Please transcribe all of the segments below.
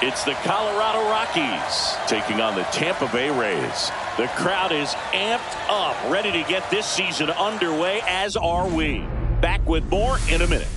It's the Colorado Rockies taking on the Tampa Bay Rays. The crowd is amped up, ready to get this season underway, as are we. Back with more in a minute.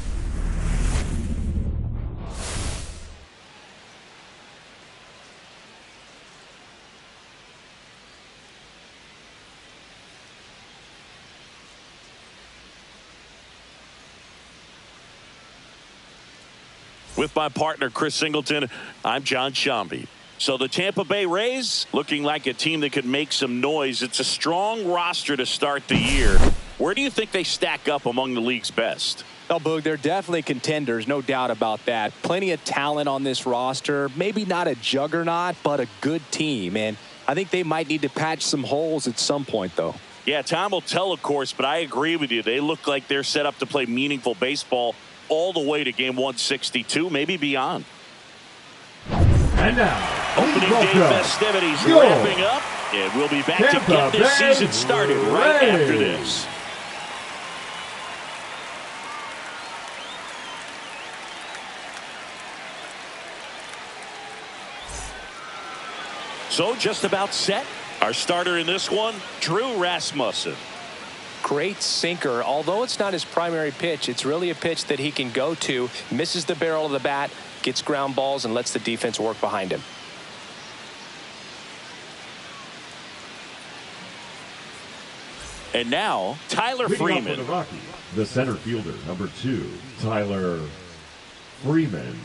With my partner, Chris Singleton, I'm John Shambi. So the Tampa Bay Rays looking like a team that could make some noise. It's a strong roster to start the year. Where do you think they stack up among the league's best? Oh, Boog, they're definitely contenders, no doubt about that. Plenty of talent on this roster. Maybe not a juggernaut, but a good team. And I think they might need to patch some holes at some point, though. Yeah, time will tell, of course, but I agree with you. They look like they're set up to play meaningful baseball all the way to game 162, maybe beyond. And now, opening day festivities wrapping up, and we'll be back to get this season started right after this. So just about set. Our starter in this one, Drew Rasmussen. Great sinker. Although it's not his primary pitch, it's really a pitch that he can go to, misses the barrel of the bat, gets ground balls, and lets the defense work behind him. And now, Tyler Freeman. For the Rockies, the center fielder, number 2, Tyler Freeman.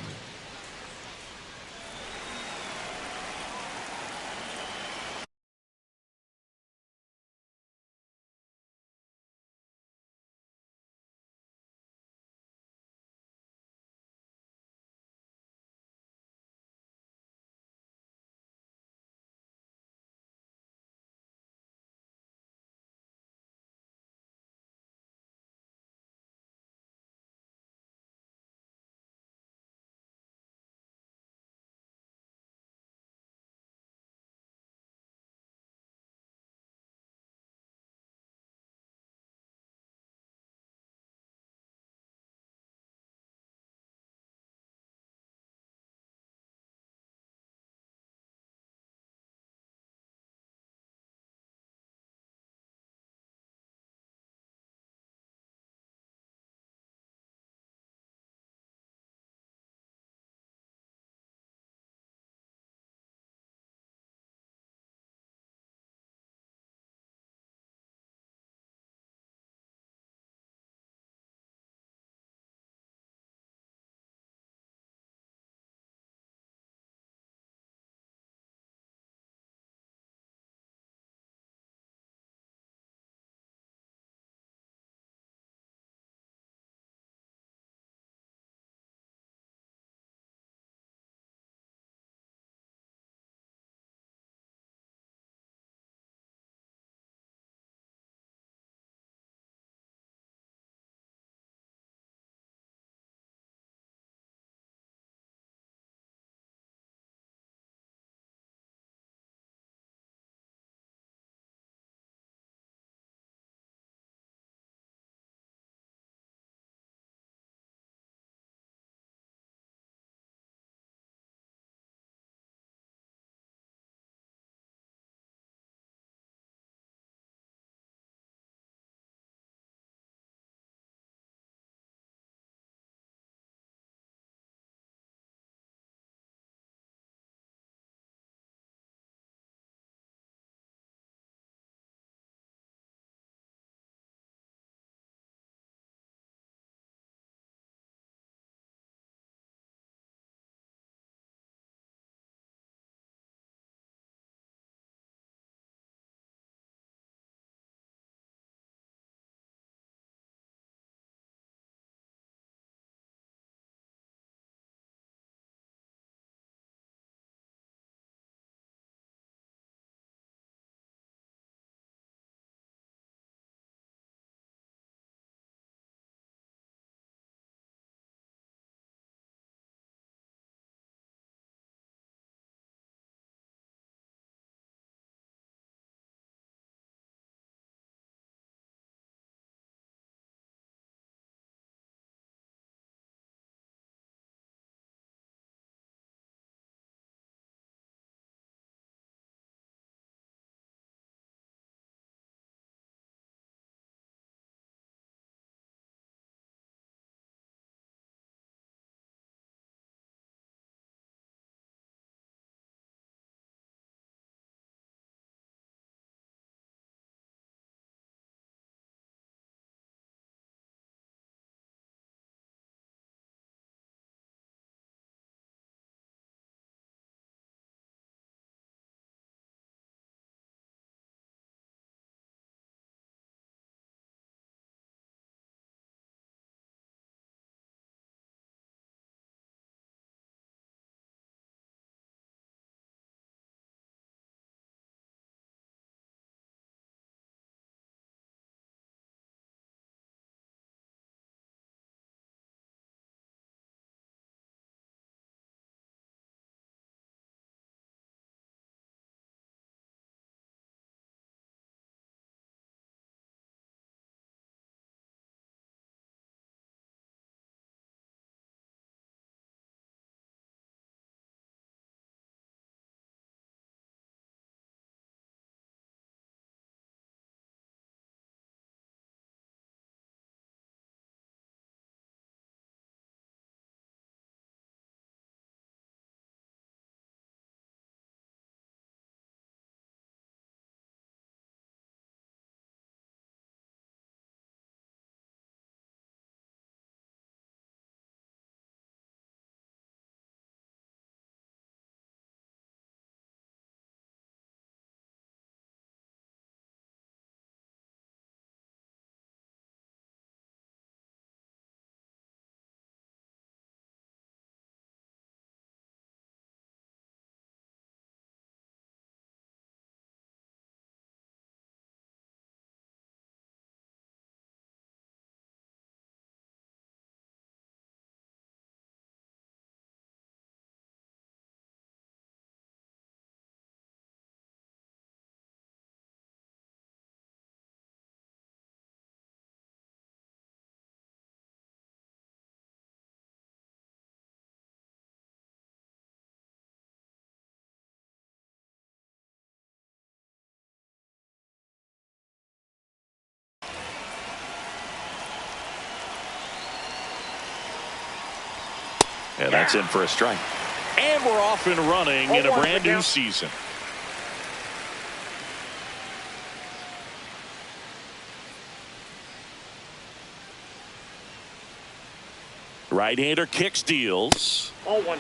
And that's in for a strike. And we're off and running in a brand new season. Right-hander kicks, deals. 0-1.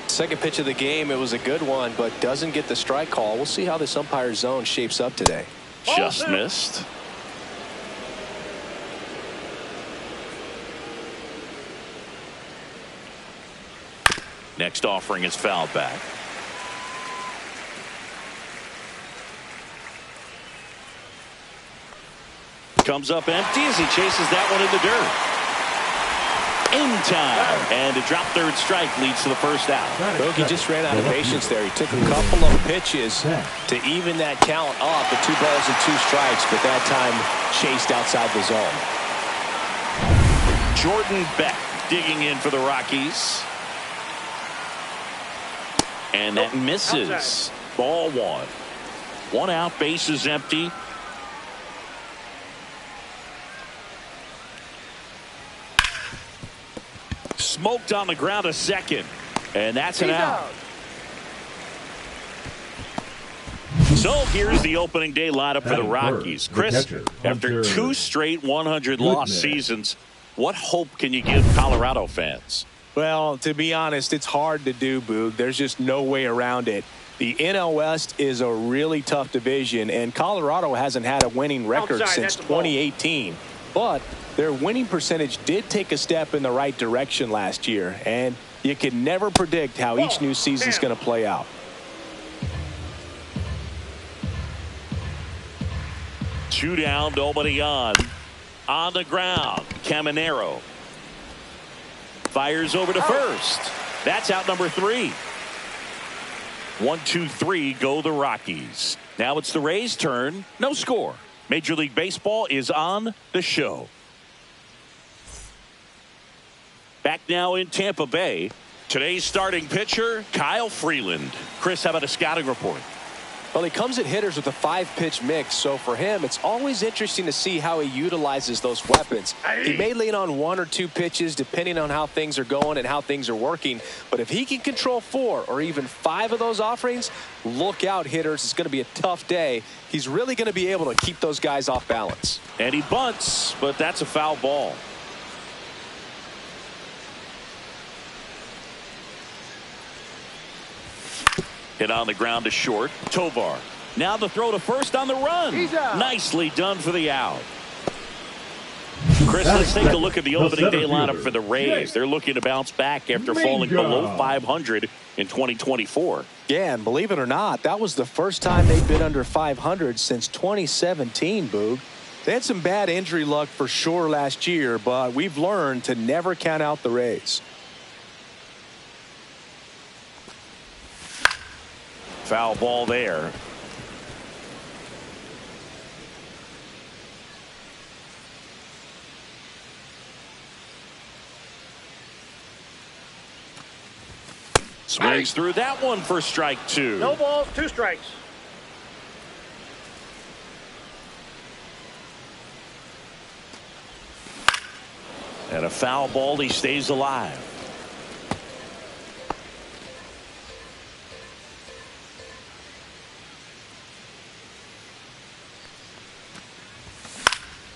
Second pitch of the game, it was a good one, but doesn't get the strike call. We'll see how this umpire zone shapes up today. Just missed. Next offering is fouled back. Comes up empty as he chases that one in the dirt. In time, and a drop third strike leads to the first out. Bogey just ran out of patience there. He took a couple of pitches to even that count up to 2 balls and 2 strikes, but that time chased outside the zone. Jordan Beck digging in for the Rockies. And that misses. Ball 1. 1 out, base is empty. Smoked on the ground a second, and that's an out. So here's the opening day lineup for the Rockies. Chris, after 2 straight 100-loss seasons, what hope can you give Colorado fans? Well, to be honest, it's hard to do, Boog. There's just no way around it. The NL West is a really tough division, and Colorado hasn't had a winning record since 2018. But their winning percentage did take a step in the right direction last year, and you can never predict how each new season is going to play out. Two down, nobody on. On the ground, Caminero fires over to first. That's out number 3. 1, 2, 3 go the Rockies. Now it's the Rays' turn. No score. Major League Baseball is on the show. Back now in Tampa Bay. Today's starting pitcher, Kyle Freeland. Chris, how about a scouting report? Well, he comes at hitters with a 5-pitch mix, so for him, it's always interesting to see how he utilizes those weapons. He may lean on 1 or 2 pitches depending on how things are going and how things are working, but if he can control 4 or even 5 of those offerings, look out, hitters. It's going to be a tough day. He's really going to be able to keep those guys off balance. And he bunts, but that's a foul ball. Hit on the ground to short. Tovar. Now the throw to first on the run. Nicely done for the out. Chris, let's take a look at the opening day lineup for the Rays. They're looking to bounce back after falling below 500 in 2024. Yeah, and believe it or not, that was the first time they've been under 500 since 2017, Boog. They had some bad injury luck for sure last year, but we've learned to never count out the Rays. Foul ball there. Swings through that one for strike 2. No balls, 2 strikes. And a foul ball, he stays alive.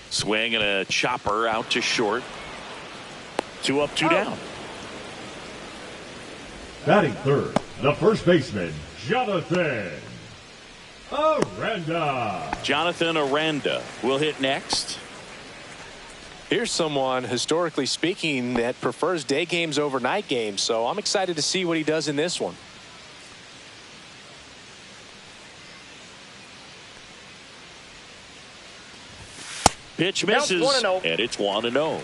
Swing and a chopper out to short. 2 up, 2 down. Batting third, the first baseman, Jonathan Aranda. Jonathan Aranda will hit next. Here's someone, historically speaking, that prefers day games over night games, so I'm excited to see what he does in this one. Pitch misses, and it's 1-0.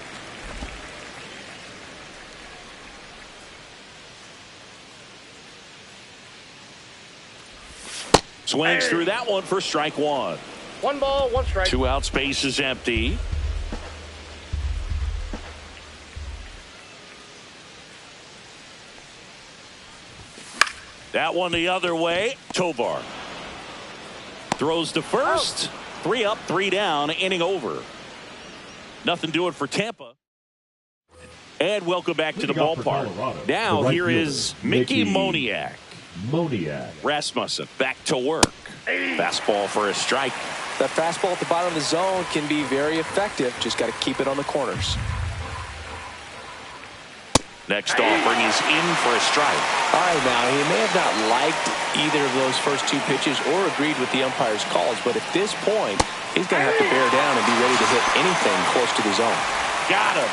Swings through that one for strike 1. 1 ball, 1 strike. 2 out, space is empty. That one the other way. Tovar throws to first. 3 up, 3 down, inning over. Nothing doing for Tampa. And welcome back to the Leading off for ballpark. Colorado, Now the right here fielder, is Mickey Moniak. Rasmussen back to work. Fastball for a strike. That fastball at the bottom of the zone can be very effective. Just got to keep it on the corners. Next offering is in for a strike. All right, now, he may have not liked either of those first two pitches or agreed with the umpire's calls, but at this point, he's going to have to bear down and be ready to hit anything close to the zone. Got him.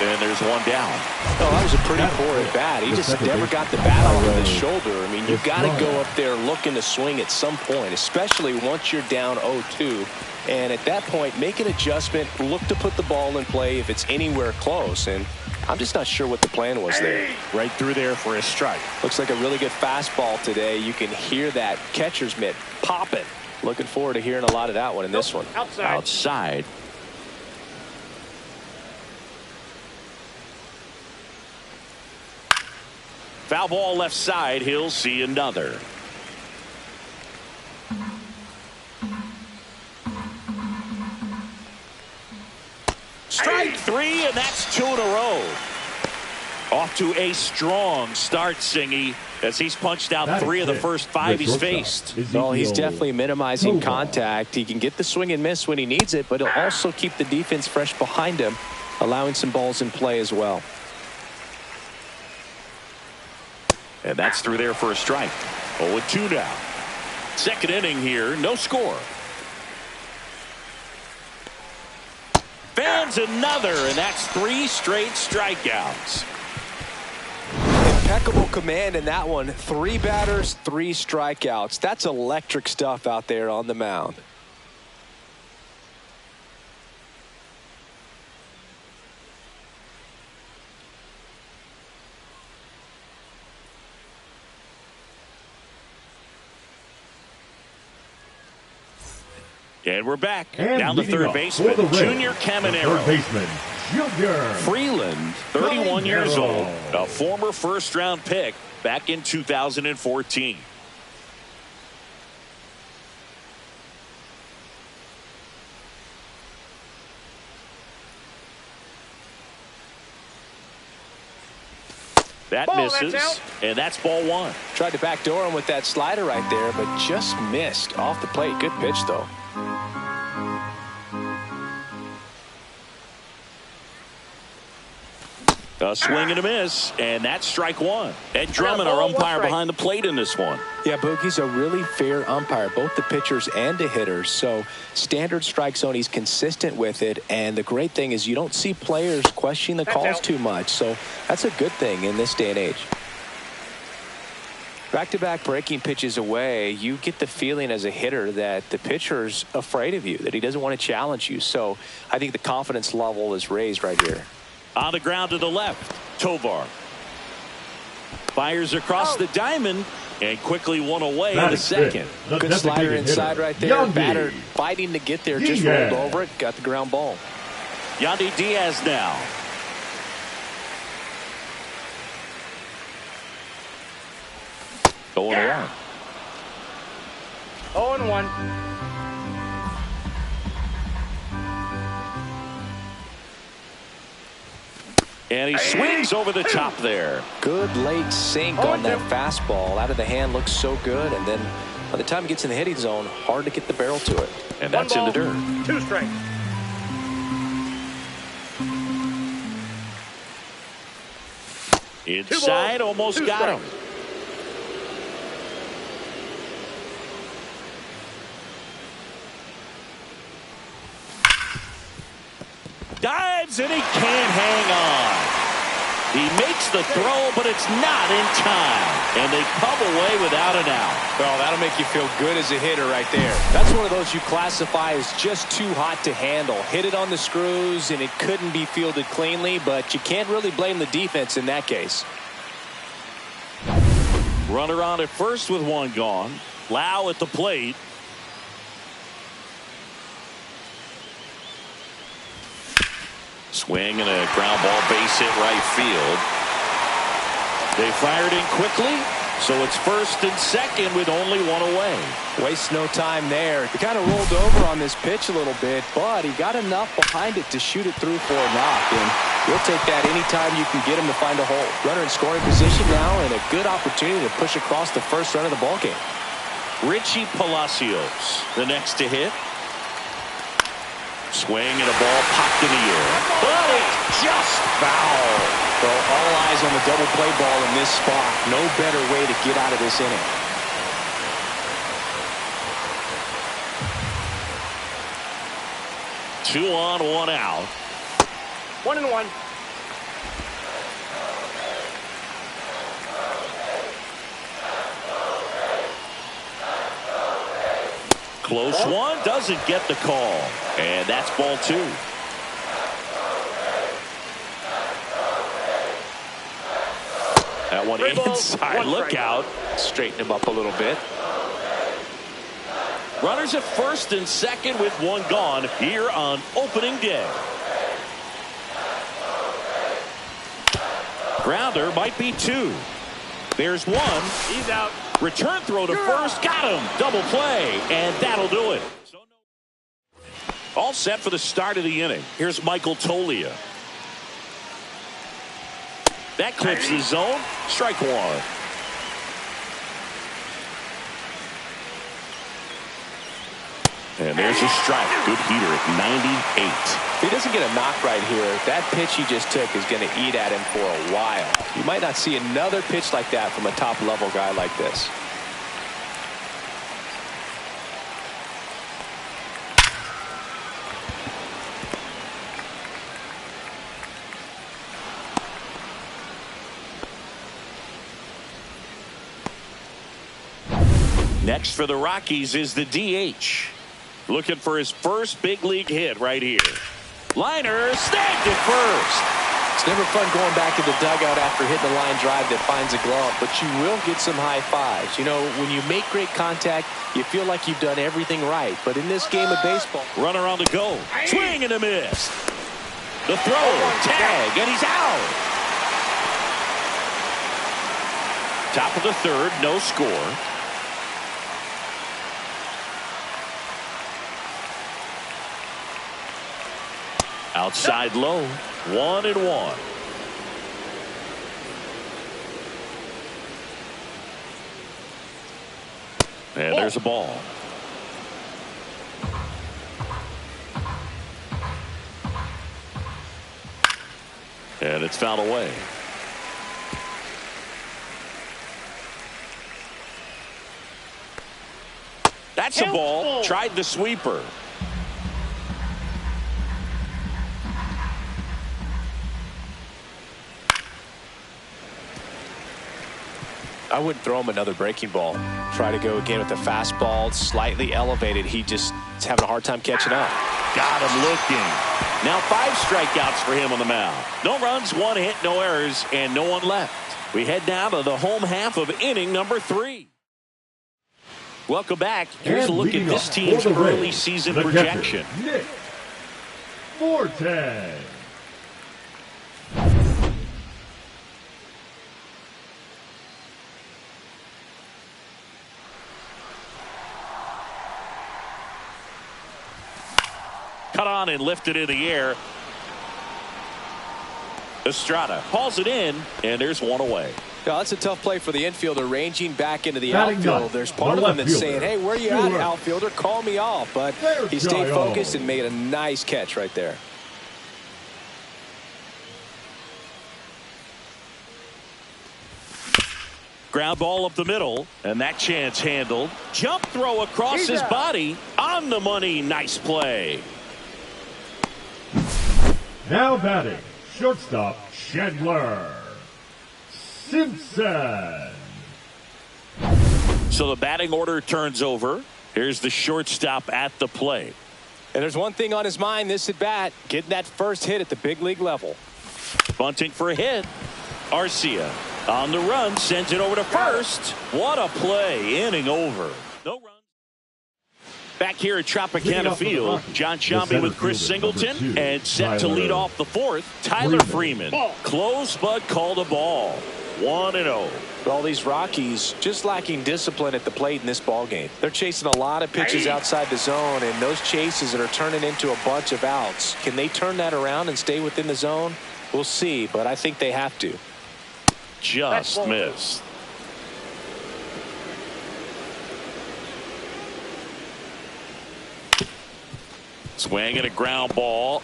And there's one down. Oh, that was a pretty poor at bat. He just never got the bat off of his shoulder. I mean, you've got to go up there looking to swing at some point, especially once you're down 0-2. And at that point, make an adjustment, look to put the ball in play if it's anywhere close. And I'm just not sure what the plan was there. Right through there for a strike. Looks like a really good fastball today. You can hear that catcher's mitt popping. Looking forward to hearing a lot of that one in this one. Outside. Foul ball left side. He'll see another. Strike three, and that's 2 in a row. Off to a strong start, Singy, as he's punched out 3 of the first 5 he's faced. Well, he's definitely minimizing contact. He can get the swing and miss when he needs it, but he'll also keep the defense fresh behind him, allowing some balls in play as well. And that's through there for a strike. 0-2 now. Second inning here, no score. Fans another, and that's 3 straight strikeouts. Impeccable command in that one. 3 batters, 3 strikeouts. That's electric stuff out there on the mound. And we're back. And down to third baseman, Junior Caminero. Third baseman, Junior Freeland, 31 years old, a former first-round pick back in 2014. That misses, and that's ball 1. Tried to backdoor him with that slider right there, but just missed off the plate. Good pitch, though. A swing and a miss, and that's strike 1. Ed Drummond, our umpire behind the plate in this one. Yeah, Boogie's a really fair umpire, both the pitchers and the hitters. So standard strike zone, he's consistent with it. And the great thing is you don't see players questioning the calls too much. So that's a good thing in this day and age. Back-to-back breaking pitches away, you get the feeling as a hitter that the pitcher's afraid of you, that he doesn't want to challenge you. So I think the confidence level is raised right here. On the ground to the left, Tovar fires across the diamond and quickly one away in the second. Good slider inside right there. Batter fighting to get there, just rolled over it, got the ground ball. Yandy Diaz now. Going around. 0-1. And he swings over the top there. Good late sink on that fastball. Out of the hand, looks so good. And then by the time it gets in the hitting zone, hard to get the barrel to it. And that's in the dirt. 2 strikes. Inside, almost got him. Dives, and he can't hang on. He makes the throw, but it's not in time. And they come away without an out. Oh, that'll make you feel good as a hitter right there. That's one of those you classify as just too hot to handle. Hit it on the screws, and it couldn't be fielded cleanly, but you can't really blame the defense in that case. Runner on at first with 1 gone. Lau at the plate. Swing and a ground ball base hit right field. They fired in quickly. So it's first and second with only one away. Wastes no time there. He kind of rolled over on this pitch a little bit, but he got enough behind it to shoot it through for a knock. And you'll take that anytime you can get him to find a hole. Runner in scoring position now, and a good opportunity to push across the first run of the ballgame. Richie Palacios, the next to hit. Swing and a ball popped in the air. But it's just foul. So all eyes on the double play ball in this spot. No better way to get out of this inning. Two on, one out. 1-1. Close one, doesn't get the call. And that's ball two. That one inside. Look out. Straighten him up a little bit. Runners at first and second with one gone here on opening day. Grounder might be two. There's one. He's out. Return throw to first. Got him. Double play. And that'll do it. All set for the start of the inning. Here's Michael Tolia. That clips the zone. Strike one. And there's a strike. Good heater at 98. If he doesn't get a knock right here, that pitch he just took is going to eat at him for a while. You might not see another pitch like that from a top-level guy like this. Next for the Rockies is the DH. Looking for his first big league hit right here. Liner snagged it first. It's never fun going back to the dugout after hitting a line drive that finds a glove, but you will get some high fives. You know, when you make great contact, you feel like you've done everything right. But in this game of baseball, runner on the go. Swing and a miss. The throw, tag, and he's out. Top of the third, no score. Outside low, 1-1. And there's a ball. And it's fouled away. That's a ball. Tried the sweeper. I wouldn't throw him another breaking ball. Try to go again with the fastball, slightly elevated. He just is having a hard time catching up. Got him looking. Now 5 strikeouts for him on the mound. No runs, 1 hit, no errors, and no one left. We head down to the home half of inning number 3. Welcome back. Here's a look at this team's early season projection. Nick Forte. Cut on and lifted in the air. Estrada hauls it in, and there's one away. Yeah, that's a tough play for the infielder, ranging back into the Batting outfield. ninth, There's part the of him that's left saying, fielder. hey, where you at, outfielder? Call me off. But he stayed Giles. focused and made a nice catch right there. Ground ball up the middle, and that chance handled. Jump throw across his body. On the money. Nice play. Now batting, shortstop Chandler Simpson. So the batting order turns over. Here's the shortstop at the plate. And there's one thing on his mind this at bat, getting that first hit at the big league level. Bunting for a hit. Arcia on the run, sends it over to first. What a play. Inning over. No runs. Back here at Tropicana Field, John Shambi with Chris Singleton, and set to lead off the fourth, Tyler Freeman. Close but called a ball. 1-0. Well, these Rockies just lacking discipline at the plate in this ball game. They're chasing a lot of pitches outside the zone, and those chases that are turning into a bunch of outs. Can they turn that around and stay within the zone? We'll see, but I think they have to. Just missed. Swing and a ground ball.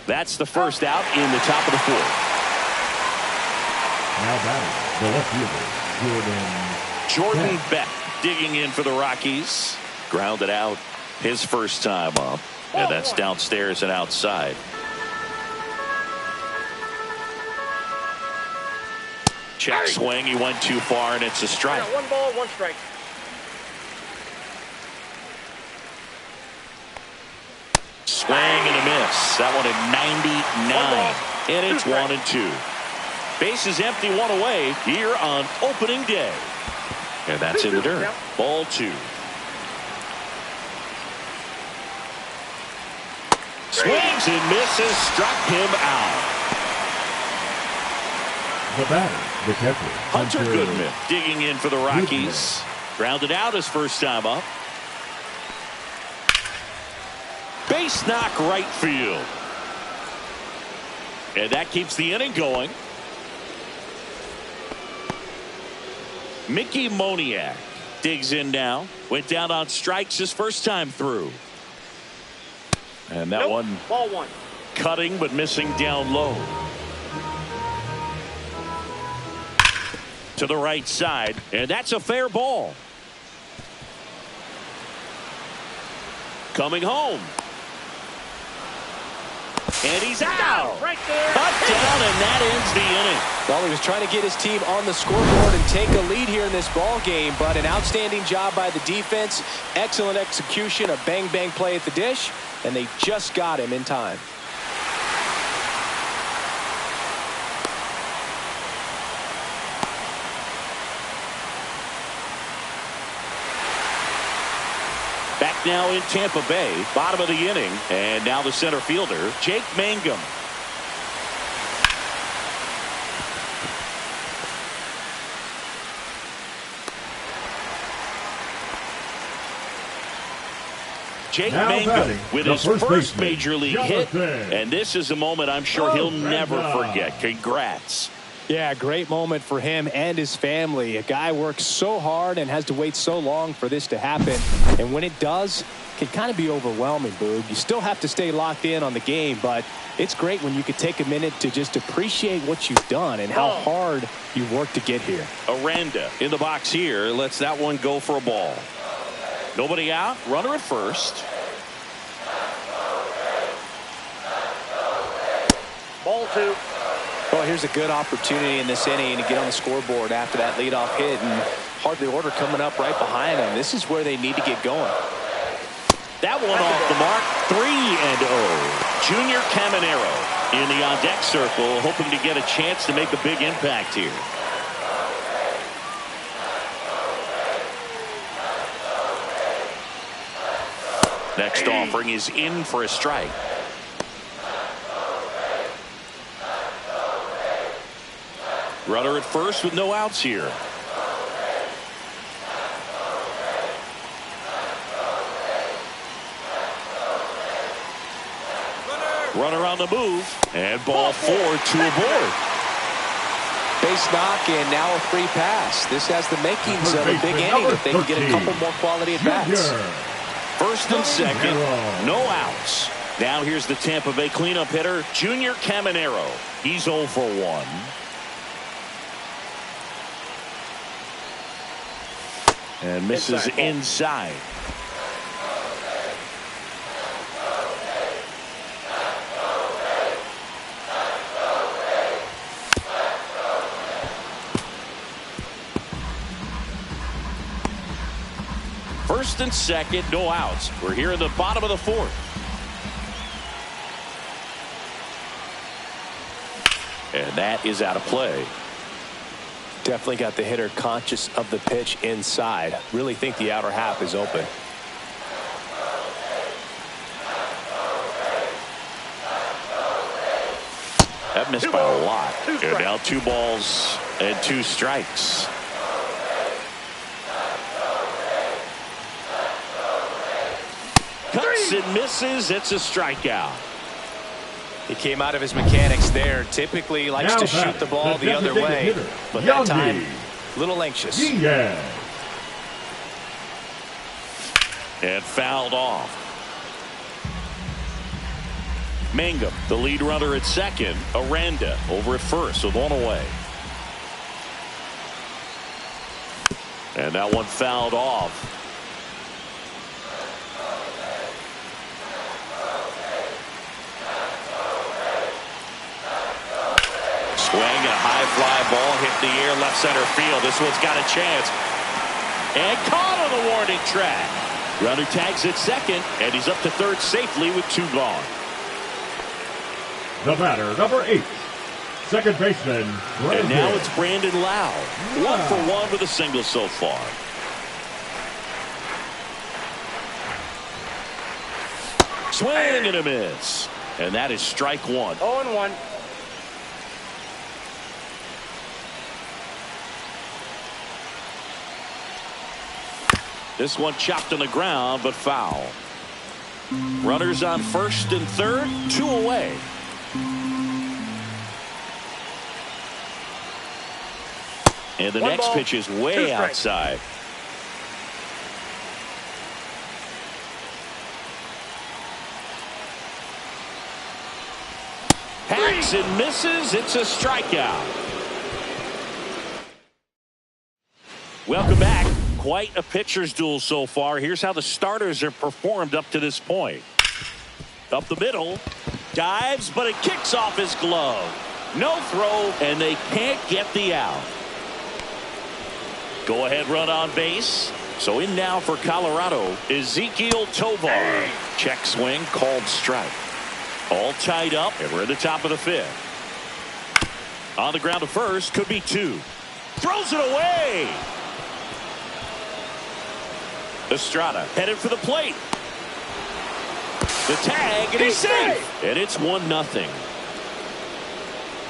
That's the first out in the top of the fourth. Now batting, the left fielder, Jordan Beck digging in for the Rockies. Grounded out his first time up. And that's downstairs and outside. Check swing. He went too far, and it's a strike. 1 ball, 1 strike. Swing and a miss. That one at 99. And it's 1-2. Bases empty, 1 away here on opening day. And that's in the dirt. Ball 2. Swings and misses. Struck him out. the batter, the catcher, Hunter Goodman digging in for the Rockies. Grounded out his first time up. Base knock right field. And that keeps the inning going. Mickey Moniak digs in now. Went down on strikes his first time through. And that one ball 1. Cutting but missing down low. To the right side, and that's a fair ball. Coming home. And he's out. Right there. Cut down, and that ends the inning. Well, he was trying to get his team on the scoreboard and take a lead here in this ball game, but an outstanding job by the defense. Excellent execution, a bang-bang play at the dish, and they just got him in time. Back now in Tampa Bay, bottom of the inning, and now the center fielder, Jake Mangum. Jake Mangum with his first major league hit, and this is a moment I'm sure he'll never forget. Congrats. Yeah, great moment for him and his family. A guy works so hard and has to wait so long for this to happen. And when it does, it can kind of be overwhelming, Boog. You still have to stay locked in on the game, but it's great when you could take a minute to just appreciate what you've done and how hard you worked to get here. Aranda in the box here lets that one go for a ball. Nobody out, runner at first. Ball 2. Well, here's a good opportunity in this inning to get on the scoreboard after that leadoff hit, and hardly order coming up right behind them. This is where they need to get going. That one off the mark, 3-0. Junior Caminero in the on-deck circle, hoping to get a chance to make a big impact here. Next offering is in for a strike. Runner at first with no outs here. Runner on the move, and ball 4 to a board. Base knock, and now a free pass. This has the makings of a big inning if they can get a couple more quality at bats. First and second, no outs. Now here's the Tampa Bay cleanup hitter, Junior Caminero. He's 0 for 1. And misses inside. First and second, no outs. We're here in the bottom of the fourth. And that is out of play. Definitely got the hitter conscious of the pitch inside. Really think the outer half is open. That missed by a lot. And now 2 balls and 2 strikes. Cuts and misses. It's a strikeout. He came out of his mechanics there. Typically likes Now to shoot the ball the other way. hitter, But that time, Yandy. a little anxious. Yeah. And fouled off. Mangum, the lead runner at second. Aranda over at first with 1 away. And that one fouled off. Swing and a high fly ball hit the air left center field. This one's got a chance. And caught on the warning track. Runner tags at second, and he's up to third safely with 2 gone. The batter, number 8, second baseman, Brandon. And now it's Brandon Lau. 1 for 1 with a single so far. Swing and a miss. And that is strike 1. 0-1. This one chopped on the ground, but foul. Runners on first and third, 2 away. And the 1 next ball, pitch is 2 way strikes. outside. Hacks and misses. It's a strikeout. Welcome back. Quite a pitcher's duel so far. Here's how the starters have performed up to this point. Up the middle. Dives, but it kicks off his glove. No throw, and they can't get the out. Go ahead run on base. So in now for Colorado, Ezequiel Tovar. Check swing, called strike. All tied up, and we're at the top of the 5th. On the ground to first, could be 2. Throws it away. Estrada headed for the plate. The tag, and he's safe. And it's 1-0.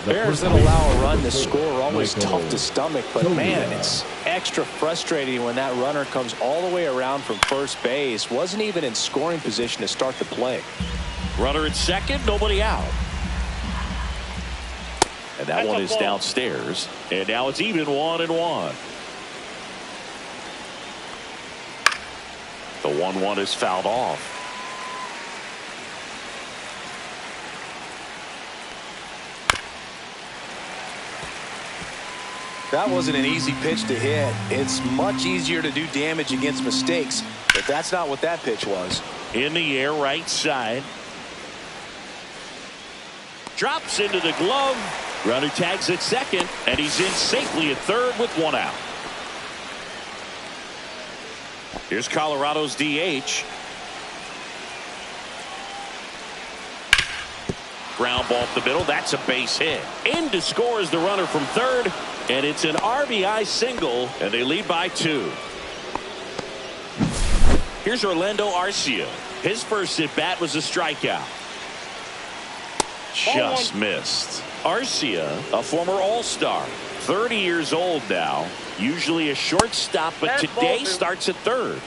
Bears that allow a run to score are always tough to stomach, but man, it's extra frustrating when that runner comes all the way around from first base. Wasn't even in scoring position to start the play. Runner at second, nobody out. And that one is downstairs. And now it's even 1-1. The 1-1 is fouled off. That wasn't an easy pitch to hit. It's much easier to do damage against mistakes, but that's not what that pitch was. In the air, right side. Drops into the glove. Runner tags at second, and he's in safely at third with 1 out. Here's Colorado's DH. Ground ball up the middle. That's a base hit. In to score is the runner from third. And it's an RBI single, and they lead by 2. Here's Orlando Arcia. His first at-bat was a strikeout. Just missed. Arcia, a former All-Star. 30 years old now. Usually a shortstop, but today starts at third.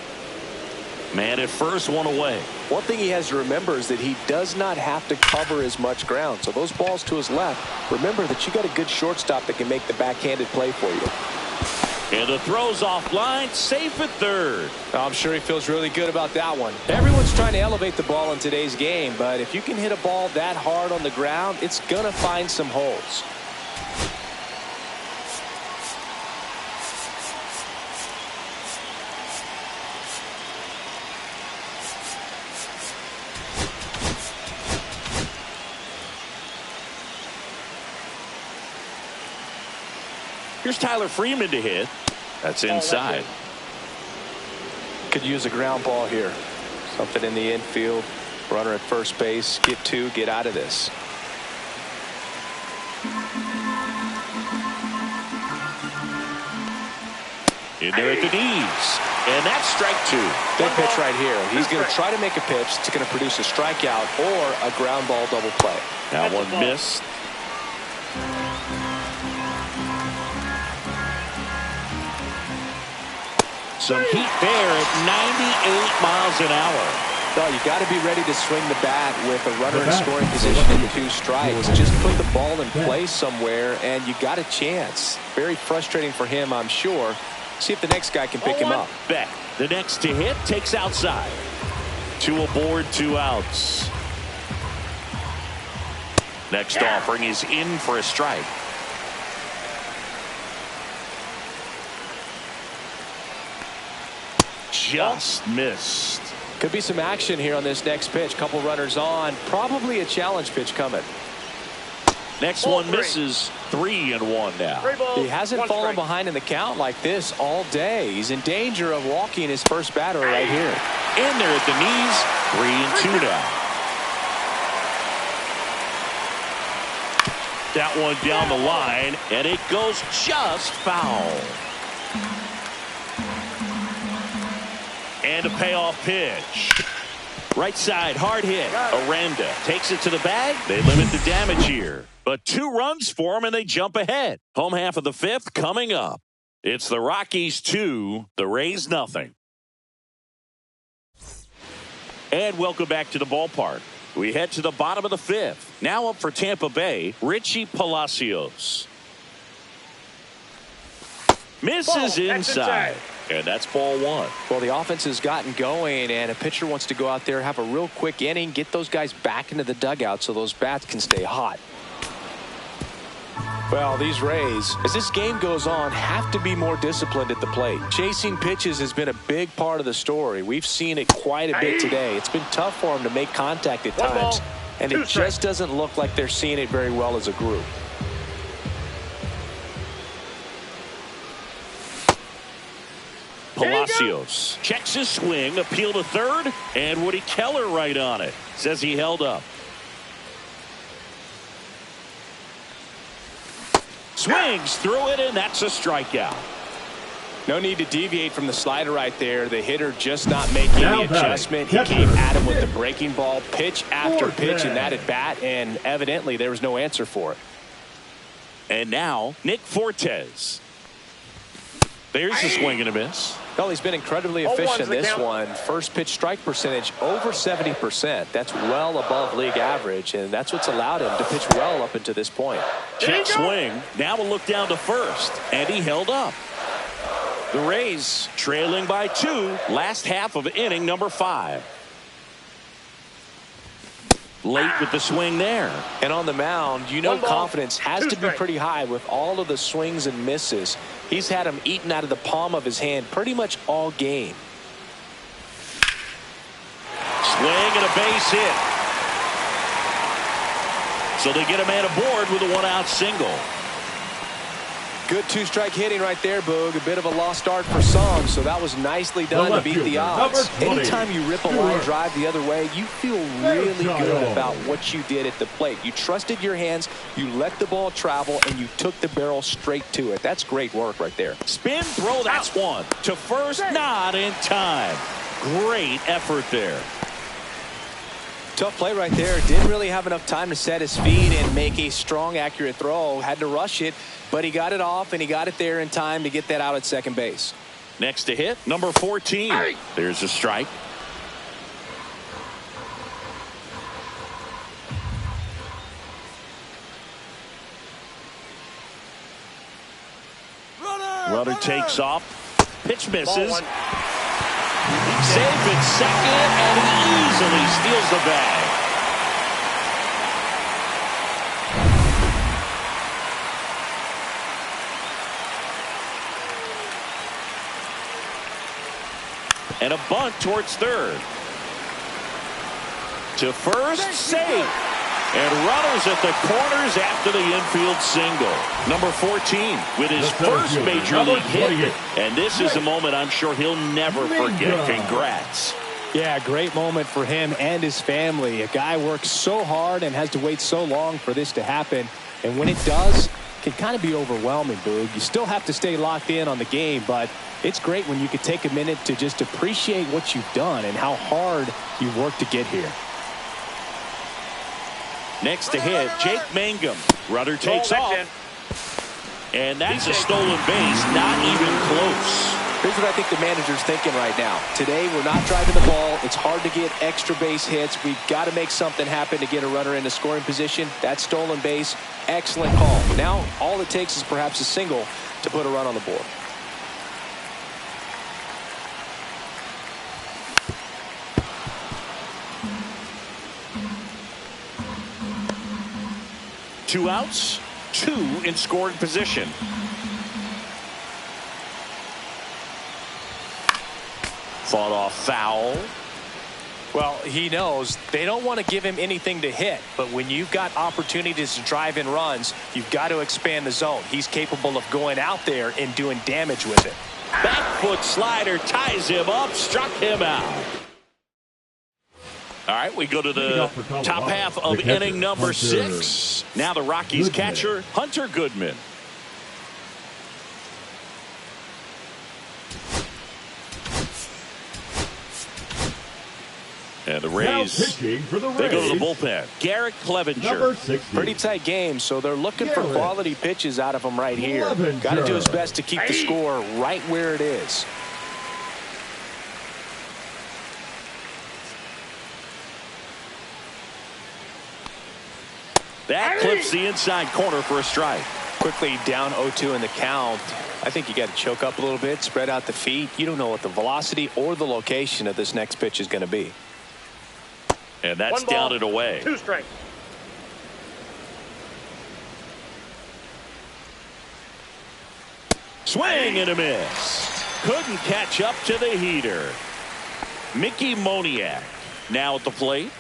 Man at first, 1 away. One thing he has to remember is that he does not have to cover as much ground. So those balls to his left, remember that you got a good shortstop that can make the backhanded play for you. And the throw's offline, safe at third. I'm sure he feels really good about that one. Everyone's trying to elevate the ball in today's game, but if you can hit a ball that hard on the ground, it's going to find some holes. Here's Tyler Freeman to hit. That's inside. Could use a ground ball here. Something in the infield. Runner at first base. Get 2. Get out of this. In there at the knees. And that's strike 2. Big pitch right here. He's going to try to make a pitch that's going to produce a strikeout or a ground ball double play. That one missed. Some heat there at 98 miles an hour. Well, you got to be ready to swing the bat with a runner in scoring position and 2 strikes. Just put the ball in place somewhere, and you got a chance. Very frustrating for him, I'm sure. See if the next guy can pick him up. Beck, the next to hit, takes outside. 2 aboard, 2 outs. Next offering is in for a strike. Just missed. Could be some action here on this next pitch. Couple runners on. Probably a challenge pitch coming. Next one misses. 3-1 now. He hasn't fallen behind in the count like this all day. He's in danger of walking his first batter right here. In there at the knees. 3-2 now. That one down the line, and it goes just foul. And a payoff pitch. Right side, hard hit. Aranda takes it to the bag. They limit the damage here. But 2 runs for them, and they jump ahead. Home half of the 5th coming up. It's the Rockies 2, the Rays nothing. And welcome back to the ballpark. We head to the bottom of the 5th. Now up for Tampa Bay, Richie Palacios. Misses inside. And that's ball 1. Well, the offense has gotten going, and a pitcher wants to go out there, have a real quick inning, get those guys back into the dugout so those bats can stay hot. Well, these Rays, as this game goes on, have to be more disciplined at the plate. Chasing pitches has been a big part of the story. We've seen it quite a bit today. It's been tough for them to make contact at times, and it just doesn't look like they're seeing it very well as a group. Palacios checks his swing, appeal to third, and Woody Keller right on it. Says he held up. Swings through it, and that's a strikeout. No need to deviate from the slider right there. The hitter just not making the adjustment. He came at him with the breaking ball, pitch after pitch in that at bat, and evidently there was no answer for it. And now, Nick Fortes. There's a swing and a miss. Well, he's been incredibly efficient in this one. First pitch strike percentage over 70%. That's well above league average, and that's what's allowed him to pitch well up until this point. Check swing. Now a look down to first, and he held up. The Rays trailing by 2, last half of inning number 5. Late with the swing there. And on the mound, you know confidence has to be pretty high with all of the swings and misses. He's had them eaten out of the palm of his hand pretty much all game. Swing and a base hit. So they get a man aboard with a 1-out single. Good 2-strike hitting right there, Boog. A bit of a lost start for some, so that was nicely done to beat the odds. Anytime you rip a line drive the other way, you feel really good about what you did at the plate. You trusted your hands, you let the ball travel, and you took the barrel straight to it. That's great work right there. Spin throw, that's one. To first, not in time. Great effort there. Tough play right there. Didn't really have enough time to set his feet and make a strong, accurate throw. Had to rush it, but he got it off, and he got it there in time to get that out at second base. Next to hit, number 14. There's a strike. Runner takes off. Pitch misses. Safe at second, and he easily steals the bag. And a bunt towards third. To first, safe. And runners at the corners after the infield single. Number 14 with his first major league hit. And this is a moment I'm sure he'll never forget. Congrats. Yeah, great moment for him and his family. A guy works so hard and has to wait so long for this to happen. And when it does, it can kind of be overwhelming, Boog. You still have to stay locked in on the game, but it's great when you could take a minute to just appreciate what you've done and how hard you worked to get here. Next to hit, Jake Mangum. Runner takes off. And that's a stolen base. Not even close. Here's what I think the manager's thinking right now. Today, we're not driving the ball. It's hard to get extra base hits. We've got to make something happen to get a runner into scoring position. That stolen base, excellent call. Now, all it takes is perhaps a single to put a run on the board. Two outs, two in scoring position. Fought off foul. Well, he knows they don't want to give him anything to hit, but when you've got opportunities to drive in runs, you've got to expand the zone. He's capable of going out there and doing damage with it. Back foot slider ties him up, struck him out. All right, we go to the top half of inning number 6. Now the Rockies catcher, Hunter Goodman. And the Rays, they go to the bullpen. Garrett Clevenger. Pretty tight game, so they're looking for quality pitches out of him right here. Got to do his best to keep the score right where it is. That clips the inside corner for a strike. Quickly down 0-2 in the count. I think you got to choke up a little bit, spread out the feet. You don't know what the velocity or the location of this next pitch is going to be. And that's down and away. 2 strikes. Swing and a miss. Couldn't catch up to the heater. Mickey Moniak now at the plate.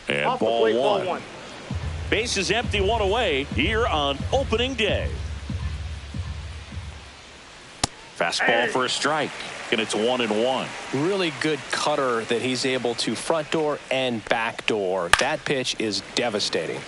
And Off ball the plate, one. ball 1. Base is empty, 1 away here on opening day. Fastball for a strike, and it's 1-1. Really good cutter that he's able to front door and back door. That pitch is devastating.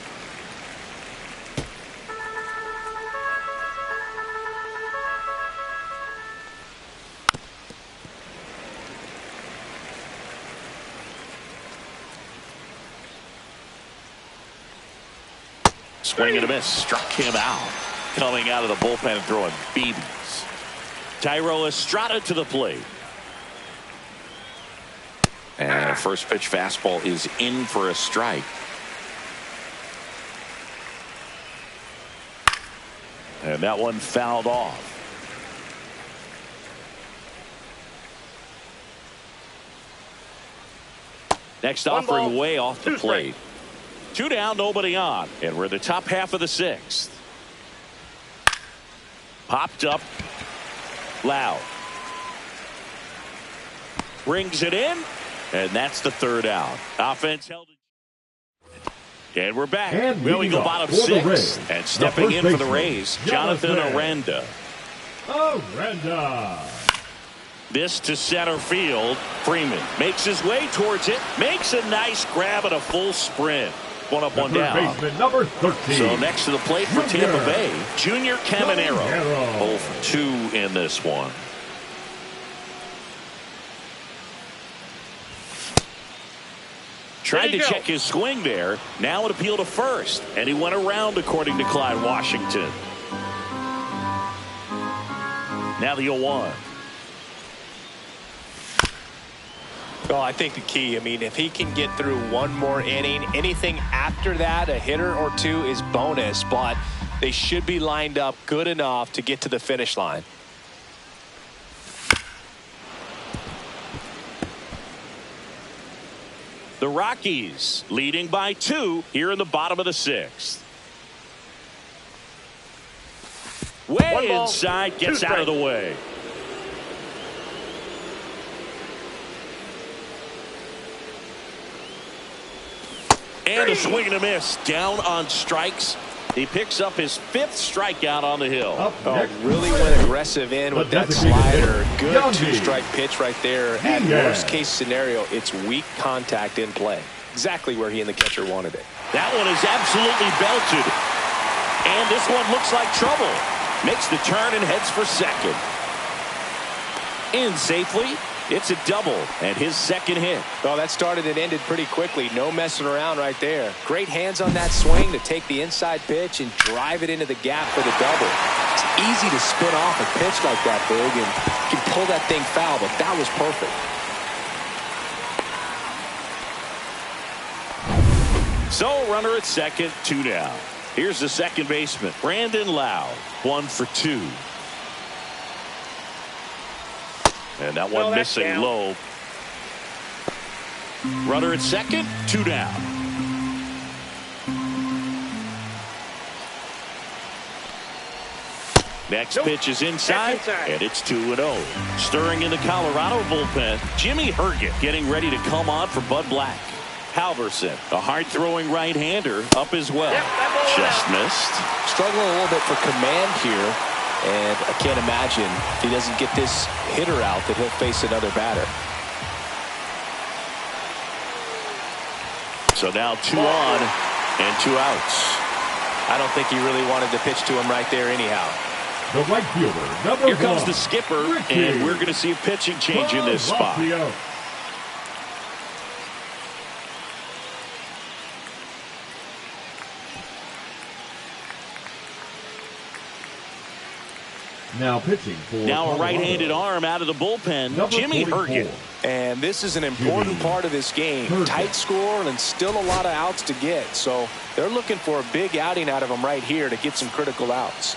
Swing and a miss, struck him out. Coming out of the bullpen and throwing BBs. Thairo Estrada to the plate. And a first pitch fastball is in for a strike. And that one fouled off. Next offering way off the plate. 2 down, nobody on. And we're in the top half of the 6th. Popped up. Loud. Brings it in. And that's the 3rd out. Offense held it. And we're back. Well, we go bottom 6. And stepping in for the Rays, Jonathan Aranda. This to center field. Freeman makes his way towards it. Makes a nice grab and a full sprint. 1 up, 1 down. Number 13. So next to the plate for Tampa Bay, Junior Caminero. 0 for 2 in this one. Tried to check his swing there. Now an appeal to first. And he went around, according to Clyde Washington. Now the 0-1. Well, I think the key, if he can get through one more inning, anything after that, a hitter or 2 is bonus, but they should be lined up good enough to get to the finish line. The Rockies leading by 2 here in the bottom of the 6th. Way inside, gets out of the way. And a swing and a miss. Down on strikes. He picks up his 5th strikeout on the hill. Really went aggressive in with that slider. Good 2-strike pitch right there. At worst case scenario, it's weak contact in play. Exactly where he and the catcher wanted it. That one is absolutely belted. And this one looks like trouble. Makes the turn and heads for second. In safely. It's a double and his second hit. Well, that started and ended pretty quickly. No messing around right there. Great hands on that swing to take the inside pitch and drive it into the gap for the double. It's easy to spin off a pitch like that, Big, and you can pull that thing foul, but that was perfect. So, runner at second, 2 down. Here's the second baseman, Brandon Lau, 1 for 2. And that one missing down. low. Runner at second, 2 down. Next pitch is inside, and it's 2-0. Stirring in the Colorado bullpen, Jimmy Herget getting ready to come on for Bud Black. Halverson, a hard-throwing right-hander, up as well. Just missed. Struggling a little bit for command here, and I can't imagine if he doesn't get this hitter out that he'll face another batter. So now 2 on and 2 outs. I don't think he really wanted to pitch to him right there anyhow. The right fielder, number Here comes 1, the skipper, Ricky. and we're going to see a pitching change in this spot. Rocchio. Now pitching for Now a Colorado. right-handed arm out of the bullpen, Number Jimmy 44. Herget. And this is an important part of this game. Herget. Tight score and still a lot of outs to get. So they're looking for a big outing out of him right here to get some critical outs.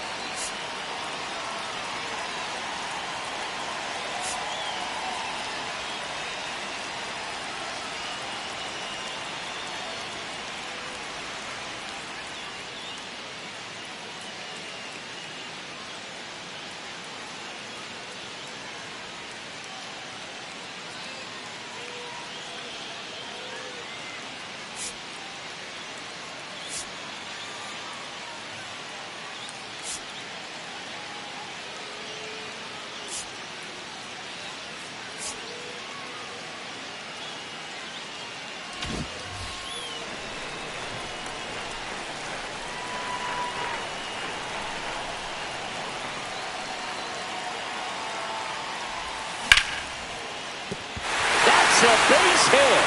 That's a base hit.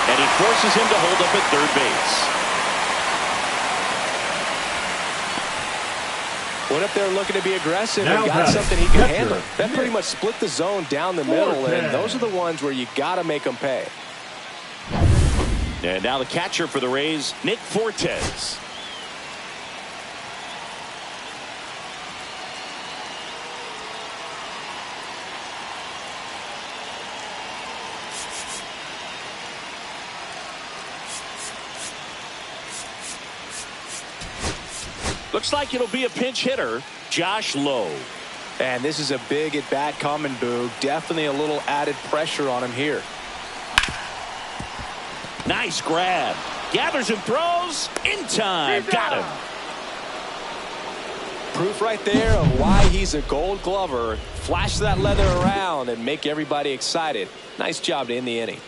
And he forces him to hold up at third base. Went up there looking to be aggressive Now and got batting, something he could catcher, handle. That pretty much split the zone down the middle, and those are the ones where you got to make them pay. And now the catcher for the Rays, Nick Fortes. Looks like it'll be a pinch hitter, Josh Lowe. And this is a big at-bat coming, Boog. Definitely a little added pressure on him here. Nice grab. Gathers and throws in time. Got him. Proof right there of why he's a Gold Glover. Flash that leather around and make everybody excited. Nice job to end the inning.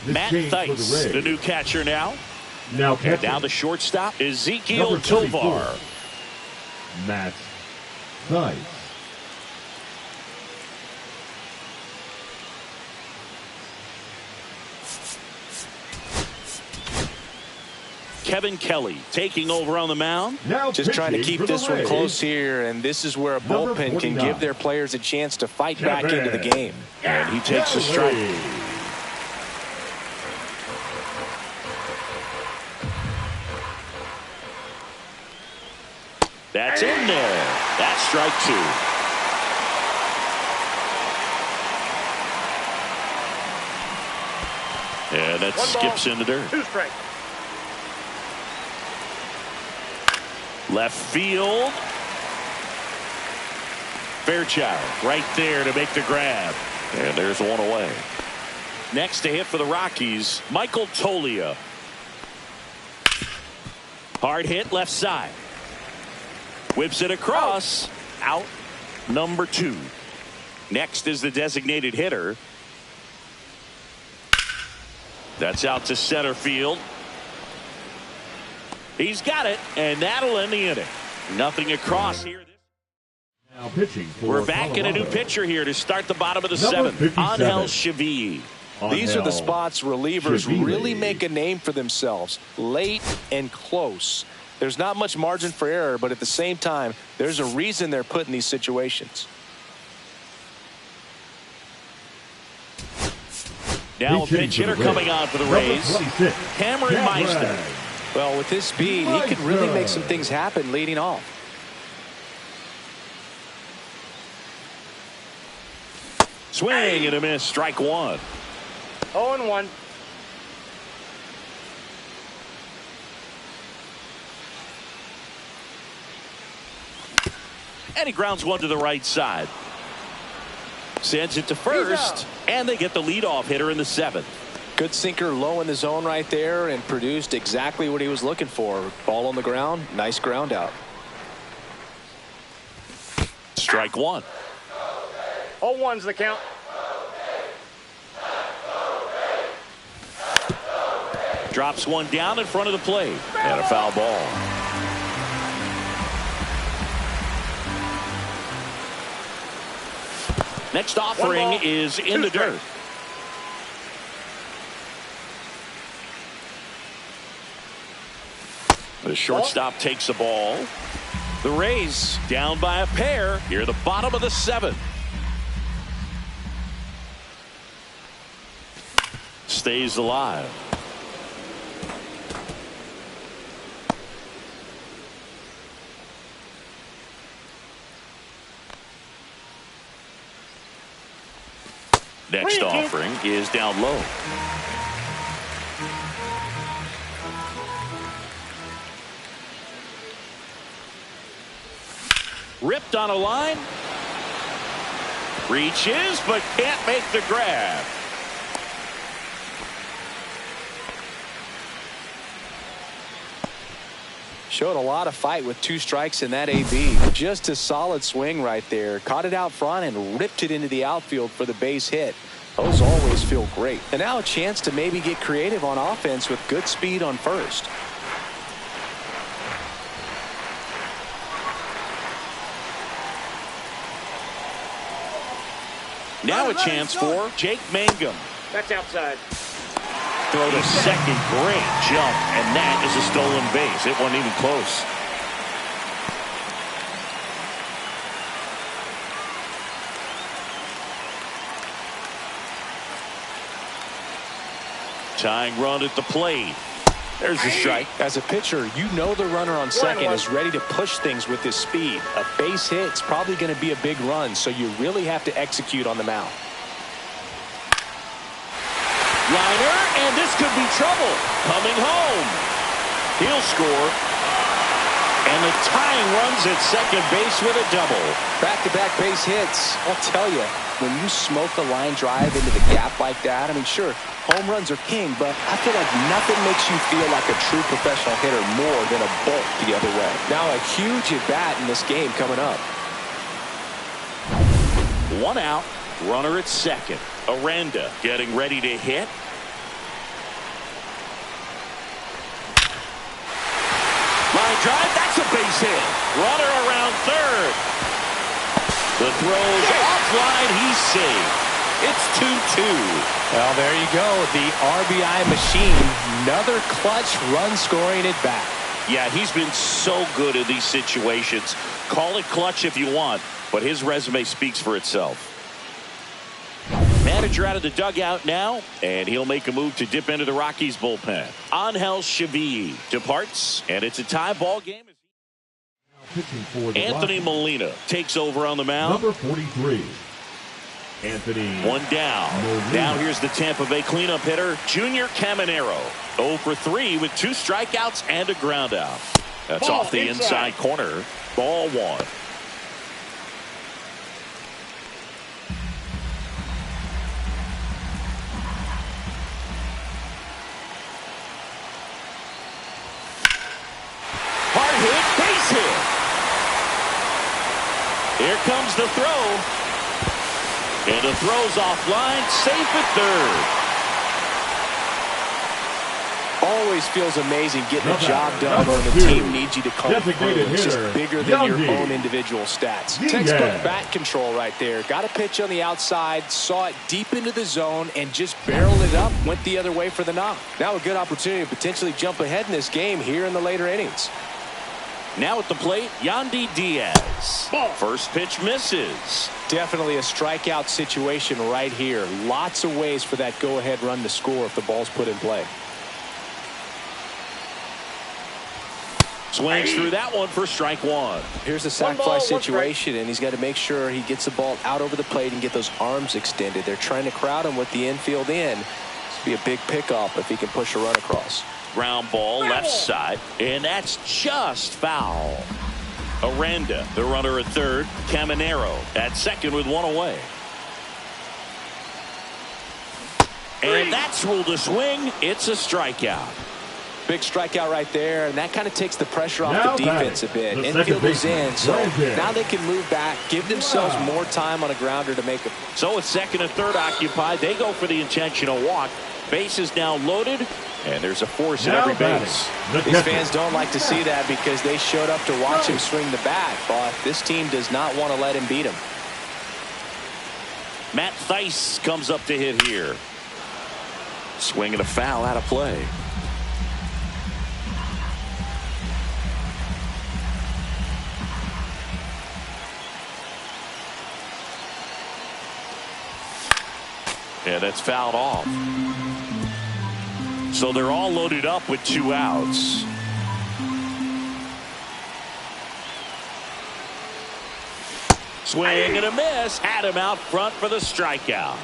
This Matt change for Theis, the Rays. the new catcher now. Now And catching. now the shortstop, Ezekiel Number 34. Tovar. Matt Theis. Kevin Kelly taking over on the mound. Now Just trying to pitching keep for the this one Rays, close here, and this is where a Number bullpen can 49. give their players a chance to fight back Kevin into the game. And he takes a strike. Kelly. That's in there. That's strike 2. And that One skips ball, in the dirt. 2 strikes. Left field. Fairchild right there to make the grab. And there's one away. Next to hit for the Rockies, Michael Toglia. Hard hit left side. Whips it across. Out number 2. Next is the designated hitter. That's out to center field. He's got it, and that'll end the inning. Nothing across here. Now pitching for We're back in a new Colorado. pitcher here to start the bottom of the Number 7th. 57. Angel Chevy. These are the spots relievers really Chevy. make a name for themselves. Late and close. There's not much margin for error, but at the same time, there's a reason they're put in these situations. Now a pinch hitter coming on for the Rays. Cameron Meisner. Well, with his speed, he could really make some things happen leading off. Swing and a miss. Strike 1. 0-1. And he grounds one to the right side. Sends it to first. And they get the leadoff hitter in the 7th. Good sinker low in the zone right there and produced exactly what he was looking for. Ball on the ground. Nice ground out. Strike 1. 0-1's the count. Drops one down in front of the plate. And a foul ball. Next offering is in the dirt. The shortstop takes the ball. The Rays down by a pair here at the bottom of the 7th. Stays alive. Next offering is down low. Ripped on a line. Reaches, but can't make the grab. Showed a lot of fight with 2 strikes in that AB. Just a solid swing right there. Caught it out front and ripped it into the outfield for the base hit. Those always feel great. And now a chance to maybe get creative on offense with good speed on first. Now a chance for Jake Mangum. That's outside. Throw to second. Great jump. And that is a stolen base. It wasn't even close. Tying run at the plate. There's the strike. As a pitcher, you know the runner on second is ready to push things with his speed. A base hit's probably going to be a big run, so you really have to execute on the mound. Liner, and this could be trouble. Coming home. He'll score. And the tying runs at second base with a double. Back-to-back base hits. I'll tell you, when you smoke a line drive into the gap like that, I mean, sure, home runs are king, but I feel like nothing makes you feel like a true professional hitter more than a bolt the other way. Now a huge at-bat in this game coming up. 1 out. Runner at second. Aranda getting ready to hit. Line drive. That's a base hit. Runner around third. The throw's offline. He's safe. It's 2-2. Well, there you go. The RBI machine. Another clutch run scoring at bat. Yeah, he's been so good in these situations. Call it clutch if you want, but his resume speaks for itself. Manager out of the dugout now, and he'll make a move to dip into the Rockies bullpen. Angel Chevy departs, and it's a tie ball game. Pitching for the Anthony Rockies. Molina takes over on the mound. Number 43. Anthony. One down. Molina. Now here's the Tampa Bay cleanup hitter, Junior Caminero. 0 for 3 with 2 strikeouts and a ground out. That's Ball off the inside corner. Ball 1. Here comes the throw. And the throw's offline, safe at third. Always feels amazing getting a job done when the team needs you to come through. It's just bigger than your own individual stats. Textbook bat control right there. Got a pitch on the outside, saw it deep into the zone, and just barreled it up, went the other way for the knock. Now a good opportunity to potentially jump ahead in this game here in the later innings. Now at the plate, Yandy Diaz. First pitch misses. Definitely a strikeout situation right here. Lots of ways for that go-ahead run to score if the ball's put in play. Swings through that one for strike one. Here's a sac fly situation, and he's got to make sure he gets the ball out over the plate and get those arms extended. They're trying to crowd him with the infield in. This will be a big pickup if he can push a run across. Ground ball left side, and that's just foul. Aranda, the runner at third. Caminero at second with one away. And that's ruled a swing. It's a strikeout. Big strikeout right there, and that kind of takes the pressure off the defense a bit. Infielders in, so now they can move back, give themselves more time on a grounder to make it. So it's second and third occupied. They go for the intentional walk. Base is now loaded, and there's a force at every base. These fans don't like to see that because they showed up to watch him swing the bat, but this team does not want to let him beat him. Matt Thaiss comes up to hit here. Swinging a foul out of play. Yeah, that's fouled off. So they're all loaded up with 2 outs. Swing and a miss. Had him out front for the strikeout.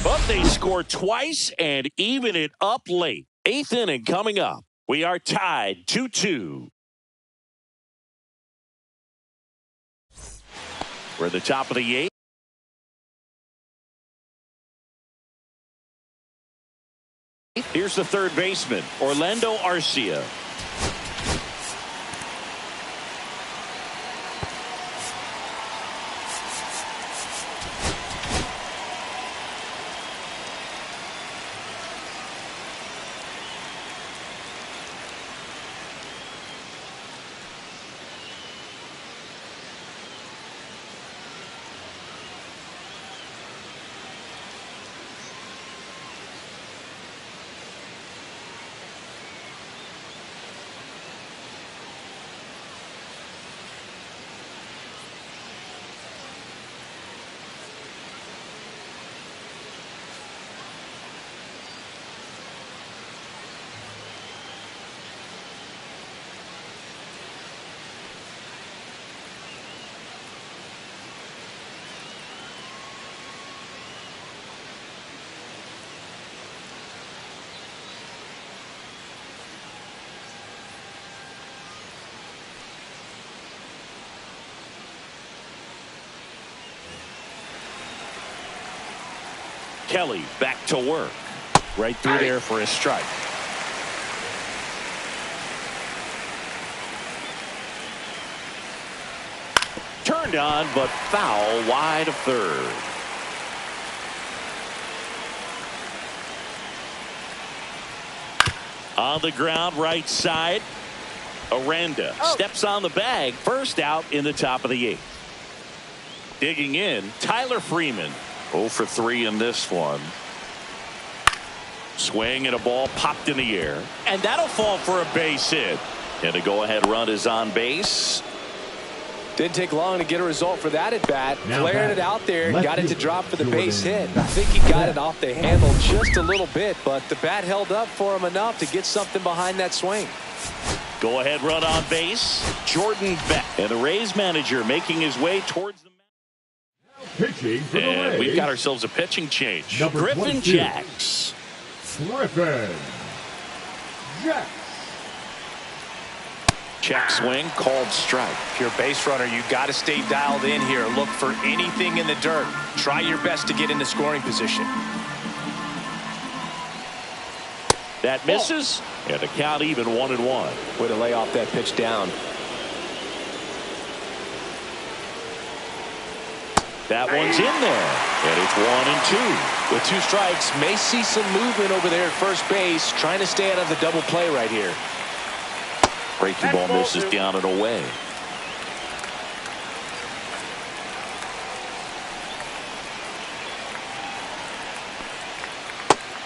But they score twice and even it up late. 8th inning coming up. We are tied 2-2. We're at the top of the 8th. Here's the third baseman, Orlando Arcia. Kelly back to work. Right through there for a strike. Turned on, but foul wide of third. On the ground, right side. Aranda steps on the bag. First out in the top of the 8th. Digging in, Tyler Freeman. 0 for 3 in this one. Swing and a ball popped in the air. And that'll fall for a base hit. And a go-ahead run is on base. Didn't take long to get a result for that at bat. Flared it out there and got it to drop for the base hit. I think he got it off the handle just a little bit, but the bat held up for him enough to get something behind that swing. Go-ahead run on base. Jordan Beck. And the Rays manager making his way towards the and we've got ourselves a pitching change. Griffin Jacks. Griffin Jacks. Check swing, called strike. If you're a base runner, you got to stay dialed in here. Look for anything in the dirt. Try your best to get into scoring position. That misses, and the count even 1-1. Way to lay off that pitch down. That one's in there, and it's 1-2. With 2 strikes, may see some movement over there at first base, trying to stay out of the double play right here. Breaking ball misses down and away.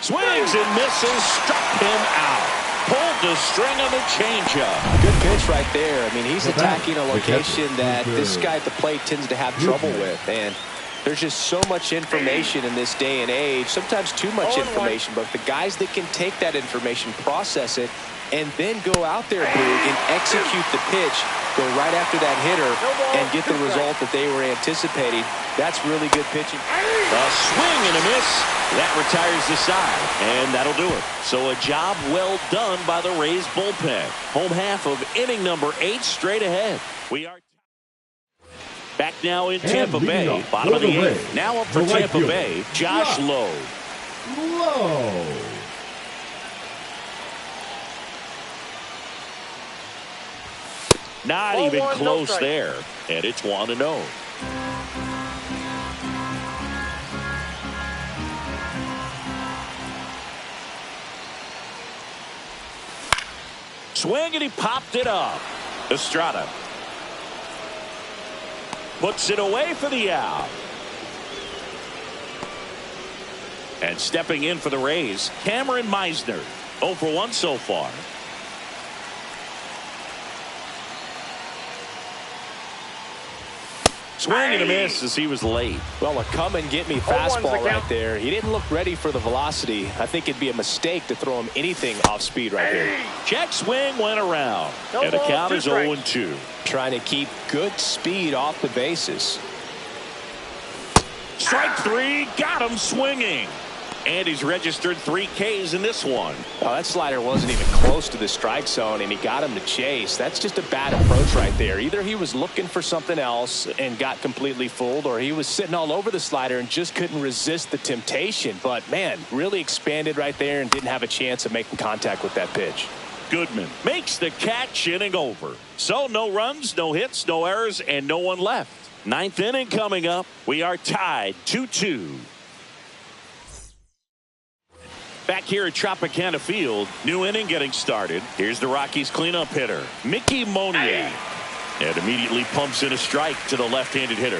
Swings and misses, struck him out. Pulled the string on the changeup. Good pitch right there. I mean, he's attacking a location that this guy at the plate tends to have trouble with. And there's just so much information in this day and age, sometimes too much information. But the guys that can take that information, process it, and then go out there, Boog, and execute the pitch, go right after that hitter, and get the result that they were anticipating. That's really good pitching. A swing and a miss. That retires the side, and that'll do it. So a job well done by the Rays bullpen. Home half of inning number 8 straight ahead. We are back now in Tampa Bay, bottom of the 8th. Now up for Tampa Bay, Josh Lowe. Not even close there, and it's 1-0. Swing, and he popped it up. Estrada puts it away for the out. And stepping in for the Rays, Cameron Meisner. 0 for 1 so far. Swing and a miss as he was late. Well, a come-and-get-me fastball right there. He didn't look ready for the velocity. I think it'd be a mistake to throw him anything off speed right there. Check swing went around. And the count is 0-2. Trying to keep good speed off the bases. Strike 3, got him swinging. And he's registered 3 Ks in this one. Oh, that slider wasn't even close to the strike zone, and he got him to chase. That's just a bad approach right there. Either he was looking for something else and got completely fooled, or he was sitting all over the slider and just couldn't resist the temptation. But, man, really expanded right there and didn't have a chance of making contact with that pitch. Goodman makes the catch, inning over. So no runs, no hits, no errors, and no one left. 9th inning coming up. We are tied 2-2. Back here at Tropicana Field, new inning getting started. Here's the Rockies cleanup hitter, Mickey Monier. And immediately pumps in a strike to the left-handed hitter.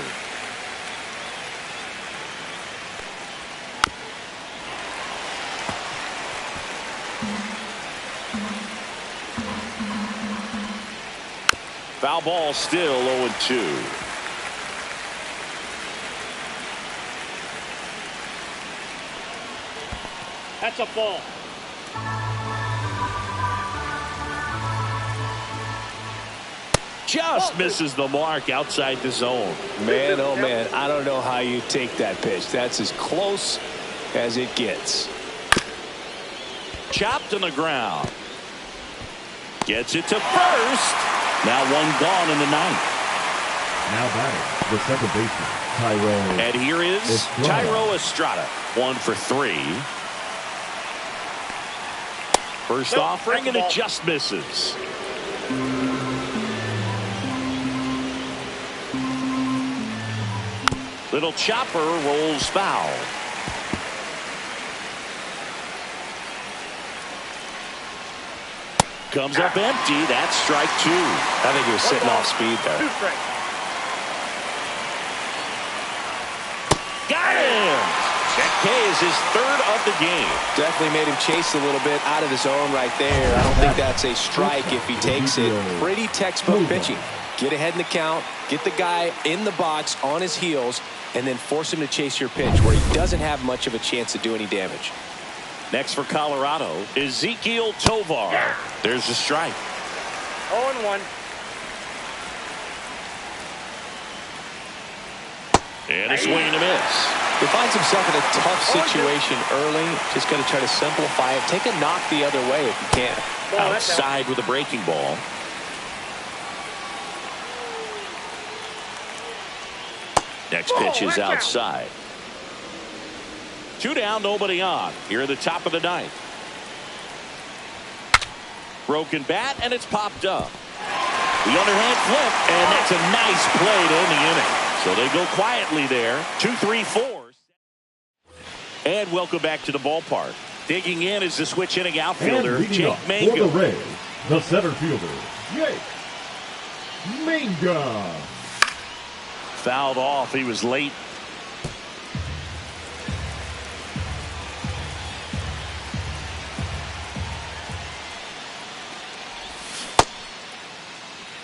Foul ball, still 0-2. That's a ball. Just misses the mark outside the zone. Man, oh man, I don't know how you take that pitch. That's as close as it gets. Chopped on the ground. Gets it to first. Now 1 gone in the 9th. Now batting, the second baseman, Tyro. And here is Tyro Estrada. 1 for 3. First offering, and it just misses. Little chopper rolls foul. Comes up empty. That's strike 2. I think he was sitting off speed there. Got him! That K is his 3rd of the game. Definitely made him chase a little bit out of his zone right there. I don't think that's a strike if he takes it. Pretty textbook pitching. Get ahead in the count, get the guy in the box on his heels, and then force him to chase your pitch where he doesn't have much of a chance to do any damage. Next for Colorado, Ezequiel Tovar. There's a strike. 0-1. And a swing and a miss. He finds himself in a tough situation early. Just got to try to simplify it. Take a knock the other way if you can. Outside with a breaking ball. Next pitch is outside. 2 down, nobody on. Here at the top of the 9th. Broken bat, and it's popped up. The underhand flip, and that's a nice play to end the inning. So they go quietly there. 2-3-4. And welcome back to the ballpark. Digging in is the switch inning outfielder, Jake Manga. For the Rays, the center fielder, Jake Manga. Fouled off. He was late.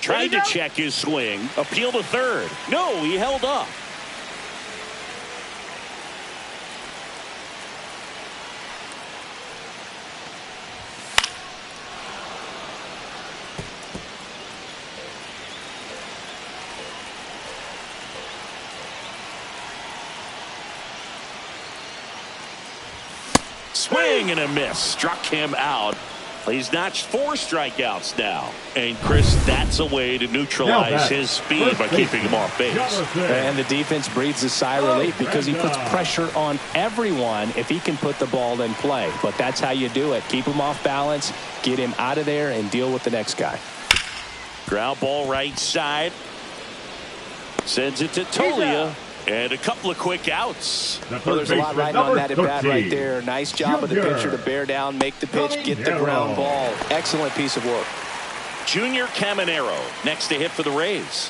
Tried to check his swing. Appeal to third. No, he held up. Swing and a miss. Struck him out. He's notched 4 strikeouts now. And, Chris, that's a way to neutralize his speed by keeping him off base. And the defense breathes a sigh of relief because he puts pressure on everyone if he can put the ball in play. But that's how you do it. Keep him off balance, get him out of there, and deal with the next guy. Ground ball right side. Sends it to Tolia. And a couple of quick outs. Well, there's a lot riding on that at bat right there. Nice job of the pitcher to bear down, make the pitch, get the ground ball. Excellent piece of work. Junior Caminero next to hit for the Rays.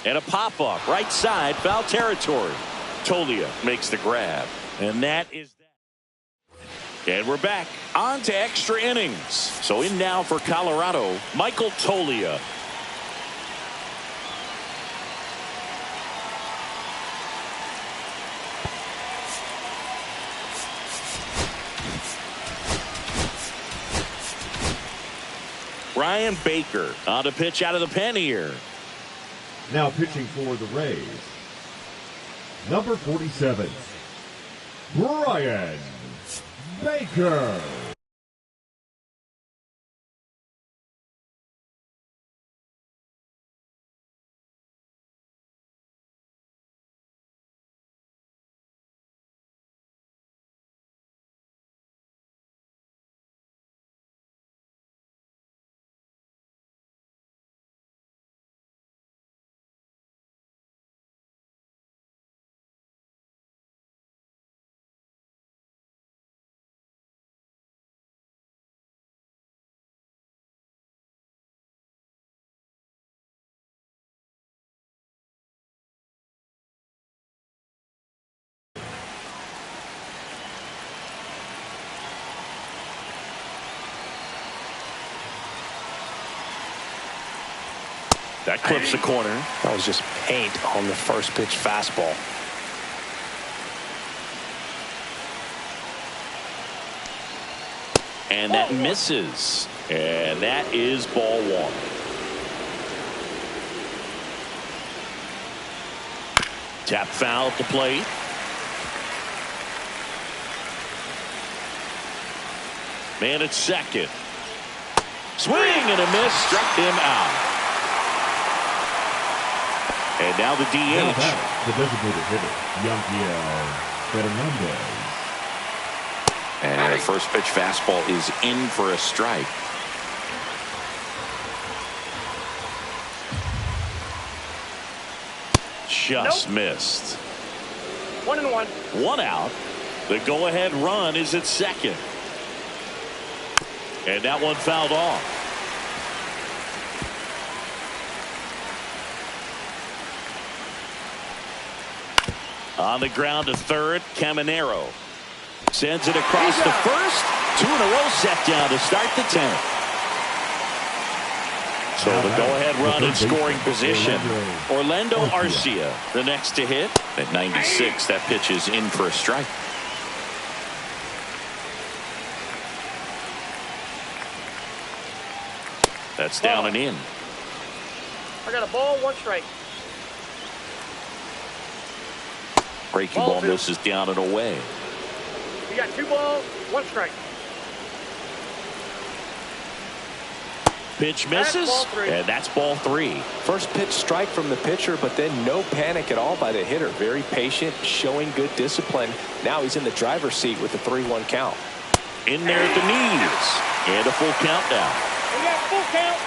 And a pop-up right side, foul territory. Tolia makes the grab. And that is that. And we're back on to extra innings. So in now for Colorado, Michael Tolia. Ryan Baker on to pitch out of the pen here. Now pitching for the Rays, number 47, Ryan Baker. That clips the corner. That was just paint on the first pitch fastball. And that misses. And that is ball 1. Tap foul at the plate. Man at second. Swing and a miss. Struck him out. And now the DH. The designated hitter, Yanquiel Fernandez. And the first pitch fastball is in for a strike. Just missed. 1-1. 1 out. The go-ahead run is at second. And that one fouled off. On the ground to third, Caminero sends it across the first. 2 in a row set down to start the 10th. So the go-ahead run in scoring position. Orlando Arcia, the next to hit. At 96, that pitch is in for a strike. That's down and in. I got a ball, 1 strike. Breaking ball misses down and away. You got 2 balls, 1 strike. Pitch misses, and that's ball 3. First pitch strike from the pitcher, but then no panic at all by the hitter. Very patient, showing good discipline. Now he's in the driver's seat with the 3-1 count. In there at the knees. And a full count now. We got full count.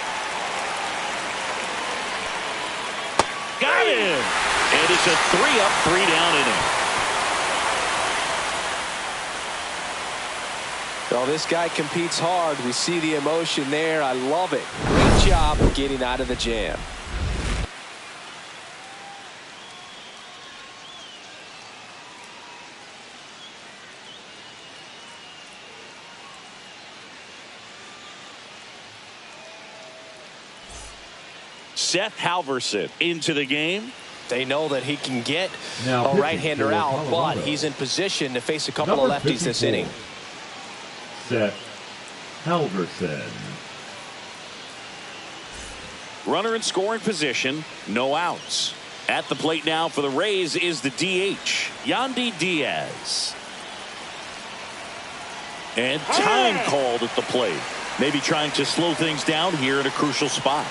Got him. And it's a 3-up, 3-down inning. Well, this guy competes hard. We see the emotion there. I love it. Great job getting out of the jam. Seth Halverson into the game. They know that he can get Now a right-hander pitching for out, but Colorado. he's in position to face a couple Number of lefties this 54. inning. Seth Halverson. Runner in scoring position, no outs. At the plate now for the Rays is the DH, Yandy Diaz. And time called at the plate. Maybe trying to slow things down here in a crucial spot.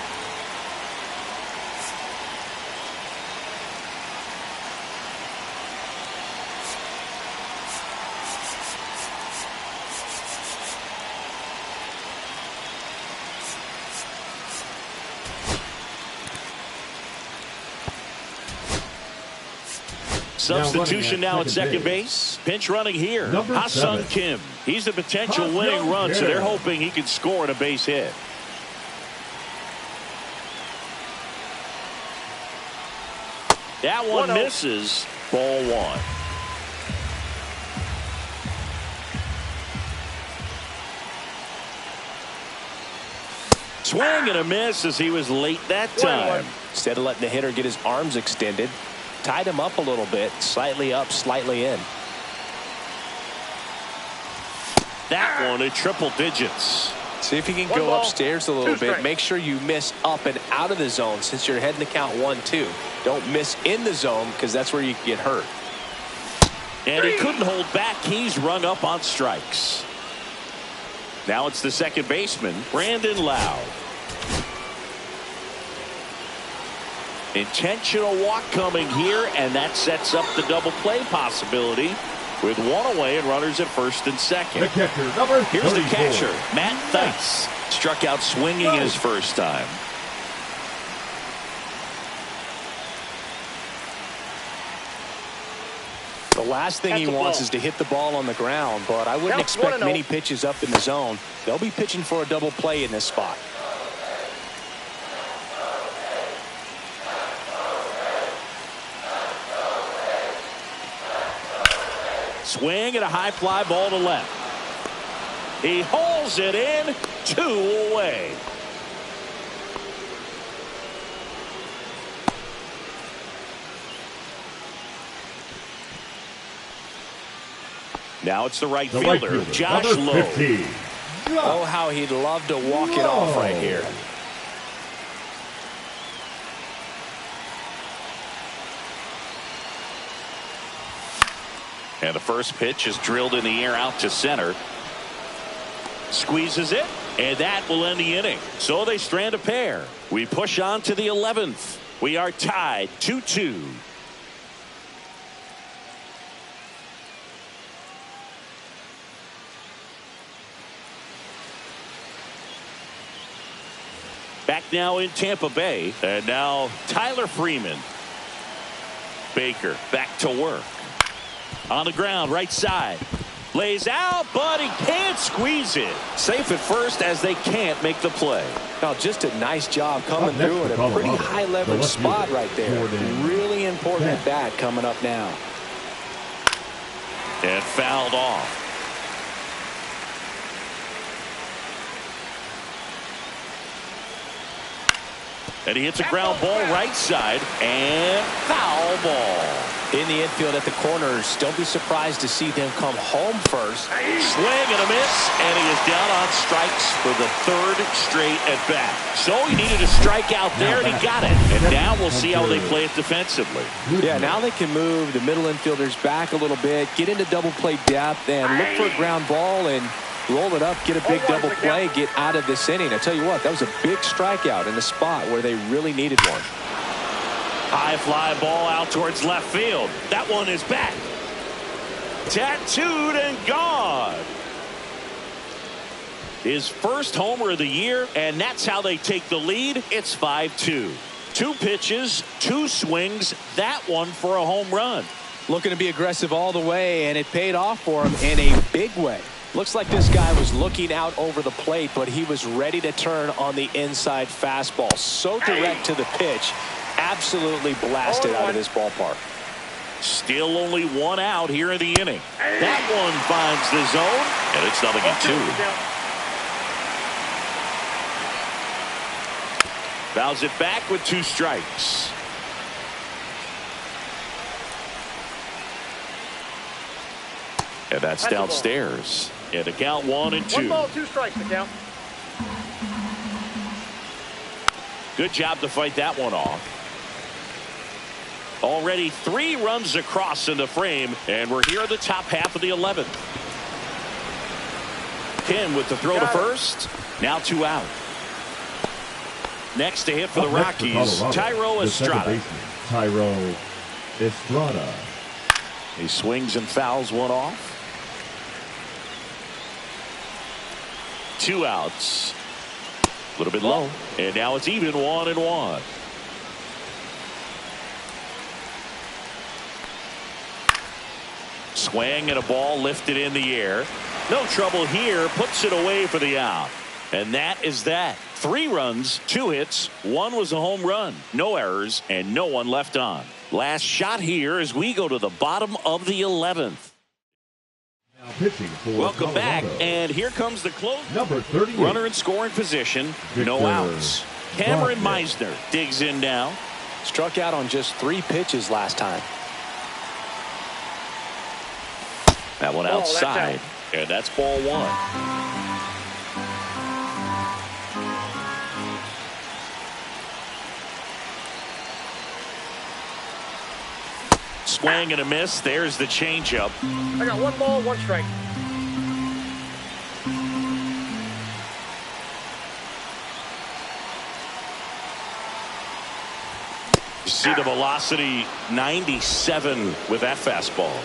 Substitution now at second base. Pinch running here. Number Ha-Sung 7. Kim. He's the potential Ha-Sung winning run, so they're Kim. hoping he can score on a base hit. That one 1-0. misses. Ball one. Swing and a miss as he was late that time. Instead of letting the hitter get his arms extended, tied him up a little bit, slightly up, slightly in. That one at triple digits. See if you can One go ball, upstairs a little 2 bit. strikes. Make sure you miss up and out of the zone since you're heading to count 1-2. Don't miss in the zone because that's where you can get hurt. And he couldn't hold back. He's rung up on strikes. Now it's the second baseman, Brandon Lowe. Intentional walk coming here, and that sets up the double play possibility with one away and runners at first and second. The catcher, number Here's the 34. catcher, Matt Theis. Struck out swinging his first time. The last thing he That's a wants ball. is to hit the ball on the ground, but I wouldn't Counts expect 1-0. many pitches up in the zone. They'll be pitching for a double play in this spot. Swing and a high fly ball to left. He hauls it in, 2 away. Now it's the right The right fielder, fielder, Josh number Lowe. 15. Oh, how he'd love to walk it off right here. And the first pitch is drilled in the air out to center. Squeezes it, and that will end the inning. So they strand a pair. We push on to the 11th. We are tied 2-2. Back now in Tampa Bay, and now Tyler Freeman. Baker back to work. On the ground, right side. Lays out, but he can't squeeze it. Safe at first as they can't make the play. Now, just a nice job coming Up next through in for a pretty Colorado, high the leverage left spot fielder, right there. Jordan Really important Beck. at bat coming up now. And fouled off. And he hits a ground ball right side and foul ball. In the infield at the corners, don't be surprised to see them come home first. Swing and a miss, and he is down on strikes for the 3rd straight at bat. So he needed a strikeout there, and he got it. And now we'll see how they play it defensively. Yeah, now they can move the middle infielders back a little bit, get into double play depth, and look for a ground ball and roll it up, get a big double play, get out of this inning. I tell you what, that was a big strikeout in the spot where they really needed one. High fly ball out towards left field. That one is back. Tattooed and gone. His first homer of the year, and that's how they take the lead. It's 5-2. 2 pitches, 2 swings, that one for a home run. Looking to be aggressive all the way, and it paid off for him in a big way. Looks like this guy was looking out over the plate, but he was ready to turn on the inside fastball. So direct to the pitch, absolutely blasted out of this ballpark. Still only 1 out here in the inning. That one finds the zone, and it's 0-2. Fouls it back with 2 strikes. And that's downstairs. And the count 1-2. 1 ball, 2 strikes, the count. Good job to fight that one off. Already 3 runs across in the frame, and we're here at the top half of the 11th. Kim with the throw to first. Now 2 out. Next to hit for the Rockies, Tyro Estrada. Tyro Estrada. He swings and fouls one off. 2 outs. A little bit low. And now it's even 1-1. Swing and a ball lifted in the air. No trouble here. Puts it away for the out. And that is that. 3 runs, 2 hits. 1 was a home run. No errors and no one left on. Last shot here as we go to the bottom of the 11th. Now pitching for Welcome Colorado. back, and here comes the close. Number 38. Runner in scoring position. No Victor outs. Cameron Rocket. Meisner digs in now. Struck out on just 3 pitches last time. That one Ball, that's outside, out. and that's ball 1. Swing and a miss. There's the changeup. I got 1 ball, 1 strike. You see the velocity 97 with that fastball.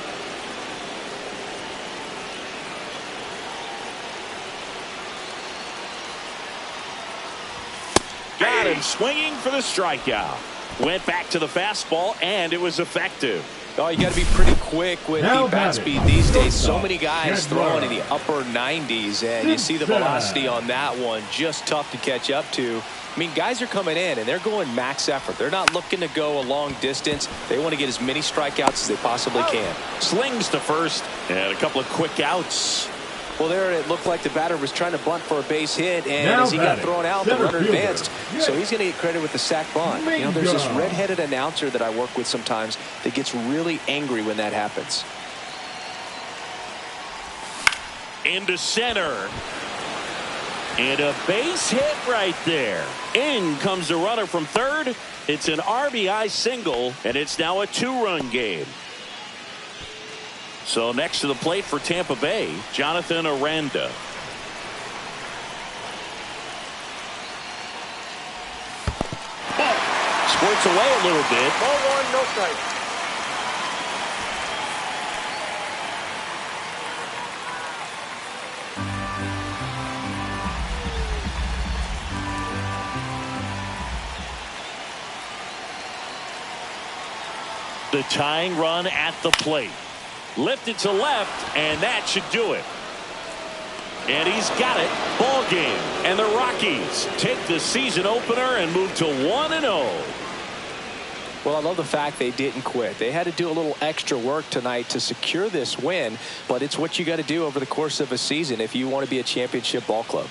Got him swinging for the strikeout. Went back to the fastball, and it was effective. Oh, you got to be pretty quick with Now the bat batting. speed these days. So Shortstop, many guys Kendra. throwing in the upper 90s, and you see the velocity on that one. Just tough to catch up to. I mean, guys are coming in, and they're going max effort. They're not looking to go a long distance. They want to get as many strikeouts as they possibly can. Slings to first, and a couple of quick outs. Well, there it looked like the batter was trying to bunt for a base hit, and Now as he got batting, thrown out, the center runner fielder. advanced. Yes. So he's going to get credit with the sac bunt. You know, there's this Mingo. redheaded announcer that I work with sometimes that gets really angry when that happens. Into center. And a base hit right there. In comes the runner from third. It's an RBI single, and it's now a 2-run game. So next to the plate for Tampa Bay, Jonathan Aranda. Squirts away a little bit. Ball 1, no strike. The tying run at the plate. Lifted to left, and that should do it. And he's got it. Ball game. And the Rockies take the season opener and move to 1-0. Well, I love the fact they didn't quit. They had to do a little extra work tonight to secure this win, but it's what you got to do over the course of a season if you want to be a championship ball club.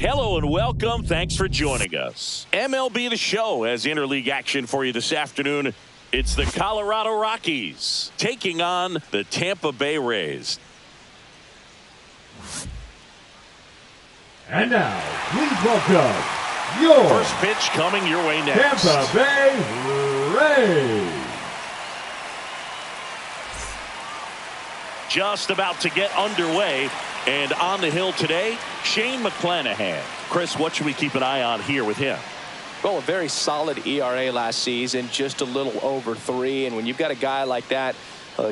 Hello and welcome. Thanks for joining us. MLB The Show has interleague action for you this afternoon. It's the Colorado Rockies taking on the Tampa Bay Rays. And now, please welcome your first pitch coming your way next. Tampa Bay Rays. Just about to get underway. And on the hill today, Shane McClanahan. Chris, what should we keep an eye on here with him? Well, a very solid ERA last season, just a little over 3. And when you've got a guy like that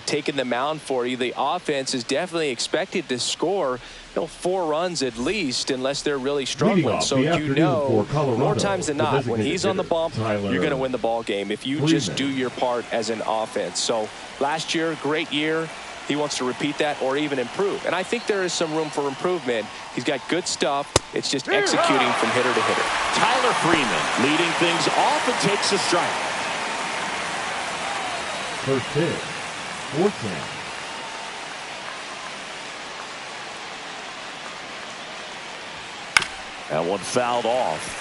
taking the mound for you, the offense is definitely expected to score 4 runs at least, unless they're really struggling. So you know, more times than not, when he's on the bump, you're going to win the ball game if you just do your part as an offense. So last year, great year. He wants to repeat that or even improve. And I think there is some room for improvement. He's got good stuff. It's just executing from hitter to hitter. Tyler Freeman leading things off and takes a strike. First pitch, 4-10. That one fouled off.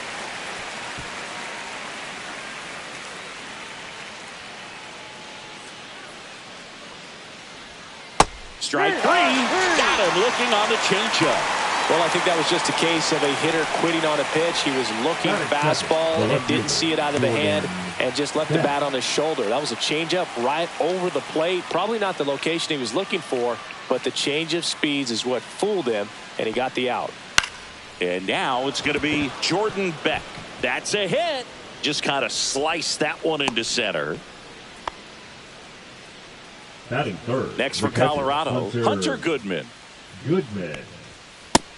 Strike 3. Got him looking on the changeup. Well, I think that was just a case of a hitter quitting on a pitch. He was looking fastball and didn't see it out of the hand and just left the bat on his shoulder. That was a changeup right over the plate. Probably not the location he was looking for, but the change of speeds is what fooled him, and he got the out. And now it's going to be Jordan Beck. That's a hit. Just kind of sliced that one into center. Batting third. Next for Colorado, Hunter Goodman.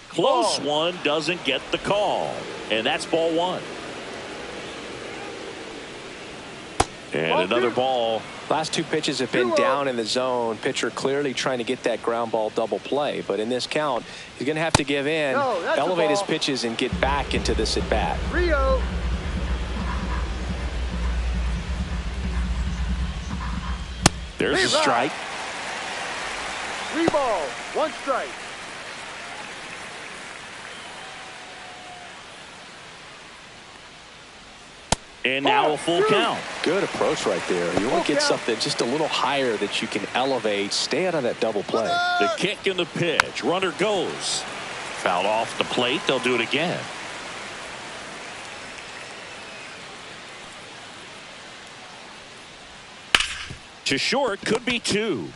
Close one, doesn't get the call. And that's ball 1. And another ball. Last 2 pitches have been down in the zone. Pitcher clearly trying to get that ground ball double play. But in this count, he's going to have to give in, elevate his pitches, and get back into this at bat. Rio. There's a strike. 3 balls, 1 strike. And now a full count. Good approach right there. You want to get something just a little higher that you can elevate. Stay out of that double play. The kick and the pitch. Runner goes. Fouled off the plate. They'll do it again. To short, could be 2.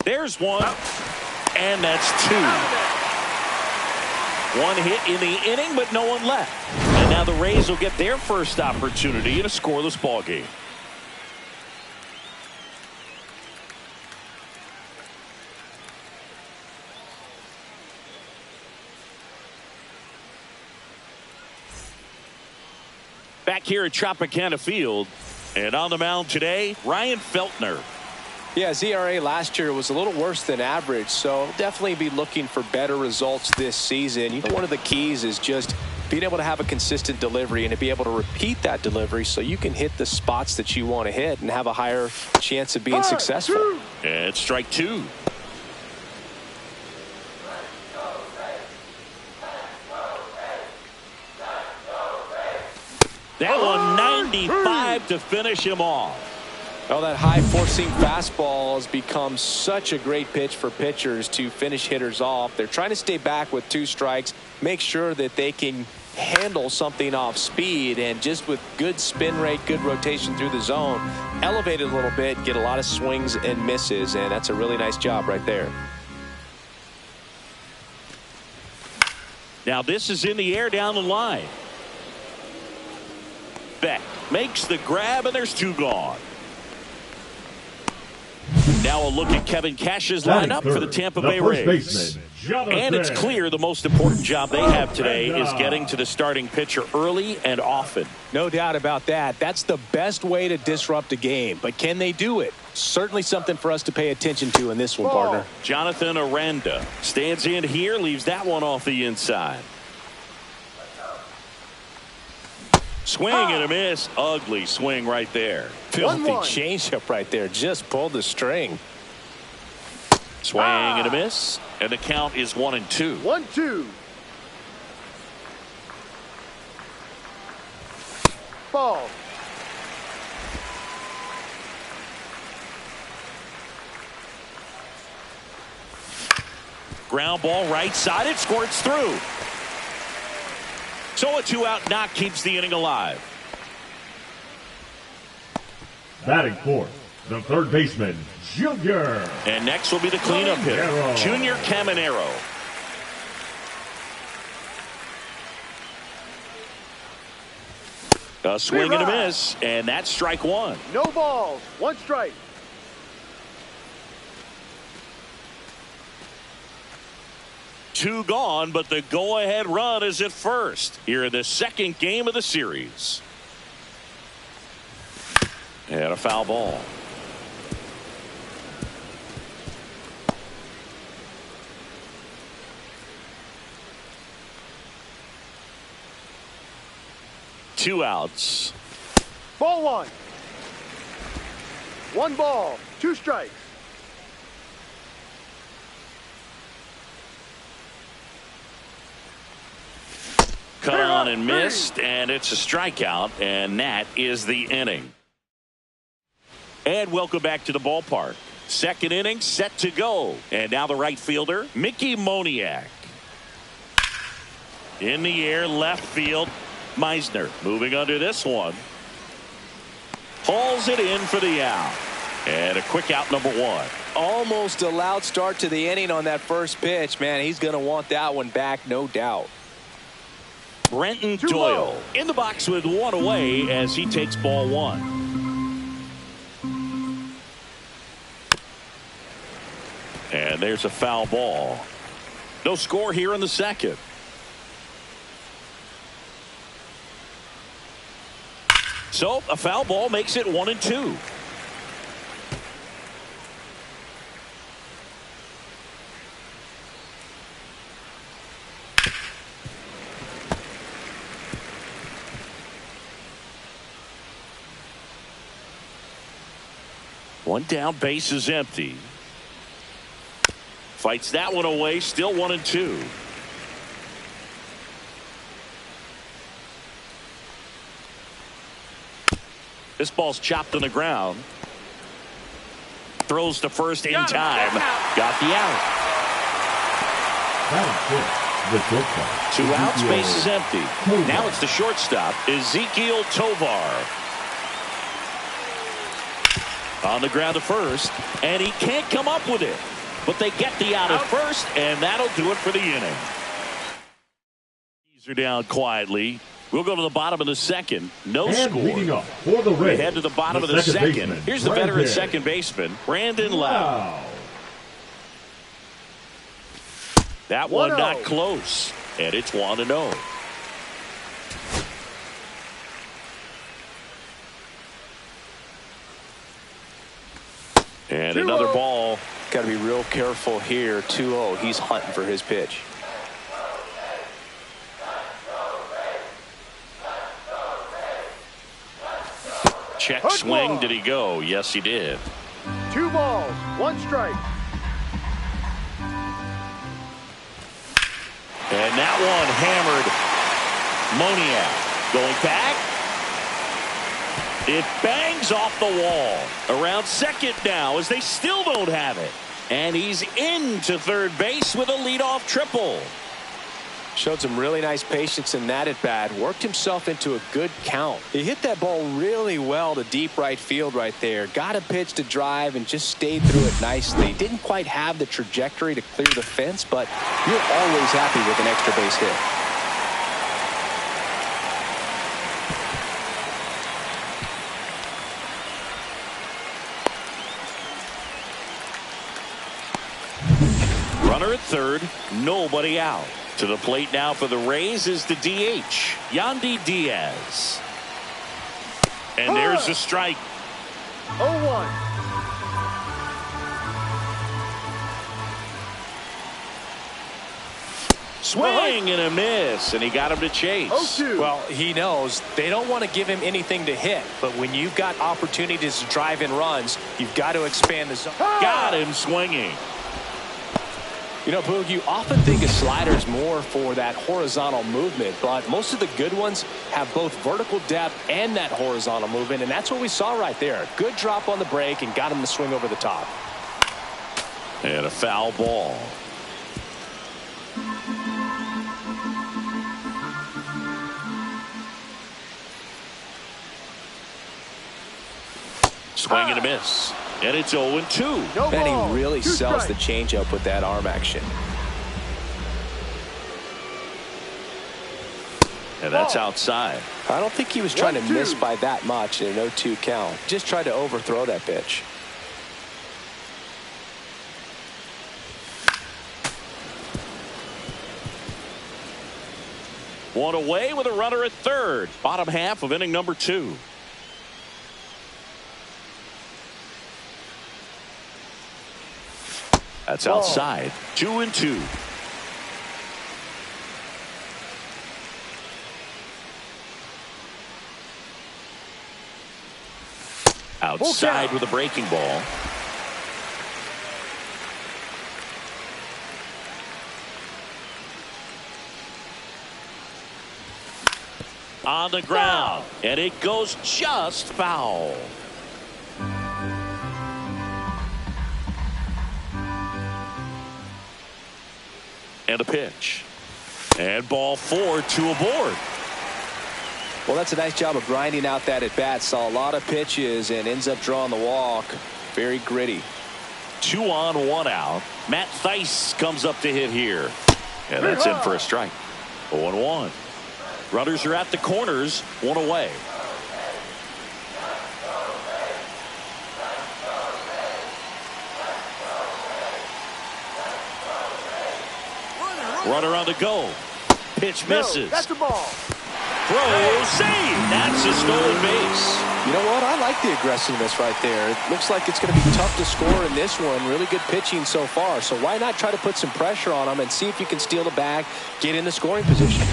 There's 1. And that's 2. 1 hit in the inning, but no one left. And now the Rays will get their first opportunity in a scoreless ball game. Back here at Tropicana Field, and on the mound today, Ryan Feltner. Yeah, his ERA last year was a little worse than average, so definitely be looking for better results this season. You know, one of the keys is just being able to have a consistent delivery and to be able to repeat that delivery so you can hit the spots that you want to hit and have a higher chance of being successful. And strike 2. That one 95 to finish him off. Well, that high four-seam fastball has become such a great pitch for pitchers to finish hitters off. They're trying to stay back with 2 strikes, make sure that they can handle something off speed, and just with good spin rate, good rotation through the zone, elevate it a little bit, get a lot of swings and misses, and that's a really nice job right there. Now this is in the air down the line. Beck makes the grab, and there's 2 gone. Now a look at Kevin Cash's lineup for the Tampa Bay Rays. And it's clear the most important job they have today is getting to the starting pitcher early and often. No doubt about that. That's the best way to disrupt a game. But can they do it? Certainly something for us to pay attention to in this one, partner. Jonathan Aranda stands in here, leaves that one off the inside. Swing and a miss. Ugly swing right there. Filthy changeup right there. Just pulled the string. Swing and a miss. And the count is 1-2. 1-2. Ball. Ground ball right side. It squirts through. So a 2-out knock keeps the inning alive. Batting fourth, the third baseman, Junior. And next will be the cleanup hitter, Junior Caminero. A swing and a miss, and that's strike one. No balls. One strike. Two gone, but the go-ahead run is at first here in the second game of the series. And a foul ball. Two outs. Ball one. One ball. Two strikes. Cut on and missed, and it's a strikeout, and that is the inning. And welcome back to the ballpark. Second inning set to go. And now the right fielder, Mickey Moniak. In the air, left field, Meisner moving under this one. Hauls it in for the out. And a quick out, number one. Almost a loud start to the inning on that first pitch. Man, he's going to want that one back, no doubt. Brenton Doyle in the box with one away as he takes ball one. And there's a foul ball. No score here in the second. So a foul ball makes it 1-2. One down, base is empty. Fights that one away, still 1-2. This ball's chopped on the ground. Throws to first in time. Got the out. Two outs, base is empty. Now it's the shortstop, Ezekiel Tovar. On the ground to first, and he can't come up with it. But they get the out at first, and that'll do it for the inning. These are down quietly. We'll go to the bottom of the second. No score. Leading up for the Rays, we head to the bottom of the second. Here's the veteran second baseman, Brandon Lau. That one not close, and it's 1-0. And another ball. Got to be real careful here. 2-0. He's hunting for his pitch. Check swing. Did he go? Yes, he did. 2 balls. 1 strike. And that one hammered. Moniak going back. It bangs off the wall. Around second now as they still don't have it. And he's into third base with a leadoff triple. Showed some really nice patience in that at bat. Worked himself into a good count. He hit that ball really well to deep right field right there. Got a pitch to drive and just stayed through it nicely. Didn't quite have the trajectory to clear the fence, but you're always happy with an extra base hit. Runner at third, nobody out. To the plate now for the Rays is the DH, Yandy Diaz. And there's a strike. 0-1. Swing and a miss, and he got him to chase. 0-2. Well, he knows they don't want to give him anything to hit, but when you've got opportunities to drive in runs, you've got to expand the zone. Got him swinging. You know, Boog, you often think a slider is more for that horizontal movement, but most of the good ones have both vertical depth and that horizontal movement, and that's what we saw right there. Good drop on the break and got him to swing over the top. And a foul ball. Swing and a miss. And it's 0-2. No And ball. he really 2 sells the strikes. changeup with that arm action. And that's outside. I don't think he was trying to 1-2. miss by that much in an 0-2 count. Just tried to overthrow that pitch. One away with a runner at third. Bottom half of inning number 2. That's outside. 2-2. Outside with a breaking ball. On the ground. And it goes just foul. And a pitch. And ball 4, 2 aboard. Well, that's a nice job of grinding out that at-bat. Saw a lot of pitches and ends up drawing the walk. Very gritty. 2 on, 1 out. Matt Thaiss comes up to hit here. And that's in for a strike. 0-1. Runners are at the corners. 1 away. Runner on the go. Pitch misses. That's the ball. Throw, save. That's a stolen base. You know what? I like the aggressiveness right there. It looks like it's going to be tough to score in this one. Really good pitching so far. So why not try to put some pressure on him and see if you can steal the bag, get in the scoring position.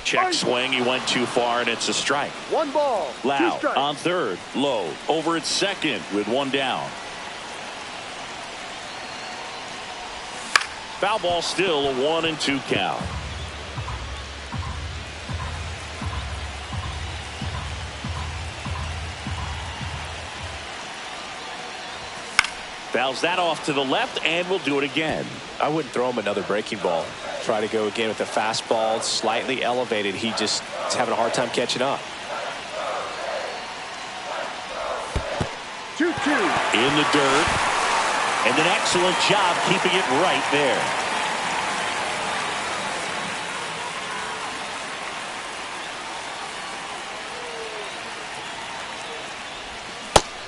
Check swing. He went too far, and it's a strike. 1 ball. 2 Loud strikes. on third. Low over at second with 1 down. Foul ball still a 1-2 count. Fouls that off to the left, and we'll do it again. I wouldn't throw him another breaking ball. Try to go again with the fastball, slightly elevated. He just is having a hard time catching up. 2-2. In the dirt. And an excellent job keeping it right there.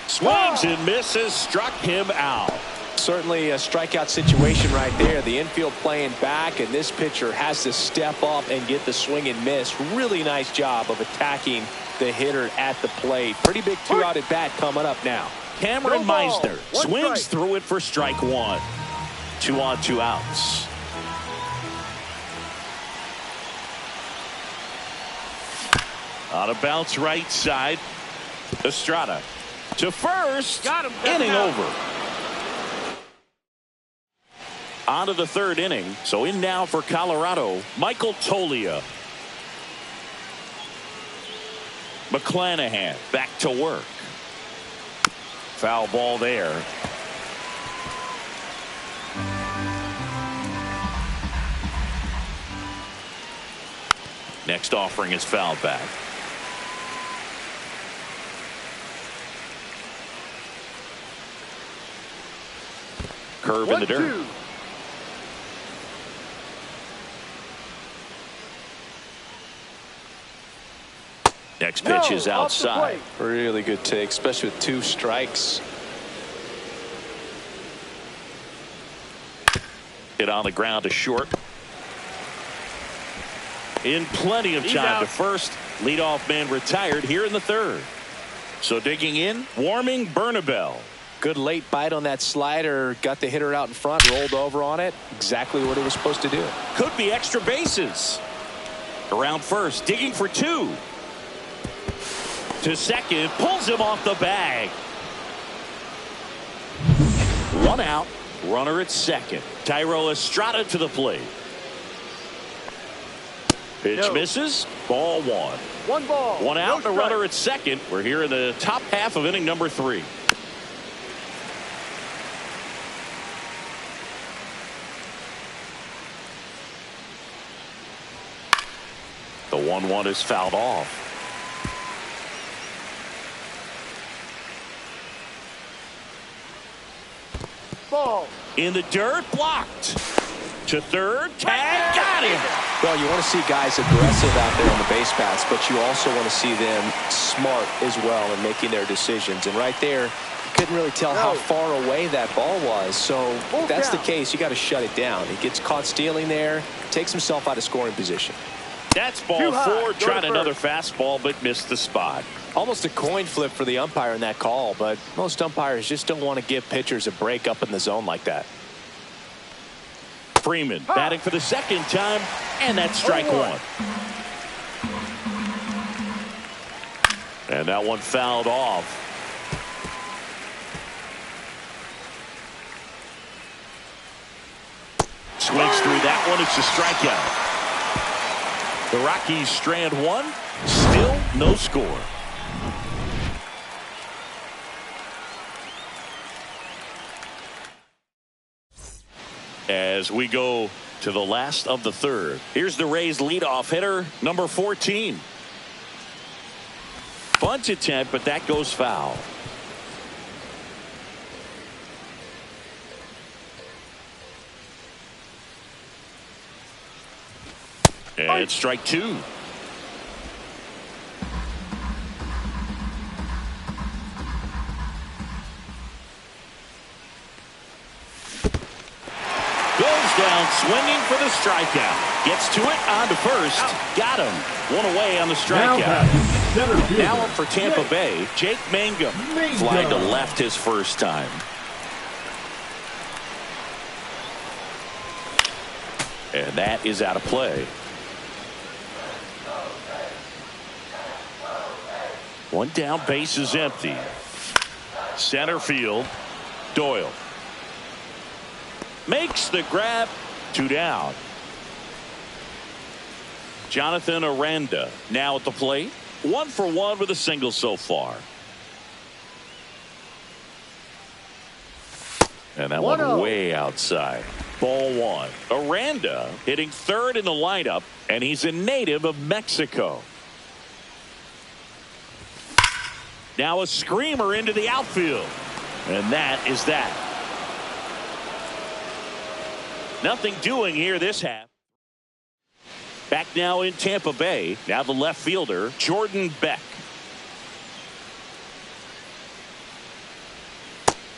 Swings and misses, struck him out. Certainly a strikeout situation right there. The infield playing back, and this pitcher has to step up and get the swing and miss. Really nice job of attacking the hitter at the plate. Pretty big 2-out at bat coming up now. Cameron No ball. Meisner 1 swings strike. through it for strike 1. 2 on, 2 outs. On a bounce right side. Estrada to first. Got him. Inning Out. over. On to the 3rd inning. So in now for Colorado, Michael Toglia. McClanahan back to work. Foul ball there. Next offering is fouled back. Curve in the dirt. 1-2. Next pitch is No, off the outside. plate. Really good take, especially with 2 strikes. Hit on the ground to short. In plenty of He's time out. to first. Leadoff man retired here in the 3rd. So digging in, Warming Bernabel. Good late bite on that slider. Got the hitter out in front, rolled over on it. Exactly what he was supposed to do. Could be extra bases. Around first, digging for 2. to second, pulls him off the bag. One out, runner at second. Thairo Estrada to the plate. Pitch misses, ball one. One ball. One out, No and a runner at second. We're here in the top half of inning number 3. The 1-1 is fouled off. Ball. In the dirt, blocked. To third, tag, got him. Well, you want to see guys aggressive out there on the base paths, but you also want to see them smart as well in making their decisions. And right there, you couldn't really tell how far away that ball was. So if that's the case, you got to shut it down. He gets caught stealing there, takes himself out of scoring position. That's ball 4. Tried another fastball, but missed the spot. Almost a coin flip for the umpire in that call, but most umpires just don't want to give pitchers a break up in the zone like that. Freeman batting for the second time, and that's strike 1. And that one fouled off. Swings through that one. It's a strikeout. The Rockies strand 1. Still no score. As we go to the last of the third, here's the Rays leadoff hitter, number 14. Bunt attempt, but that goes foul. And it's strike 2. Down swinging for the strikeout. Gets to it on to first. Got him. One away on the strikeout. Now up for Tampa Bay, Jake Mangum. Flying to left his first time. And that is out of play. One down, base is empty. Center field, Doyle. Makes the grab, 2 down. Jonathan Aranda now at the plate. 1 for 1 with a single so far. And that one way outside. Ball 1. Aranda hitting third in the lineup, and he's a native of Mexico. Now a screamer into the outfield. And that is that. Nothing doing here this half. Back now in Tampa Bay. Now the left fielder, Jordan Beck.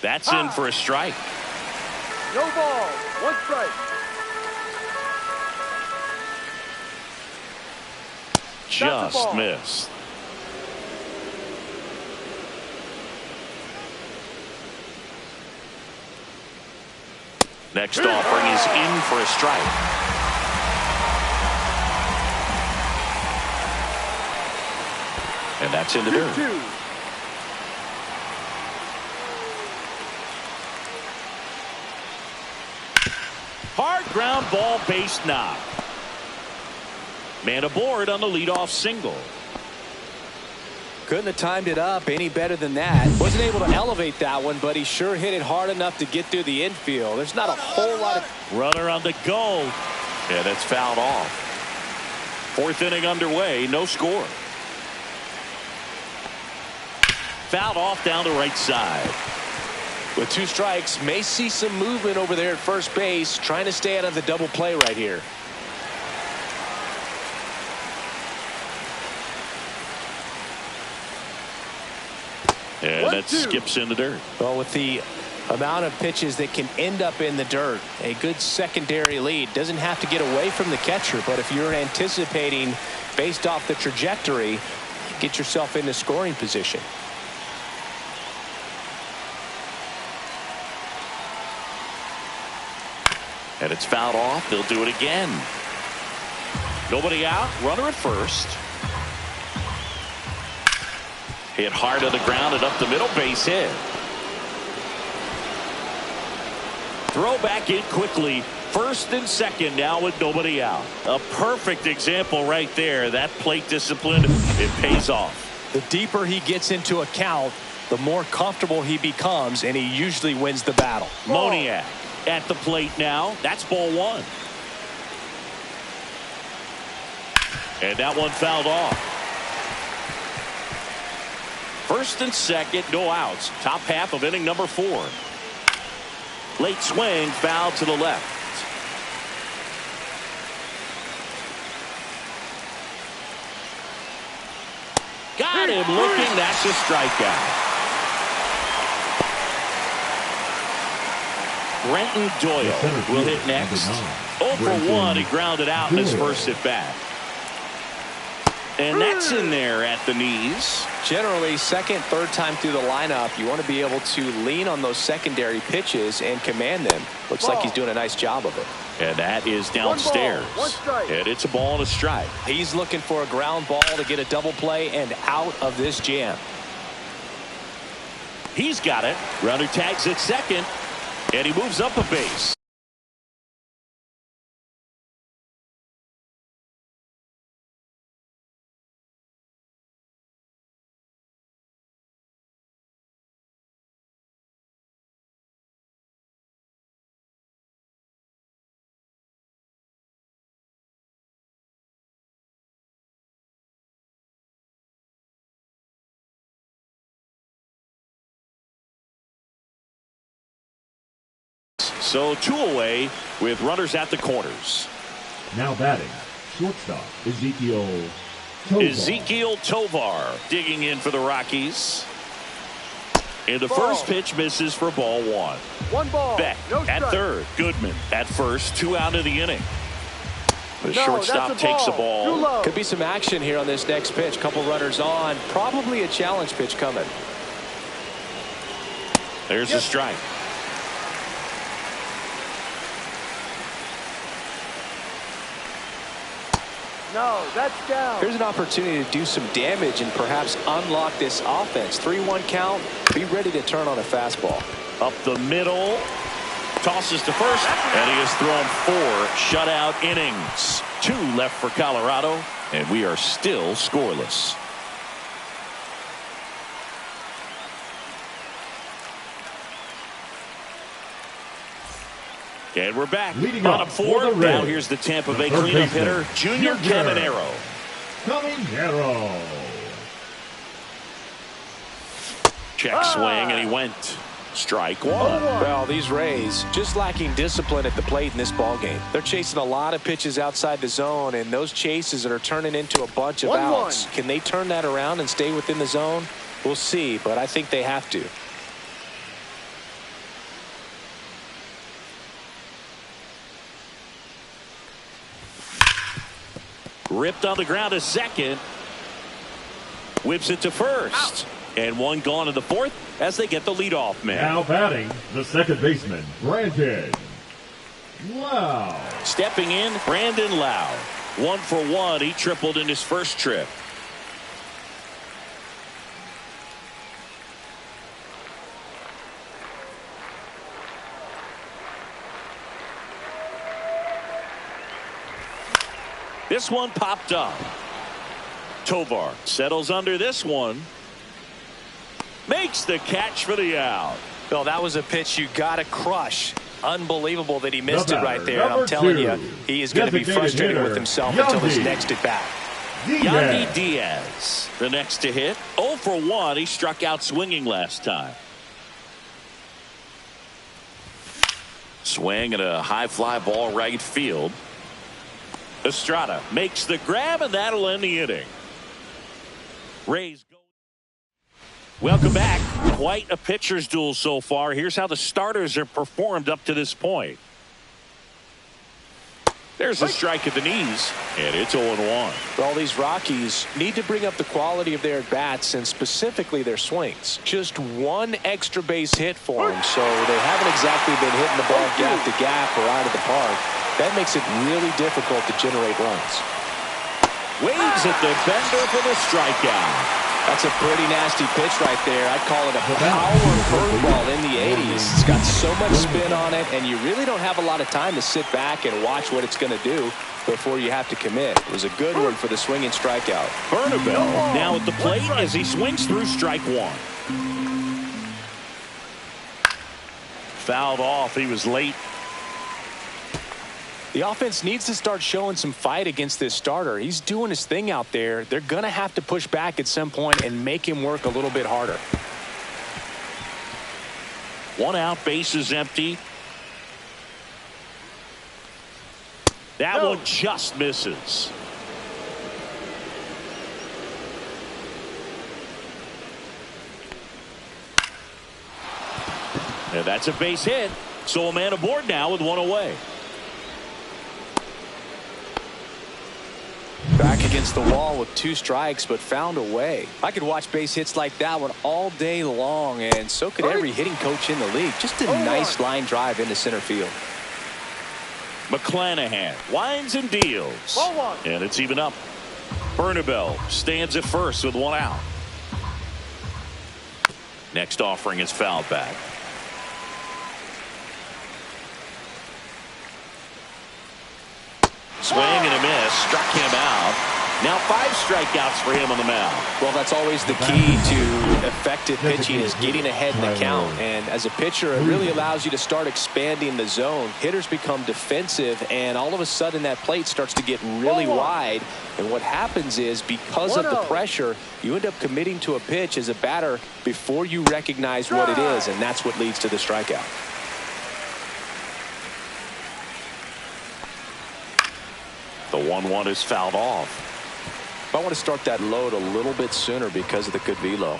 That's in for a strike. No ball. 1 strike. Just missed. Next offering is in for a strike. And that's in the dirt. Hard ground ball, base knock. Man aboard on the leadoff single. Couldn't have timed it up any better than that. Wasn't able to elevate that one, but he sure hit it hard enough to get through the infield. There's not a whole lot of... Runner on the go. And it's fouled off. 4th inning underway, no score. Fouled off down the right side. With 2 strikes, may see some movement over there at first base, trying to stay out of the double play right here. And that skips in the dirt. Well, with the amount of pitches that can end up in the dirt, a good secondary lead. Doesn't have to get away from the catcher, but if you're anticipating based off the trajectory, get yourself into scoring position. And it's fouled off. They'll do it again. Nobody out. Runner at first. Hit hard to the ground and up the middle, base hit. Throw back in quickly. First and second now with nobody out. A perfect example right there. That plate discipline, it pays off. The deeper he gets into a count, the more comfortable he becomes, and he usually wins the battle. Moniak at the plate now. That's ball one. And that one fouled off. First and second, no outs. Top half of inning number 4. Late swing, foul to the left. Got him looking. That's a strikeout. Brenton Doyle will hit next. 0 for 1. He grounded out in his first at bat. And that's in there at the knees. Generally, second, third time through the lineup, you want to be able to lean on those secondary pitches and command them. Looks like he's doing a nice job of it. And that is downstairs. And it's a ball and a strike. He's looking for a ground ball to get a double play and out of this jam. He's got it. Runner tags at second. And he moves up a base. So 2 away with runners at the corners. Now batting, shortstop, Ezekiel Tovar digging in for the Rockies. And the first pitch misses for ball 1. 1 ball. Beck at third. Goodman at first. 2 out of the inning. The shortstop takes the ball. Could be some action here on this next pitch. Couple runners on. Probably a challenge pitch coming. There's a strike. No, that's down. Here's an opportunity to do some damage and perhaps unlock this offense. 3-1 count. Be ready to turn on a fastball. Up the middle. Tosses to first. And he has thrown 4 shutout innings. 2 left for Colorado. And we are still scoreless. And we're back. Bottom 4. Now here's the Tampa Bay cleanup hitter, Junior Caminero. Check swing, and he went. Strike 1. Well, these Rays just lacking discipline at the plate in this ball game. They're chasing a lot of pitches outside the zone, and those chases that are turning into a bunch of outs. Can they turn that around and stay within the zone? We'll see, but I think they have to. Ripped on the ground to second. Whips it to first. And 1 gone in the 4th as they get the leadoff man. Now batting, the second baseman, Brandon Lowe. Stepping in, Brandon Lowe. 1 for 1. He tripled in his first trip. This one popped up. Tovar settles under this one. Makes the catch for the out. Well, that was a pitch you got to crush. Unbelievable that he missed it right there. And I'm telling you, he is going to be frustrated with himself until his next at bat. Yandy Diaz, the next to hit. 0 for 1. He struck out swinging last time. Swing and a high fly ball right field. Estrada makes the grab, and that'll end the inning. Rays go. Welcome back. Quite a pitcher's duel so far. Here's how the starters have performed up to this point. There's a strike at the knees, and it's 0-1. Well, these Rockies need to bring up the quality of their at-bats and specifically their swings. Just 1 extra base hit for them, so they haven't exactly been hitting the ball gap to gap or out of the park. That makes it really difficult to generate runs. Waves at the bender for the strikeout. That's a pretty nasty pitch right there. I'd call it a power curveball in the 80s. It's got so much spin on it, and you really don't have a lot of time to sit back and watch what it's going to do before you have to commit. It was a good one for the swinging strikeout. Bernabell now at the plate as he swings through strike one. Fouled off. He was late. The offense needs to start showing some fight against this starter. He's doing his thing out there. They're going to have to push back at some point and make him work a little bit harder. 1 out, bases empty. That one just misses. And that's a base hit. So a man aboard now with 1 away. Back against the wall with 2 strikes, but found a way. I could watch base hits like that one all day long, and so could every hitting coach in the league. Just a nice line drive into center field. McClanahan winds and deals. And it's even up. Bernabell stands at first with 1 out. Next offering is fouled back. Swing and a miss. Struck him out. Now 5 strikeouts for him on the mound. Well, that's always the key to effective pitching is getting ahead in the count. And as a pitcher, it really allows you to start expanding the zone. Hitters become defensive, and all of a sudden that plate starts to get really wide. And what happens is because of the pressure, you end up committing to a pitch as a batter before you recognize what it is, and that's what leads to the strikeout. The 1-1 is fouled off. I want to start that load a little bit sooner because of the good velo.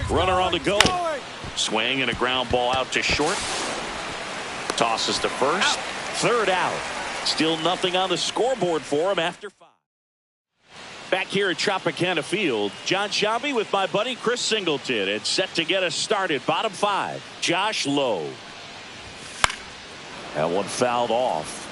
Runner on the go. Swing and a ground ball out to short. Tosses to first. 3rd out. Still nothing on the scoreboard for him after 5. Back here at Tropicana Field, John Shambi with my buddy Chris Singleton. It's set to get us started. Bottom 5. Josh Lowe. That one fouled off.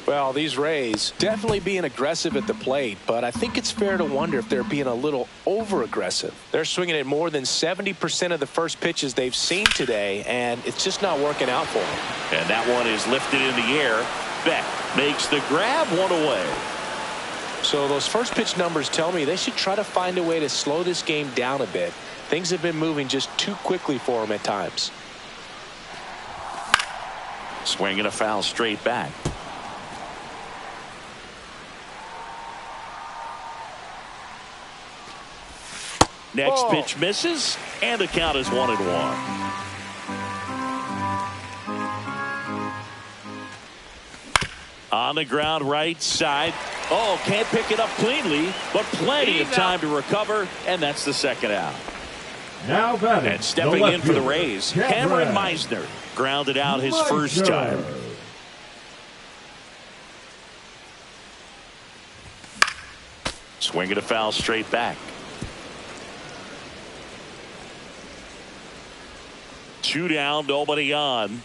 Well, these Rays definitely being aggressive at the plate, but I think it's fair to wonder if they're being a little over-aggressive. They're swinging at more than 70% of the first pitches they've seen today, and it's just not working out for them. And that one is lifted in the air. Beck makes the grab, 1 away. So those first pitch numbers tell me they should try to find a way to slow this game down a bit. Things have been moving just too quickly for them at times. Swing and a foul straight back. Next pitch misses, and the count is 1-1. On the ground right side. Oh, can't pick it up cleanly, but plenty of time to recover, and that's the 2nd out. Now batting. And stepping in for the Rays, Cameron Meisner grounded out his first time. Swing and a foul straight back. 2 down, nobody on.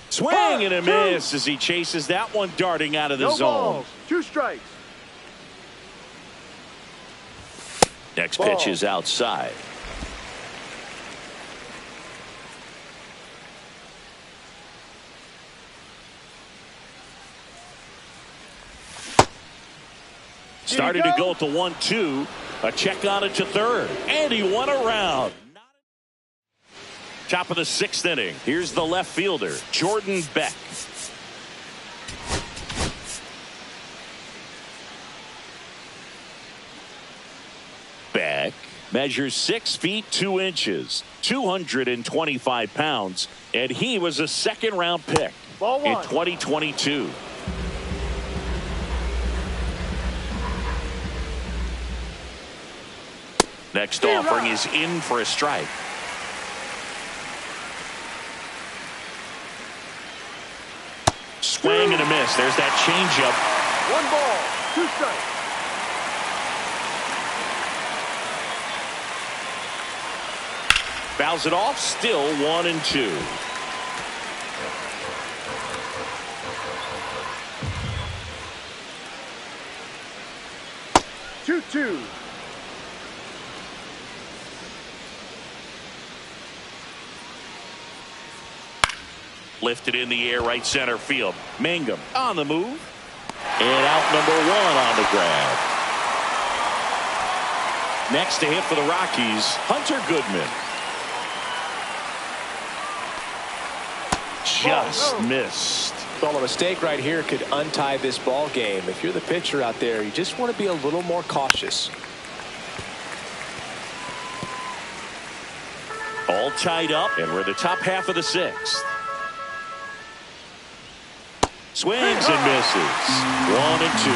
Swing and a miss as he chases that one darting out of the zone. 2 strikes. Next pitch is outside. Started to go at the 1-2. A check on it to 3rd. And he won a round. Top of the 6th inning. Here's the left fielder, Jordan Beck. Beck measures 6 feet 2 inches, 225 pounds, and he was a 2nd-round pick in 2022. Next offering is in for a strike. Swing and a miss. There's that changeup. 1 ball, 2 strikes. Fouls it off. Still 1-2. Lifted in the air, right center field. Mangum on the move. And out number one on the grab. Next to hit for the Rockies, Hunter Goodman. Just missed. Well, a mistake right here could untie this ball game. If you're the pitcher out there, you just want to be a little more cautious. All tied up, and we're the top half of the sixth. Swings and misses. 1 and 2.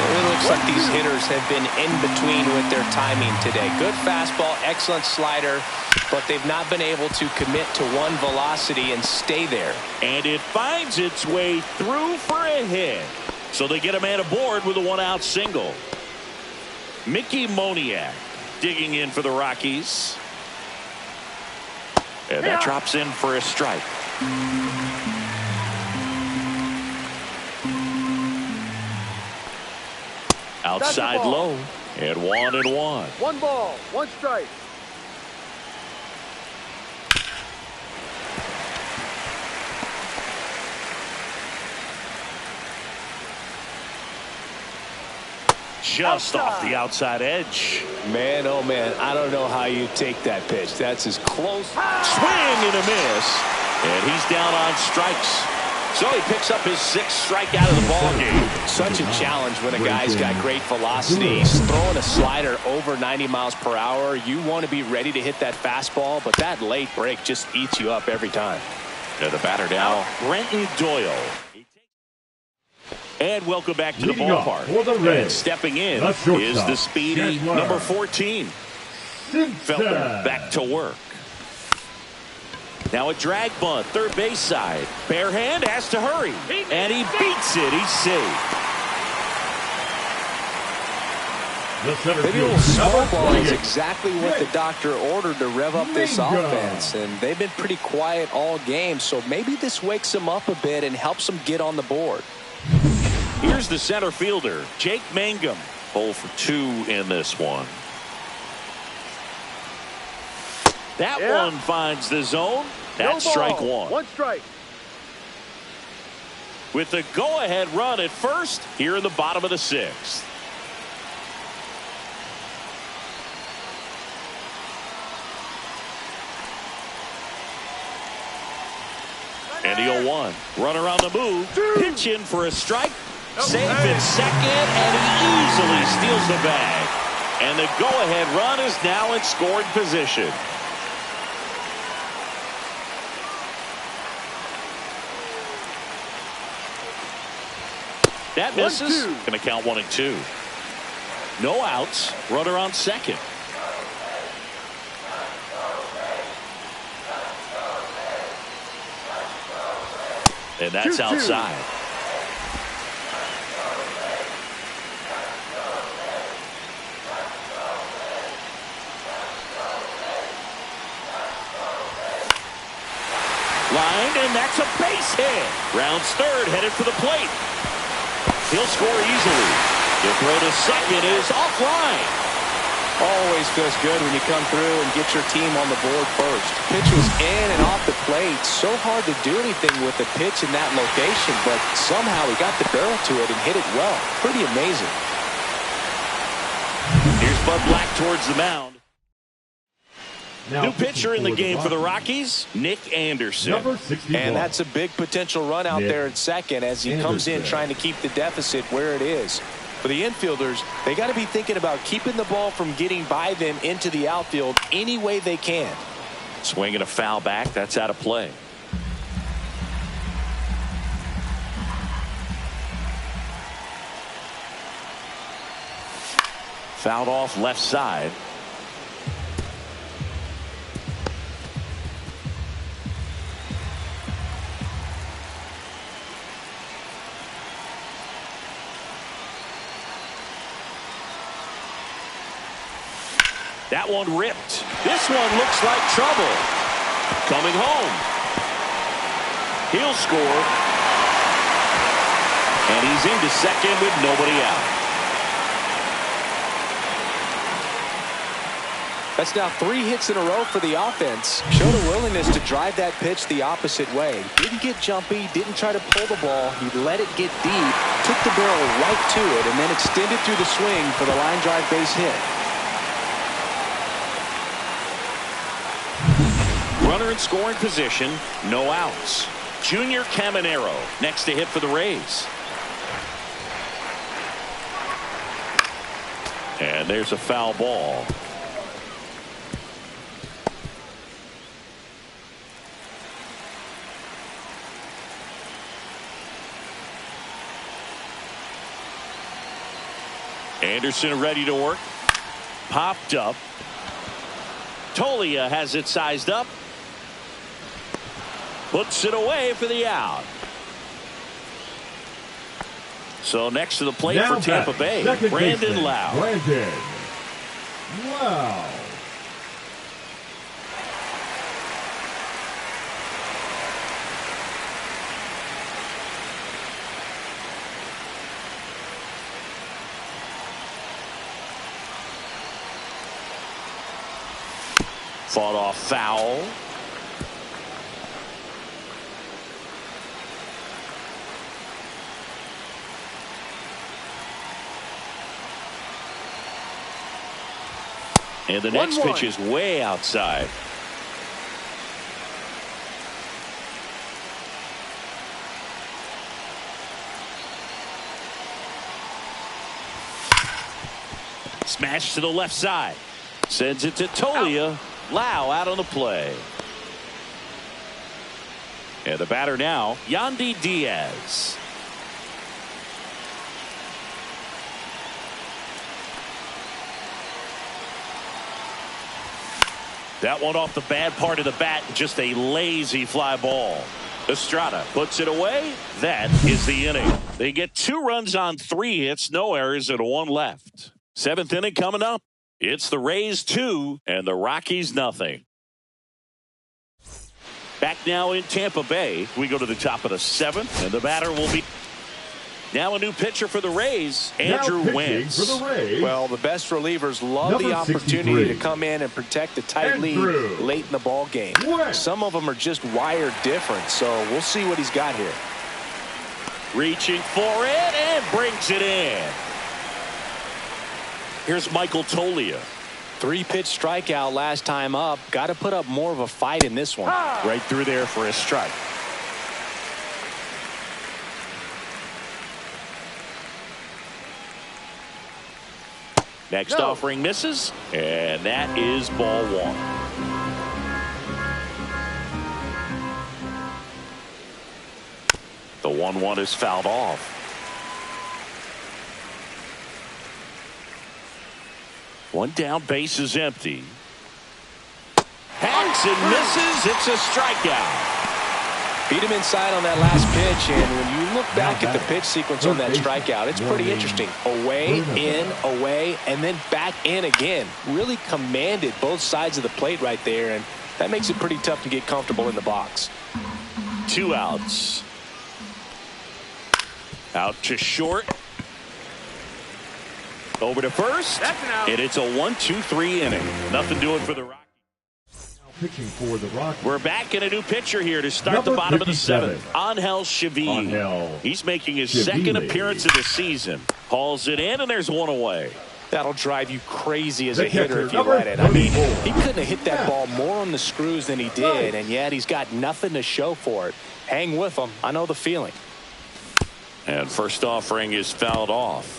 It looks like these hitters have been in between with their timing today. Good fastball, excellent slider, but they've not been able to commit to one velocity and stay there. And it finds its way through for a hit. So they get a man aboard with a one-out single. Mickey Moniak digging in for the Rockies. And that drops in for a strike. Outside low, and 1 and 1. 1 ball, 1 strike. Just off the outside edge. Man, oh man, I don't know how you take that pitch. That's as close. Swing and a miss. And he's down on strikes. So he picks up his 6th strikeout of the ball game. Such a challenge when a guy's got great velocity. He's throwing a slider over 90 miles per hour. You want to be ready to hit that fastball, but that late break just eats you up every time. And the batter now, Brenton Doyle. And welcome back to the ballpark. And stepping in is the speedy number 14. Felton back to work. Now a drag bunt, third base side. Bare hand has to hurry. And he beats it. He's safe. Maybe a little small ball is exactly what the doctor ordered to rev up this offense. And they've been pretty quiet all game. So maybe this wakes them up a bit and helps them get on the board. Here's the center fielder, Jake Mangum. 0 for 2 in this one. That one finds the zone. That's strike 1. 1 strike. With the go-ahead run at first here in the bottom of the 6th. And the 0-1. Runner on the move. Pitch in for a strike. Safe at second, and he easily steals the bag. And the go-ahead run is now in scoring position. That misses. Going to count 1 and 2. No outs. Runner on second. And that's outside. Lined, and that's a base hit. Rounds third, headed for the plate. He'll score easily. The throw to second is offline. Always feels good when you come through and get your team on the board first. Pitch was in and off the plate. So hard to do anything with the pitch in that location, but somehow he got the barrel to it and hit it well. Pretty amazing. Here's Bud Black towards the mound. New pitcher in the game for the Rockies, Nick Anderson. And that's a big potential run out there at second as he comes in trying to keep the deficit where it is. For the infielders, they got to be thinking about keeping the ball from getting by them into the outfield any way they can. Swinging a foul back, that's out of play. Fouled off left side. That one ripped. This one looks like trouble. Coming home. He'll score. And he's into second with nobody out. That's now 3 hits in a row for the offense. Showed a willingness to drive that pitch the opposite way. Didn't get jumpy, didn't try to pull the ball. He let it get deep, took the barrel right to it, and then extended through the swing for the line drive base hit. Runner in scoring position, no outs. Junior Caminero next to hit for the Rays. And there's a foul ball. Anderson ready to work. Popped up. Tolia has it sized up. Puts it away for the out. So next to the plate now for Tampa Bay, Brandon Lau. Brandon Lau. Fought off foul. And the next pitch is way outside. Smash to the left side. Sends it to Tolia. Lau out on the play. And the batter now, Yandy Diaz. That one off the bad part of the bat, just a lazy fly ball. Estrada puts it away. That is the inning. They get 2 runs on 3 hits, no errors, and 1 left. 7th inning coming up. It's the Rays 2 and the Rockies nothing. Back now in Tampa Bay. We go to the top of the 7th, and the batter will be now a new pitcher for the Rays, Andrew Wentz. For the Rays, well, the best relievers love the opportunity to come in and protect a tight lead late in the ball game. Some of them are just wired different, so we'll see what he's got here. Reaching for it and brings it in. Here's Michael Tolia. 3-pitch strikeout last time up. Got to put up more of a fight in this one. Right through there for a strike. Next offering misses, and that is ball 1. The 1-1 is fouled off. 1 down, base is empty. Hacks and misses. It's a strikeout. Beat him inside on that last pitch, and when you look back at the pitch sequence on that strikeout, it's pretty interesting. Away, in, away, and then back in again. Really commanded both sides of the plate right there, and that makes it pretty tough to get comfortable in the box. 2 outs. Out to short. Over to first. And it's a 1-2-3 inning. Nothing doing for the Rockies. Pitching for the Rockies. We're back in a new pitcher here to start the bottom of the 7th. Angel Chavez. He's making his second appearance of the season. Hauls it in, and there's 1 away. That'll drive you crazy as a hitter if you let it. I mean, he couldn't have hit that ball more on the screws than he did, and yet he's got nothing to show for it. Hang with him. I know the feeling. And first offering is fouled off.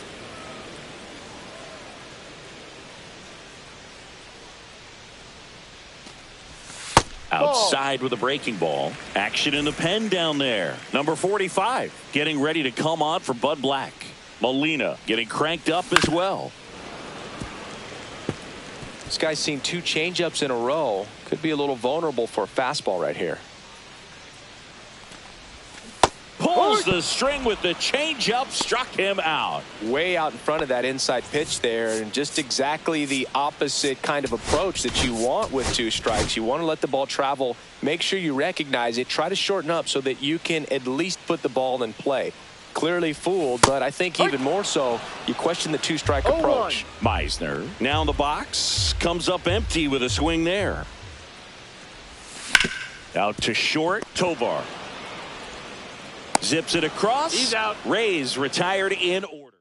Outside with a breaking ball. Action in the pen down there. Number 45 getting ready to come on for Bud Black. Molina getting cranked up as well. This guy's seen 2 changeups in a row. Could be a little vulnerable for a fastball right here. Pulls the string with the changeup, struck him out. Way out in front of that inside pitch there, and just exactly the opposite kind of approach that you want with 2 strikes. You want to let the ball travel, make sure you recognize it, try to shorten up so that you can at least put the ball in play. clearly fooled, but I think even more so, you question the two-strike approach. Meisner now in the box, comes up empty with a swing there. Out to short, Tovar. Zips it across. He's out. Rays retired in order.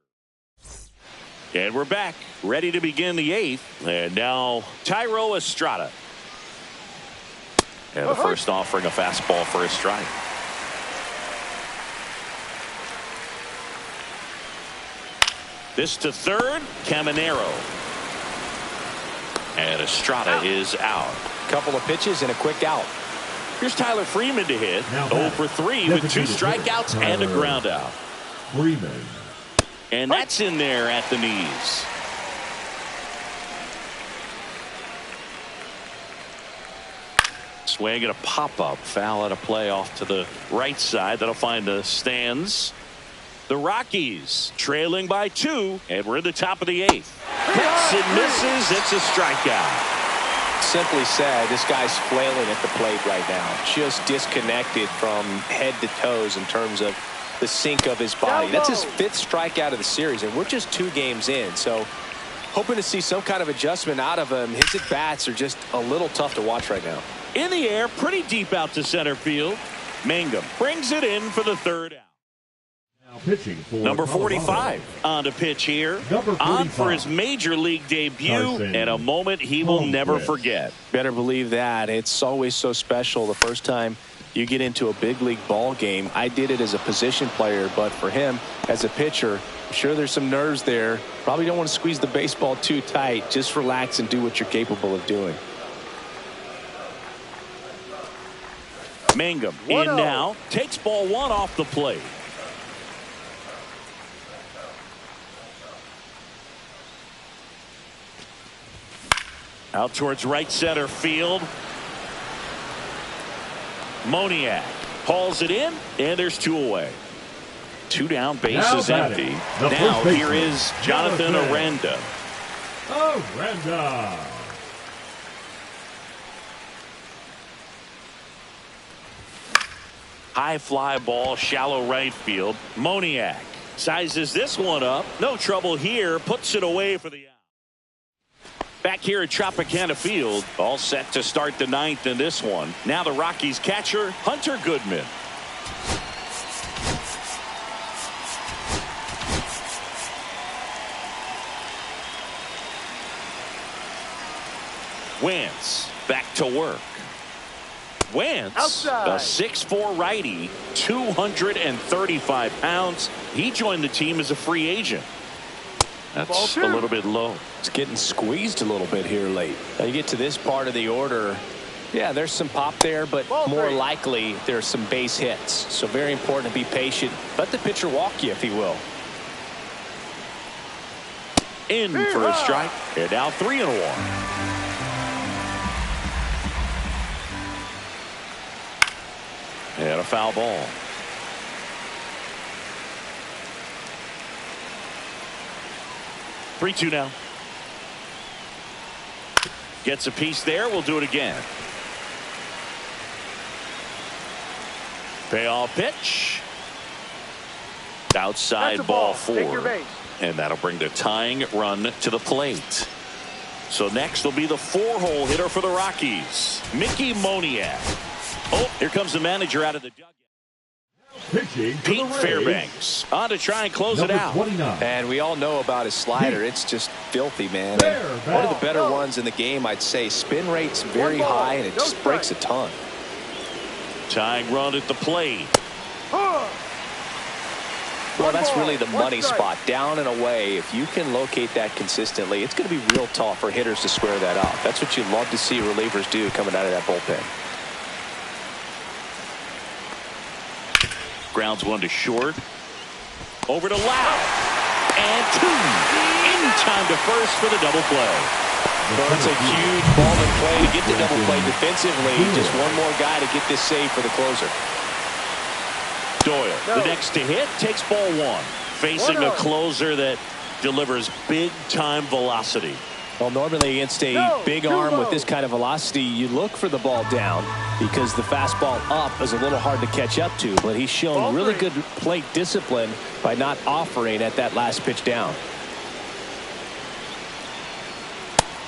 And we're back, ready to begin the eighth. And now Thairo Estrada. And the first offering a fastball for a strike. This to third, Caminero. And Estrada is out. Couple of pitches and a quick out. Here's Tyler Freeman to hit. Now 0 for 3 with 2 strikeouts and a ground out. Freeman. And that's in there at the knees. Swing and a pop-up. Foul out of play off to the right side. That'll find the stands. The Rockies trailing by 2, and we're in the top of the 8th. Hits and misses. It's a strikeout. Simply said, this guy's flailing at the plate right now. Just disconnected from head to toes in terms of the sink of his body. That's his 5th strikeout of the series, and we're just 2 games in. So hoping to see some kind of adjustment out of him. His at-bats are just a little tough to watch right now. In the air, pretty deep out to center field. Mangum brings it in for the 3rd out. Now pitching for Number Colorado. 45 on to pitch here. Number 45. On for his major league debut, Carson and a moment he will never Holmquist. forget. Better believe that. It's always so special the first time you get into a big league ball game. I did it as a position player, but for him as a pitcher, I'm sure there's some nerves there. Probably don't want to squeeze the baseball too tight. Just relax and do what you're capable of doing. Mangum in now, takes ball 1 off the plate. Out towards right center field. Moniak hauls it in, and there's 2 away. 2 down, bases Now empty. the Now first here baseman, is Jonathan Aranda. Aranda. High fly ball, shallow right field. Moniak sizes this one up. No trouble here. Puts it away for the out. Back here at Tropicana Field, all set to start the 9th in this one. Now the Rockies catcher, Hunter Goodman. Wentz back to work. Wentz, Outside. a 6'4" righty, 235 pounds. He joined the team as a free agent. That's a little bit low. It's getting squeezed a little bit here late. Now you get to this part of the order. Yeah, there's some pop there, but more likely there's some base hits. So very important to be patient. Let the pitcher walk you, if he will. In for a strike. And now 3-1. And a foul ball. 3-2 now. Gets a piece there. We'll do it again. Payoff pitch. Outside ball 4. And that'll bring the tying run to the plate. So next will be the 4-hole hitter for the Rockies, Mickey Moniak. Oh, here comes the manager out of the dugout. Pitching for Pete the Rays, Fairbanks on to try and close it number out. 29. And we all know about his slider. It's just filthy, man. And one of the better ones in the game, I'd say. Spin rate's very high, and it just breaks a ton. Tying run at the plate. Well, that's really the money spot, down and away. If you can locate that consistently, it's going to be real tough for hitters to square that up. That's what you love to see relievers do coming out of that bullpen. Grounds 1 to short. Over to Lau. And 2. In time to first for the double play. Well, it's a huge ball in play to get the double play defensively. Just one more guy to get this save for the closer. Doyle, the next to hit, takes ball 1. Facing a closer that delivers big-time velocity. Well, normally against a big arm with this kind of velocity, you look for the ball down because the fastball up is a little hard to catch up to. But he's shown really good plate discipline by not offering at that last pitch down.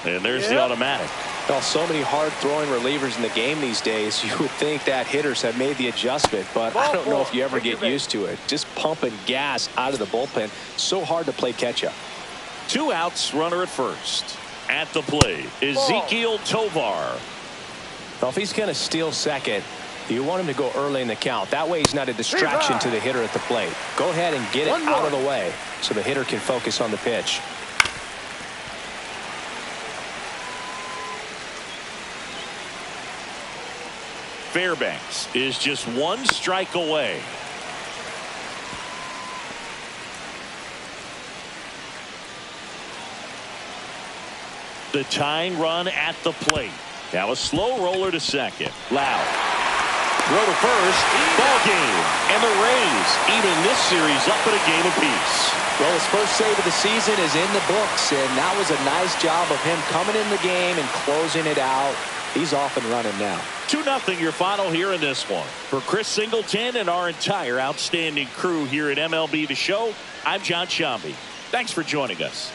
And there's the automatic. Well, so many hard-throwing relievers in the game these days, you would think that hitters have made the adjustment, but I don't know if you ever get used to it. Just pumping gas out of the bullpen, so hard to play catch-up. 2 outs, runner at first. At the plate, Ezekiel Tovar. Well, if he's going to steal second, you want him to go early in the count. That way he's not a distraction to the hitter at the plate. Go ahead and get it out of the way so the hitter can focus on the pitch. Fairbanks is just 1 strike away. The tying run at the plate. Now a slow roller to second. Loud. Throw to first. Ball game. And the Rays even this series up at a game apiece. Well, his first save of the season is in the books, and that was a nice job of him coming in the game and closing it out. He's off and running now. 2-0 your final here in this one. For Chris Singleton and our entire outstanding crew here at MLB The Show, I'm John Shambi. Thanks for joining us.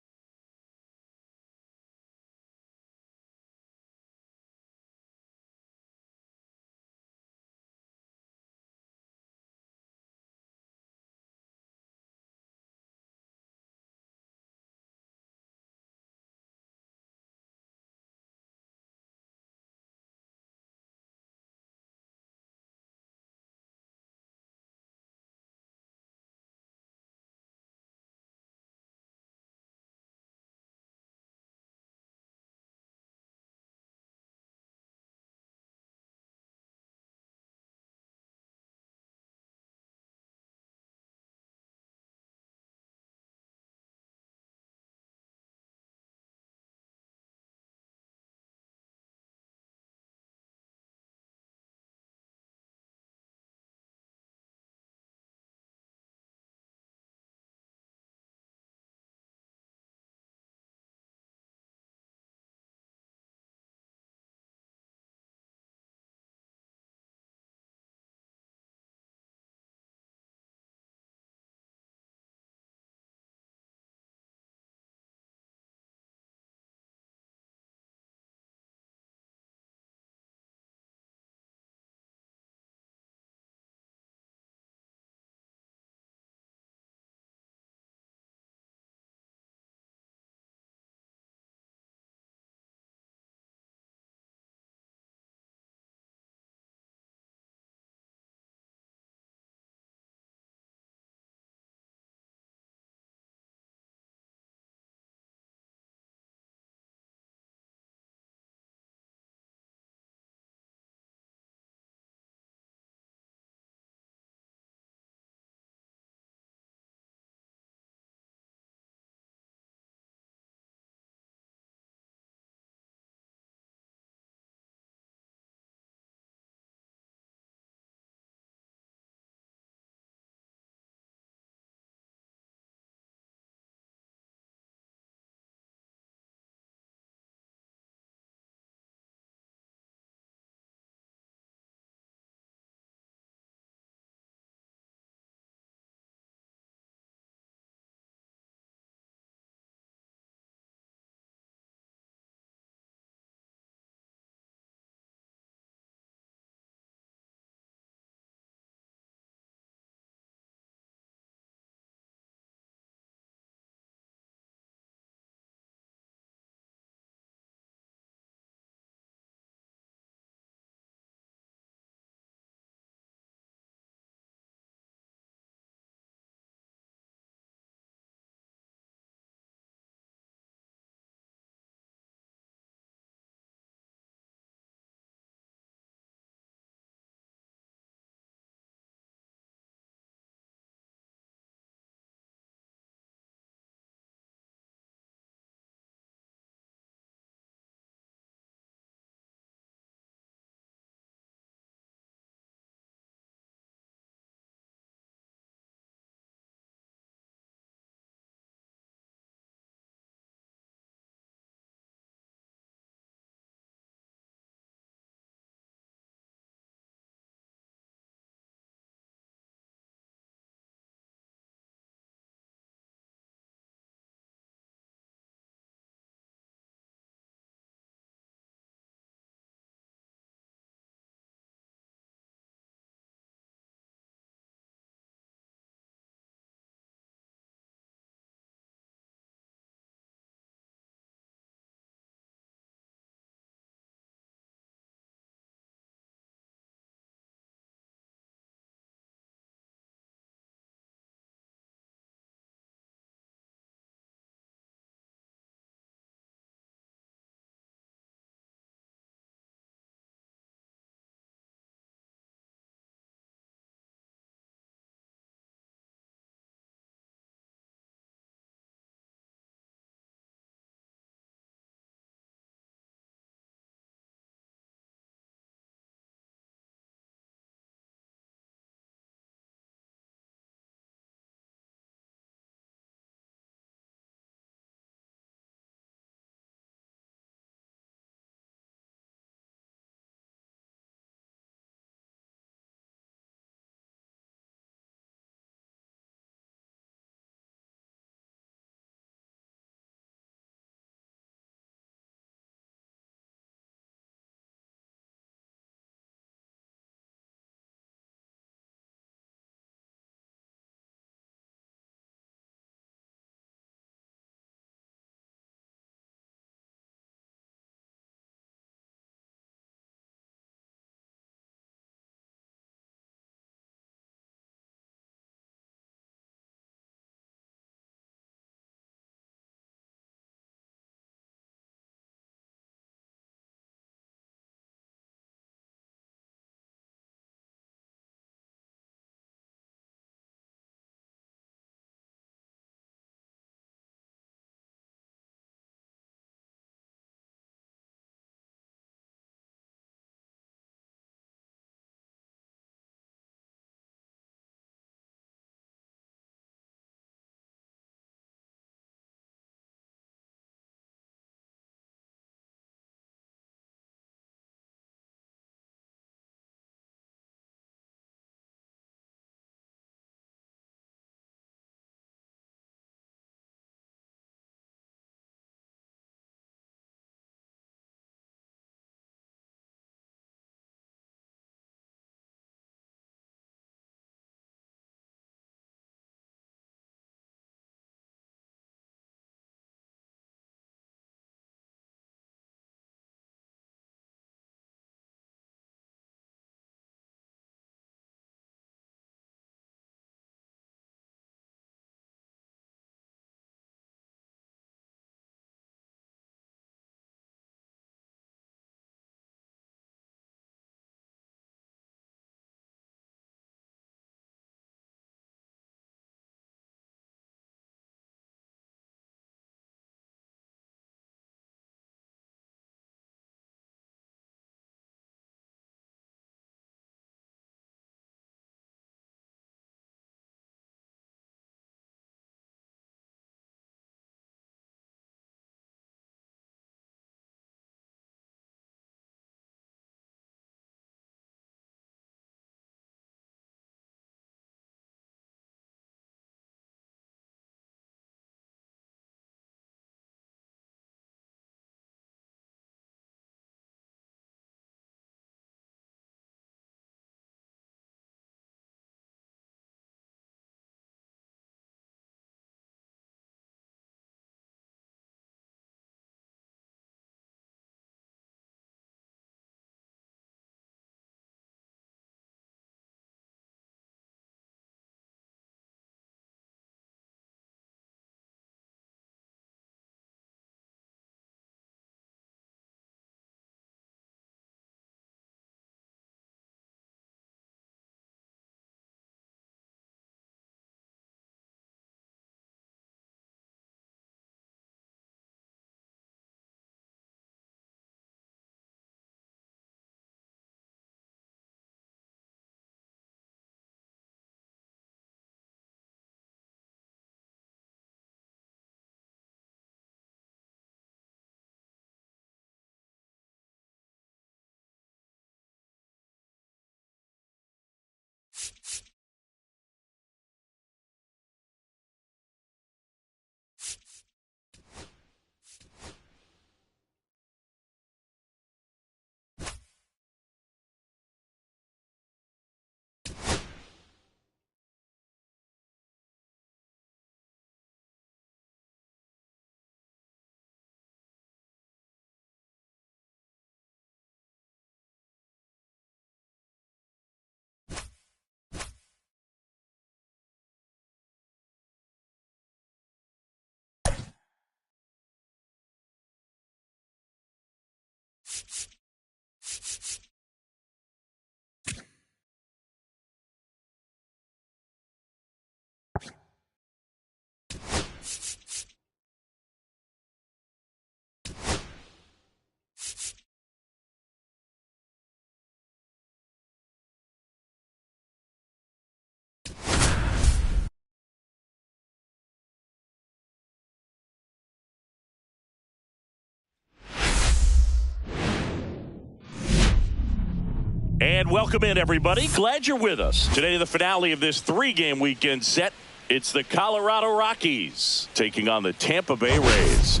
And welcome in, everybody. Glad you're with us. Today, the finale of this 3-game weekend set. It's the Colorado Rockies taking on the Tampa Bay Rays.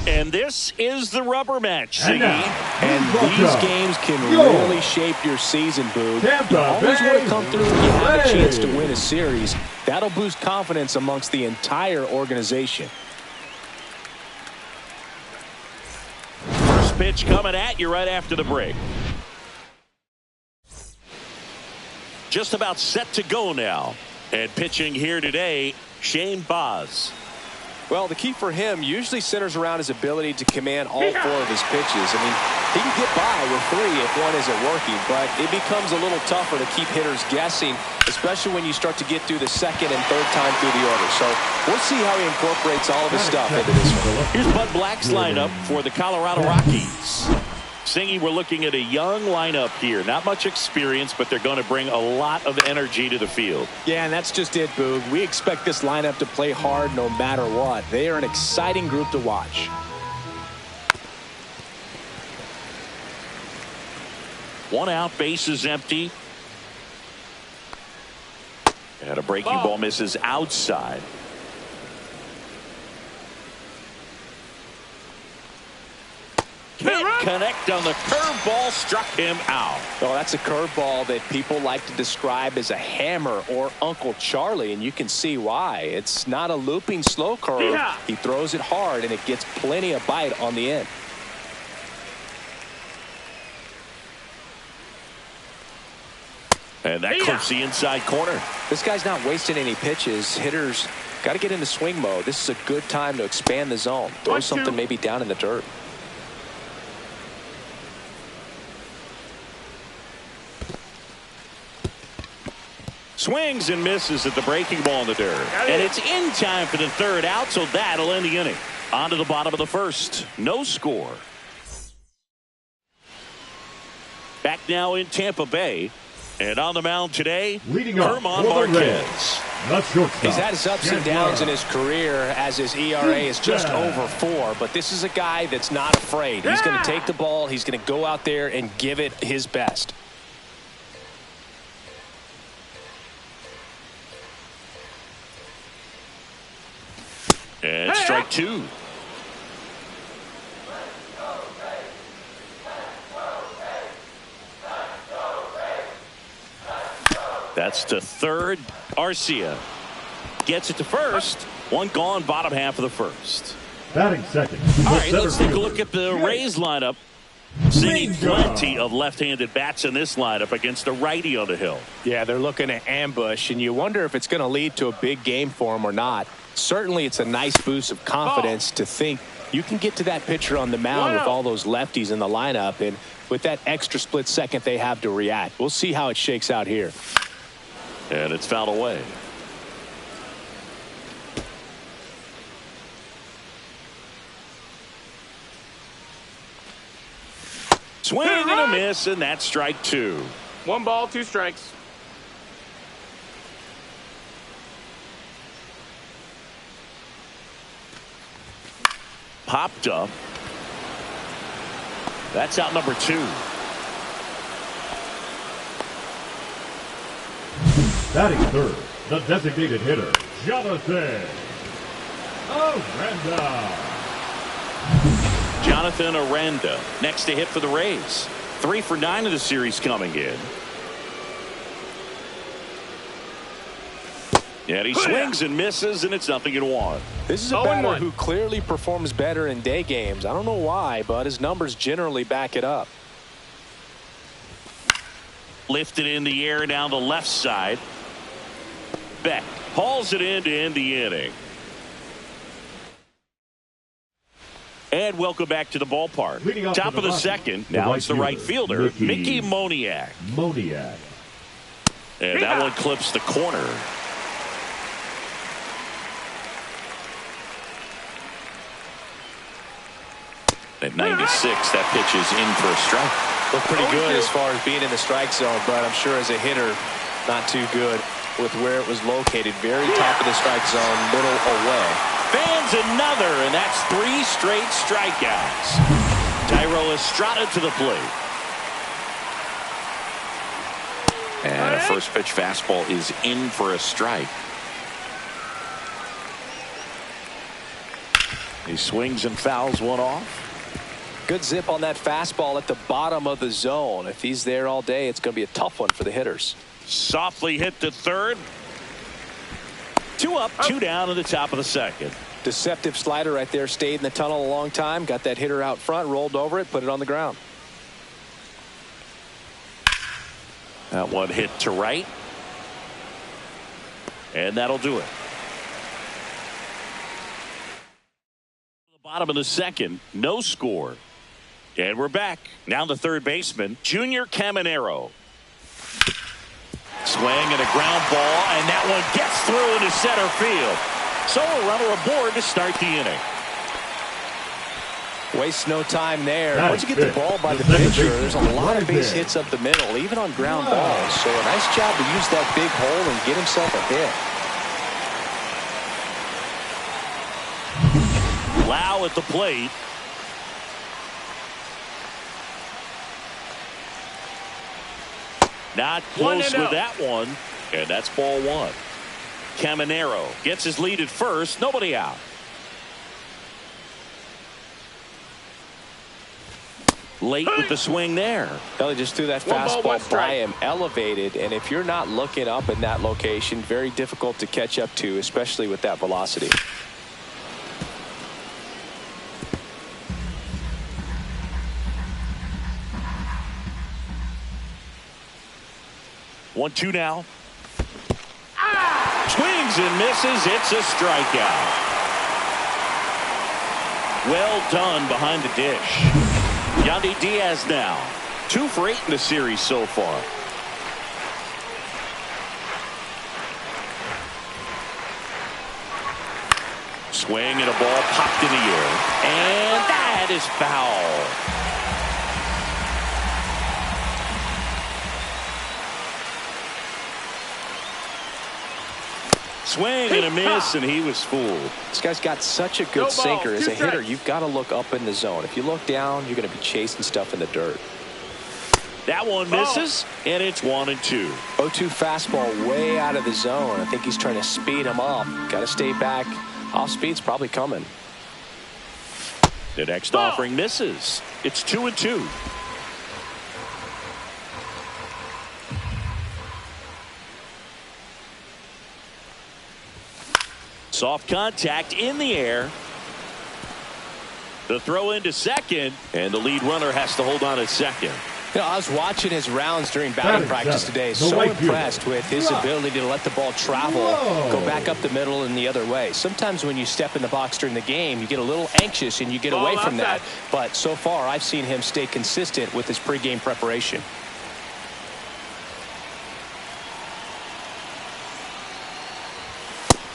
And this is the rubber match, Siggy. And these games can really shape your season, Boog. You always want to come through when you have a chance to win a series. That'll boost confidence amongst the entire organization. First pitch coming at you right after the break. Just about set to go now. And pitching here today, Shane Baz. Well, the key for him usually centers around his ability to command all 4 of his pitches. I mean, he can get by with 3 if one isn't working, but it becomes a little tougher to keep hitters guessing, especially when you start to get through the second and third time through the order. So we'll see how he incorporates all of his stuff into this one. Here's Bud Black's lineup for the Colorado Rockies. Singy, we're looking at a young lineup here. Not much experience, but they're going to bring a lot of energy to the field. Yeah, and that's just it, Boog. We expect this lineup to play hard no matter what. They are an exciting group to watch. One out, base is empty. And a breaking ball misses outside. Can't connect on the curveball, struck him out. Oh, that's a curveball that people like to describe as a hammer or Uncle Charlie, and you can see why. It's not a looping slow curve. Yeah. He throws it hard, and it gets plenty of bite on the end. And that clips the inside corner. This guy's not wasting any pitches. Hitters got to get into swing mode. This is a good time to expand the zone. Throw something maybe down in the dirt. Swings and misses at the breaking ball in the dirt. And it's in time for the 3rd out, so that'll end the inning. On to the bottom of the 1st. No score. Back now in Tampa Bay. And on the mound today, Herman Marquez. He's had his ups and downs in his career as his ERA is just over 4. But this is a guy that's not afraid. He's going to take the ball. He's going to go out there and give it his best. And strike 2. That's to 3rd. Arcia gets it to 1st. One gone, bottom half of the 1st. Batting 2nd. All right, let's take a look at the Rays lineup. Seeing plenty of left-handed bats in this lineup against a righty on the hill. Yeah, they're looking to ambush, and you wonder if it's going to lead to a big game for them or not. Certainly, it's a nice boost of confidence to think you can get to that pitcher on the mound with all those lefties in the lineup, and with that extra split second they have to react. We'll see how it shakes out here. And it's fouled away. Swing and a miss, and that's strike 2. 1 ball, 2 strikes. Popped up. That's out number 2. Batting 3rd, the designated hitter, Jonathan Aranda. Jonathan Aranda next to hit for the Rays. 3 for 9 of the series coming in. And he swings and misses, and it's 0-1. This is a batter who clearly performs better in day games. I don't know why, but his numbers generally back it up. Lifted in the air down the left side. Beck hauls it in to end the inning. And welcome back to the ballpark. Top of the 2nd. Now it's the right fielder, Mickey Moniak. And that one clips the corner. At 96, that pitch is in for a strike. Looked pretty good as far as being in the strike zone, but I'm sure as a hitter, not too good with where it was located. Very top of the strike zone, middle away. Fans another, and that's 3 straight strikeouts. Tyro Estrada to the plate. And a first pitch fastball is in for a strike. He swings and fouls one off. Good zip on that fastball at the bottom of the zone. If he's there all day, it's going to be a tough one for the hitters. Softly hit to third. 2 up, 2 down in the top of the second. Deceptive slider right there. Stayed in the tunnel a long time. Got that hitter out front. Rolled over it. Put it on the ground. That one hit to right. And that'll do it. The bottom of the second. No score. And we're back. Now the third baseman, Junior Caminero. Swing and a ground ball, and that one gets through into center field. So a runner aboard to start the inning. Waste no time there. Once you get the ball by the pitcher, there's a lot of base hits up the middle, even on ground balls. So a nice job to use that big hole and get himself a hit. Lau at the plate. Not close with that one. And that's ball one. Caminero gets his lead at first. Nobody out. Late with the swing there. Kelly just threw that fastball by him, elevated, and if you're not looking up in that location, very difficult to catch up to, especially with that velocity. 1-2 now. Swings and misses. It's a strikeout. Well done behind the dish. Yandy Diaz now. 2 for 8 in the series so far. Swing and a ball popped in the air. And that is foul. Swing and a miss, and he was fooled. This guy's got such a good sinker. As a hitter, you've got to look up in the zone. If you look down, you're going to be chasing stuff in the dirt. That one misses, and it's 1-2. 0-2 fastball way out of the zone. I think he's trying to speed him up. Got to stay back. Off speed's probably coming. The next offering misses. It's 2-2. Soft contact in the air. The throw into second, and the lead runner has to hold on at second. You know, I was watching his rounds during batting practice today. So impressed with his ability to let the ball travel, go back up the middle and the other way. Sometimes when you step in the box during the game, you get a little anxious and you get away from that. But so far, I've seen him stay consistent with his pregame preparation.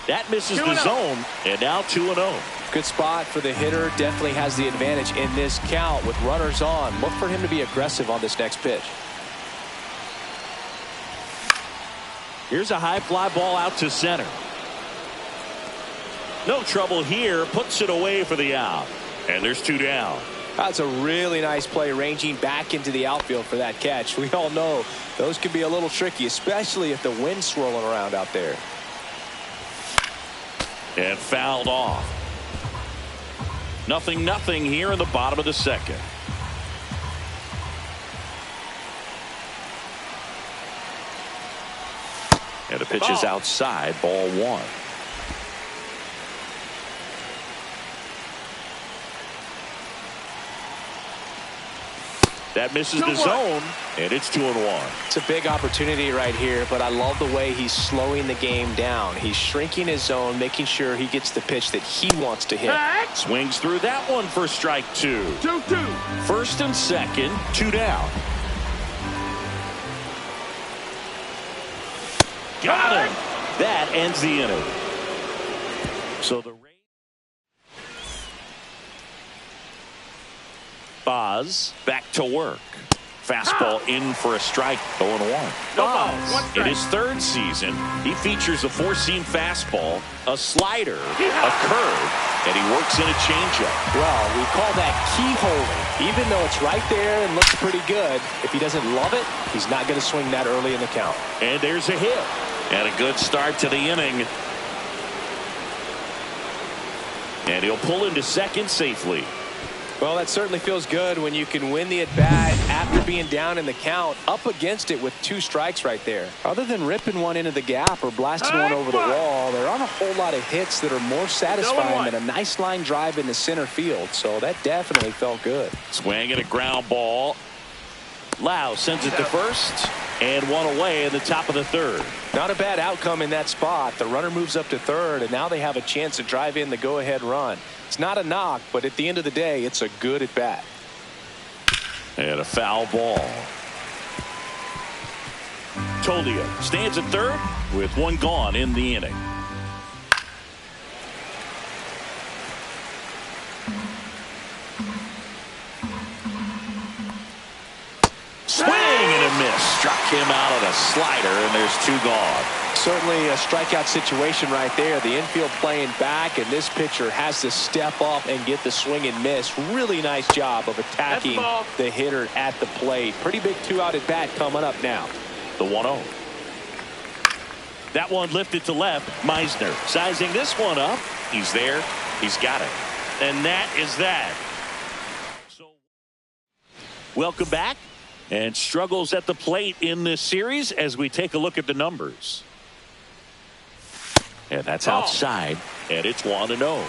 That misses the zone, and now 2-0. Good spot for the hitter. Definitely has the advantage in this count with runners on. Look for him to be aggressive on this next pitch. Here's a high fly ball out to center. No trouble here. Puts it away for the out. And there's 2 down. That's a really nice play, ranging back into the outfield for that catch. We all know those can be a little tricky, especially if the wind's swirling around out there. And fouled off. 0-0 here in the bottom of the second. And the pitch is outside, ball 1. That misses the zone, and it's 2-1. It's a big opportunity right here, but I love the way he's slowing the game down. He's shrinking his zone, making sure he gets the pitch that he wants to hit. Swings through that one for strike 2. 2-2. First and second, 2 down. Got him. That ends the inning. So the Boz back to work. fastball in for a strike, 0-1. No ball, one In strike. his third season, he features a four-seam fastball, a slider, a curve, and he works in a changeup. Well, we call that keyholing. Even though it's right there and looks pretty good, if he doesn't love it, he's not going to swing that early in the count. And there's a hit. And a good start to the inning. And he'll pull into second safely. Well, that certainly feels good when you can win the at-bat after being down in the count, up against it with 2 strikes right there. Other than ripping one into the gap or blasting one over the wall, there aren't a whole lot of hits that are more satisfying than a nice line drive into center field. So that definitely felt good. Swing and a ground ball. Lau sends it to first, and one away in the top of the third. Not a bad outcome in that spot. The runner moves up to third, and now they have a chance to drive in the go-ahead run. It's not a knock, but at the end of the day, it's a good at-bat. And a foul ball. Tolia stands at third with one gone in the inning. Swing and a miss. Struck him out on a slider, and there's 2 gone. Certainly a strikeout situation right there. The infield playing back, and this pitcher has to step up and get the swing and miss. Really nice job of attacking the hitter at the plate. Pretty big 2-out at bat coming up now. The 1-0. That one lifted to left. Meisner sizing this one up. He's there. He's got it. And that is that. So, welcome back. And struggles at the plate in this series as we take a look at the numbers. And that's outside. And it's 1-0.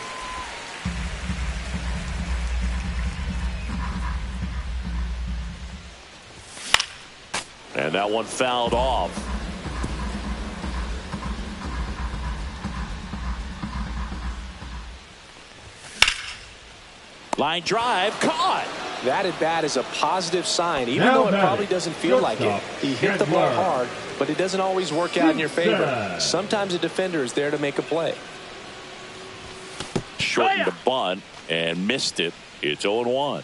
And that one fouled off. Line drive caught. That at bat is a positive sign, even though it probably doesn't feel like it. He hit the ball hard, but it doesn't always work out in your favor. Sometimes a defender is there to make a play. Shortened the bunt and missed it. It's 0-1.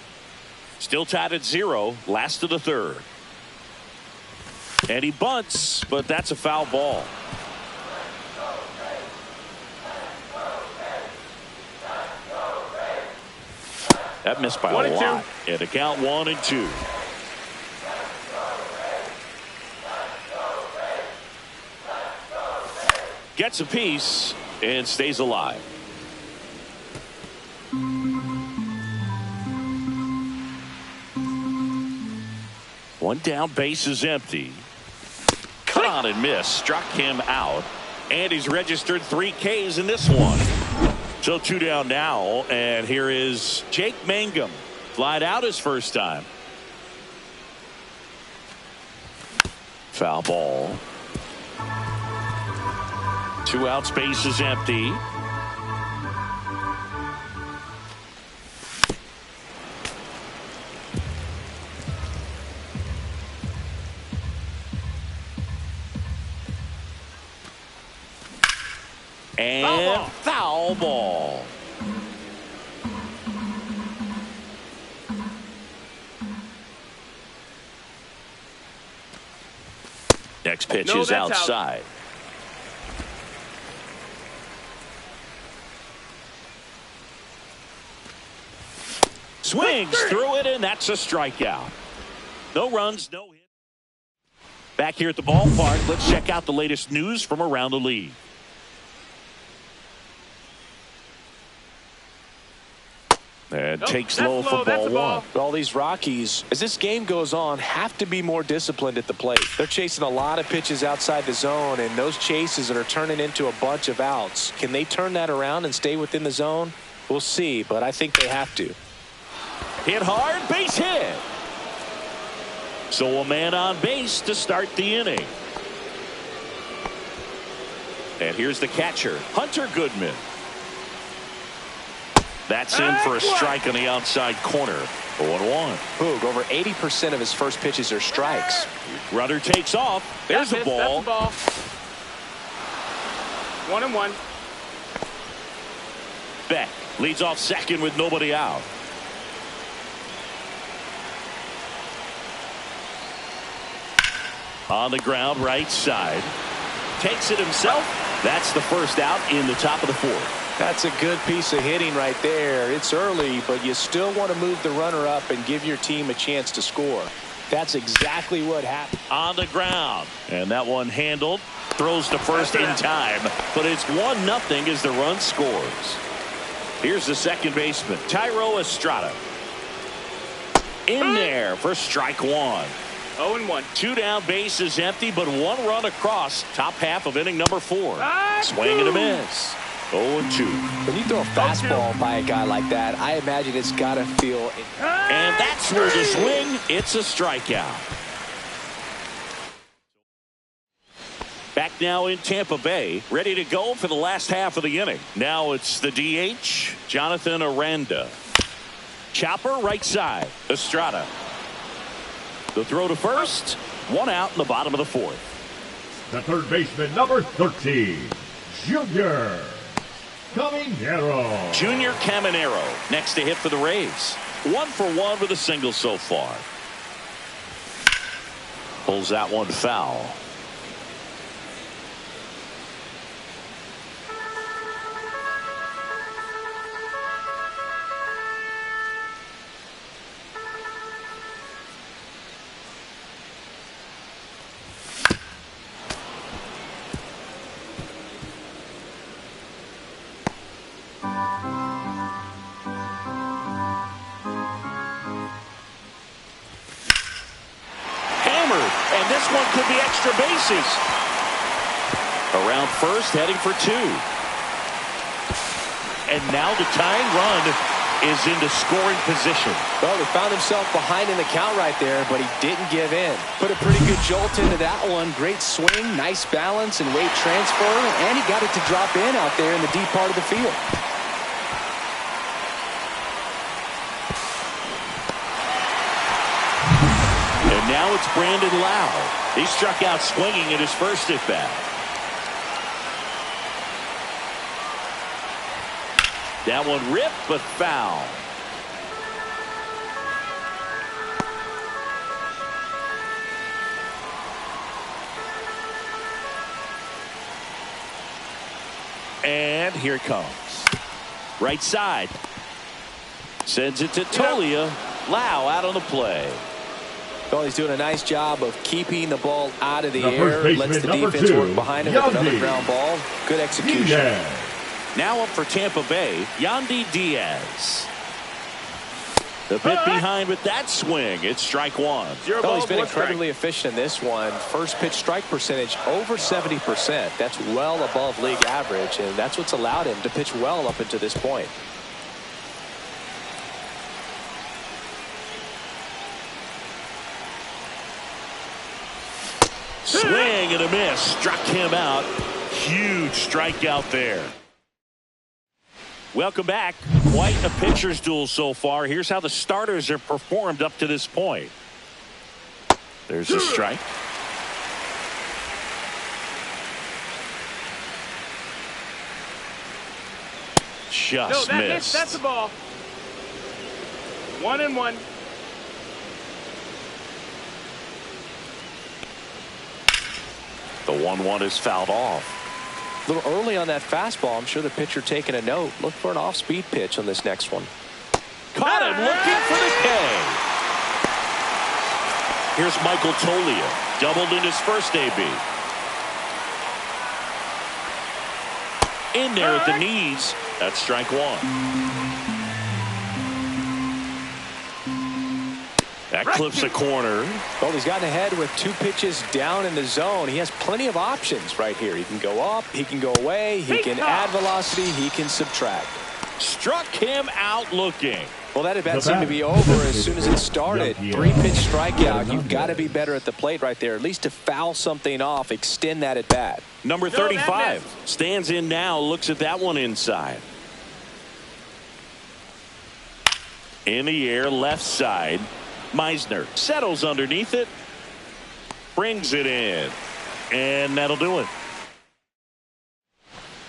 Still tied at 0. Last of the third. And he bunts, but that's a foul ball. That missed by a lot. And the count 1-2. Gets a piece and stays alive. One down, base is empty. Caught and missed. Struck him out. And he's registered 3 Ks in this one. So 2 down now, and here is Jake Mangum. Flied out his first time. Foul ball. 2 outs, base is empty. And foul ball. Next pitch is outside. Swings through it, and that's a strikeout. No runs, no hit. Back here at the ballpark, let's check out the latest news from around the league. And takes low for ball 1. All these Rockies, as this game goes on, have to be more disciplined at the plate. They're chasing a lot of pitches outside the zone, and those chases that are turning into a bunch of outs. Can they turn that around and stay within the zone? We'll see, but I think they have to. Hit hard, base hit. So a man on base to start the inning. And here's the catcher, Hunter Goodman. That's in for a strike on the outside corner. 0-1. Boog, over 80% of his first pitches are strikes. Runner takes off. There's a ball. 1-1. Beck leads off second with nobody out. On the ground, right side. Takes it himself. That's the first out in the top of the fourth. That's a good piece of hitting right there. It's early, but you still want to move the runner up and give your team a chance to score. That's exactly what happened. On the ground. And that one handled. Throws to first in time. But it's 1-0 as the run scores. Here's the second baseman, Thairo Estrada. In there for strike one. 0-1. 2 down, base is empty, but 1 run across. Top half of inning number 4. Swing and a miss. 0-2. When you throw a fastball by a guy like that, I imagine it's got to feel. And that's where the swing. It's a strikeout. Back now in Tampa Bay, ready to go for the last half of the inning. Now it's the DH, Jonathan Aranda. Chopper right side, Estrada. The throw to first, 1 out in the bottom of the fourth. The third baseman, number 13, Junior Caminero. Junior Caminero next to hit for the Rays. 1 for 1 with a single so far. Pulls that one foul. One could be extra bases. Around first, heading for 2. And now the tying run is into scoring position. Well, he found himself behind in the count right there, but he didn't give in. Put a pretty good jolt into that one. Great swing, nice balance and weight transfer, and he got it to drop in out there in the deep part of the field. Now it's Brandon Lau. He struck out swinging at his first at bat. That one ripped but foul. And here it comes. Right side. Sends it to Tolia. Lau out on the play. Well, he's doing a nice job of keeping the ball out of the air. Baseman, lets the defense work behind him with another ground ball. Good execution. Diaz. Now up for Tampa Bay, Yandy Diaz. The bit behind with that swing. It's strike one. Oh, he's been incredibly efficient in this one. First pitch strike percentage over 70%. That's well above league average, and that's what's allowed him to pitch well up until this point. Swing and a miss. Struck him out. Huge strikeout there. Welcome back. Quite a pitcher's duel so far. Here's how the starters have performed up to this point. There's a strike. Just missed. That's the ball. 1-1. The 1-1 is fouled off. A little early on that fastball. I'm sure the pitcher taking a note. Look for an off-speed pitch on this next one. Caught him looking for the K. Here's Michael Tolia. Doubled in his first AB. In there at the knees. That's strike one. That clips a corner. Well, he's gotten ahead with 2 pitches down in the zone. He has plenty of options right here. He can go up, he can go away, he can add velocity, he can subtract. Struck him out looking. Well, that at bat seemed to be over as soon as it started. 3-pitch strikeout. You've got to be better at the plate right there, at least to foul something off, extend that at bat. Number 35 stands in now, looks at that one inside. In the air, left side. Meisner settles underneath it, brings it in, and that'll do it.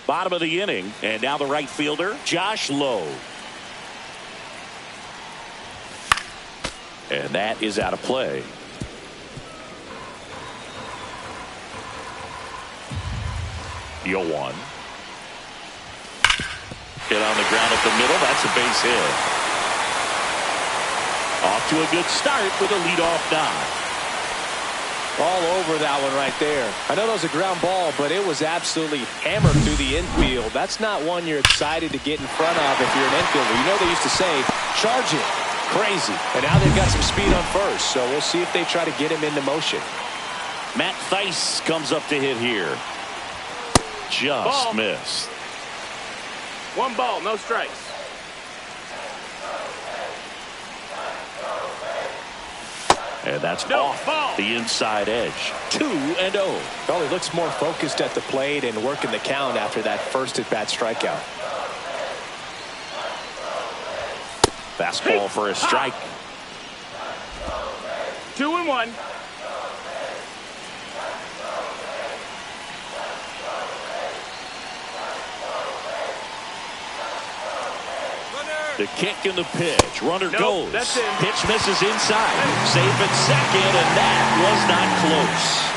Bottom of the inning, and now the right fielder, Josh Lowe. And that is out of play. 0-1. Hit on the ground at the middle. That's a base hit. Off to a good start with a leadoff knock. All over that one right there. I know that was a ground ball, but it was absolutely hammered through the infield. That's not one you're excited to get in front of if you're an infielder. You know they used to say, charge it. Crazy. And now they've got some speed on first, so we'll see if they try to get him into motion. Matt Thaiss comes up to hit here. Just missed. 1 ball, no strikes. And that's off the inside edge. 2-0. Well, he looks more focused at the plate and working the count after that first at-bat strikeout. Fastball for a strike. 2-1. The kick and the pitch. Runner goes. That's in. Pitch misses inside. Safe at second, and that was not close.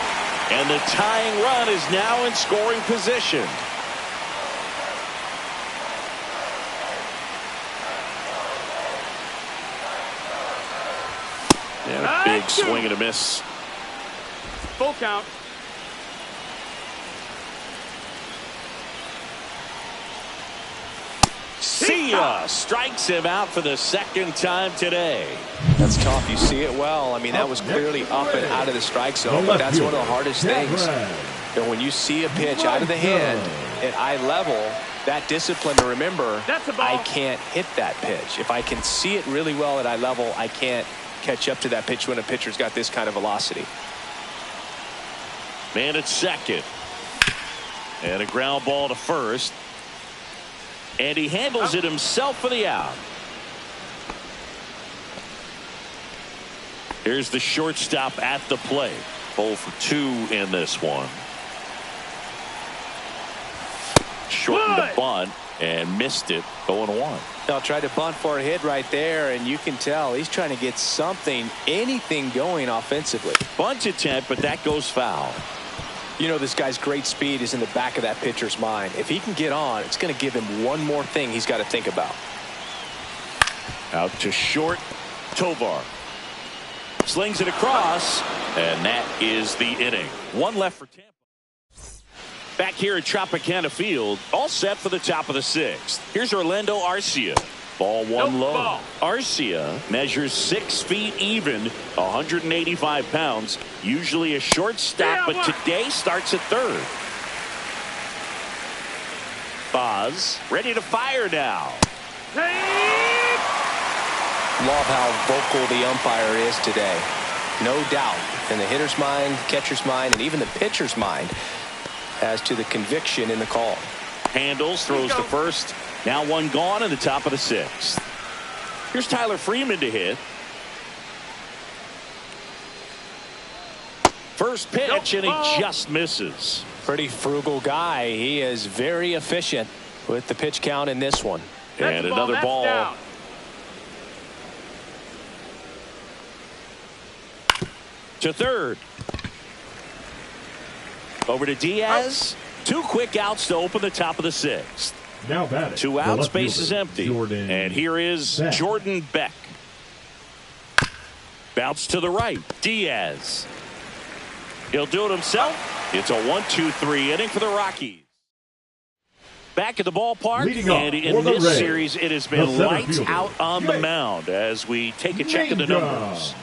And the tying run is now in scoring position. And a big swing and a miss. Full count. See ya! Strikes him out for the second time today. That's tough. You see it well. I mean, that was clearly up and out of the strike zone, but that's one of the hardest things. And when you see a pitch out of the hand at eye level, that discipline to remember, I can't hit that pitch. If I can see it really well at eye level, I can't catch up to that pitch when a pitcher's got this kind of velocity. Man at second. And a ground ball to first. And he handles it himself for the out. Here's the shortstop at the plate. 0 for 2 in this one. Shortened the bunt and missed it. 0-1. They'll try to bunt for a hit right there, and you can tell he's trying to get something, anything going offensively. Bunt attempt, but that goes foul. You know, this guy's great speed is in the back of that pitcher's mind. If he can get on, it's going to give him one more thing he's got to think about. Out to short. Tovar slings it across, and that is the inning. 1 left for Tampa. Back here at Tropicana Field, all set for the top of the 6th. Here's Orlando Arcia. Ball 1 low. Arcia measures 6 feet even, 185 pounds. Usually a shortstop, but today starts at third. Boz ready to fire now. Love how vocal the umpire is today. No doubt in the hitter's mind, catcher's mind, and even the pitcher's mind as to the conviction in the call. Handles, throws to first. Now 1 gone in the top of the 6th. Here's Tyler Freeman to hit. First pitch, and he just misses. Pretty frugal guy. He is very efficient with the pitch count in this one. And another ball. Down. To third. Over to Diaz. 2 quick outs to open the top of the 6th. Now batting. 2 outs, base is empty. And here is Jordan Beck. Bounce to the right. Diaz. He'll do it himself. It's a 1-2-3 inning for the Rockies. Back at the ballpark, and in this series, it has been lights out on the mound as we take a check of the numbers.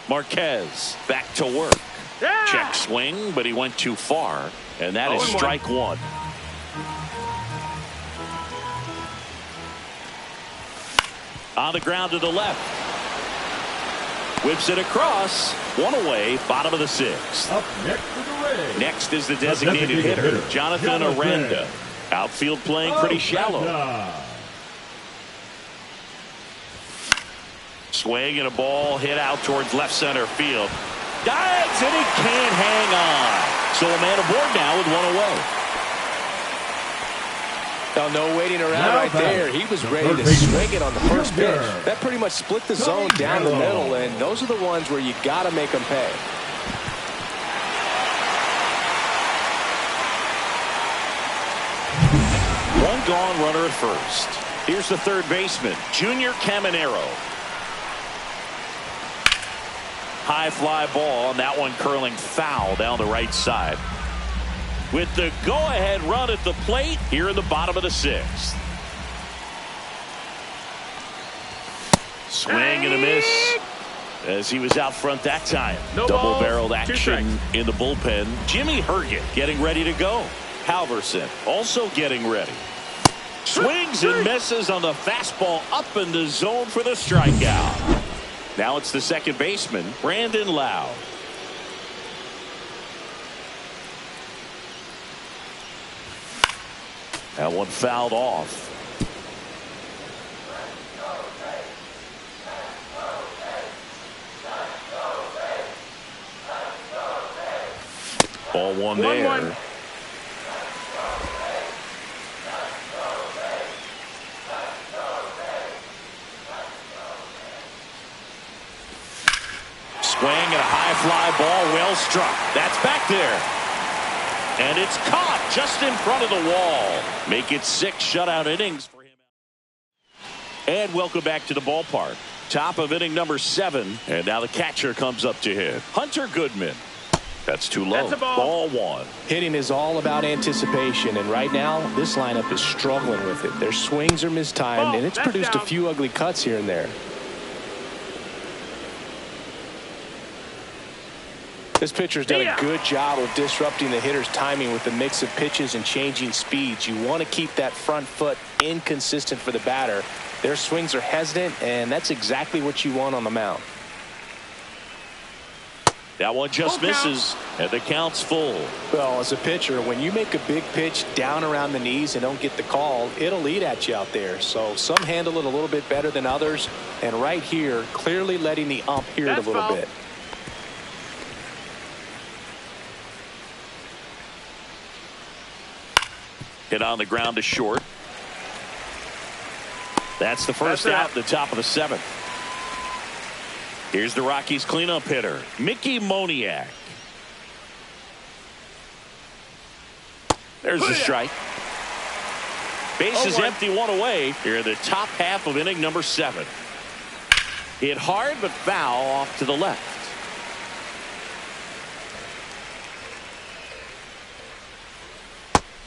Marquez back to work. Check swing, but he went too far, and that is strike 1. On the ground to the left. Whips it across. 1 away, bottom of the 6th. Up next for the Rays. Next is the designated hitter, Jonathan Aranda. Outfield playing pretty shallow. Swing and a ball hit out towards left center field. Dives, and he can't hang on. So a man aboard now with 1 away. Now, no waiting around right there. He was ready to swing it on the first pitch. That pretty much split the zone down the middle, and those are the ones where you got to make them pay. first. Here's the third baseman, Junior Caminero. High fly ball, and that one curling foul down the right side. With the go-ahead run at the plate here in the bottom of the sixth. Swing and a miss as he was out front that time. Double-barreled action in the bullpen. Jimmy Herget getting ready to go. Halverson also getting ready. Swings and misses on the fastball up in the zone for the strikeout. Now it's the second baseman, Brandon Lowe. That one fouled off. Ball one there. 1-1. Swing and a high fly ball, well struck. That's back there. And it's caught just in front of the wall. Make it 6 shutout innings for him. And welcome back to the ballpark. Top of inning number 7. And now the catcher comes up to hit. Hunter Goodman. That's too low. That's a ball. Ball 1. Hitting is all about anticipation, and right now this lineup is struggling with it. Their swings are mistimed, and it's produced a few ugly cuts here and there. This pitcher's done a good job of disrupting the hitter's timing with the mix of pitches and changing speeds. You want to keep that front foot inconsistent for the batter. Their swings are hesitant, and that's exactly what you want on the mound. That one just misses, and the count's full. Well, as a pitcher, when you make a big pitch down around the knees and don't get the call, it'll eat at you out there. So some handle it a little bit better than others, and right here, clearly letting the ump hear it a little bit. Hit on the ground to short. That's the first out at the top of the 7th. Here's the Rockies cleanup hitter, Mickey Moniak. There's the strike. Base is empty, one away. Here in the top half of inning number 7. Hit hard but foul off to the left.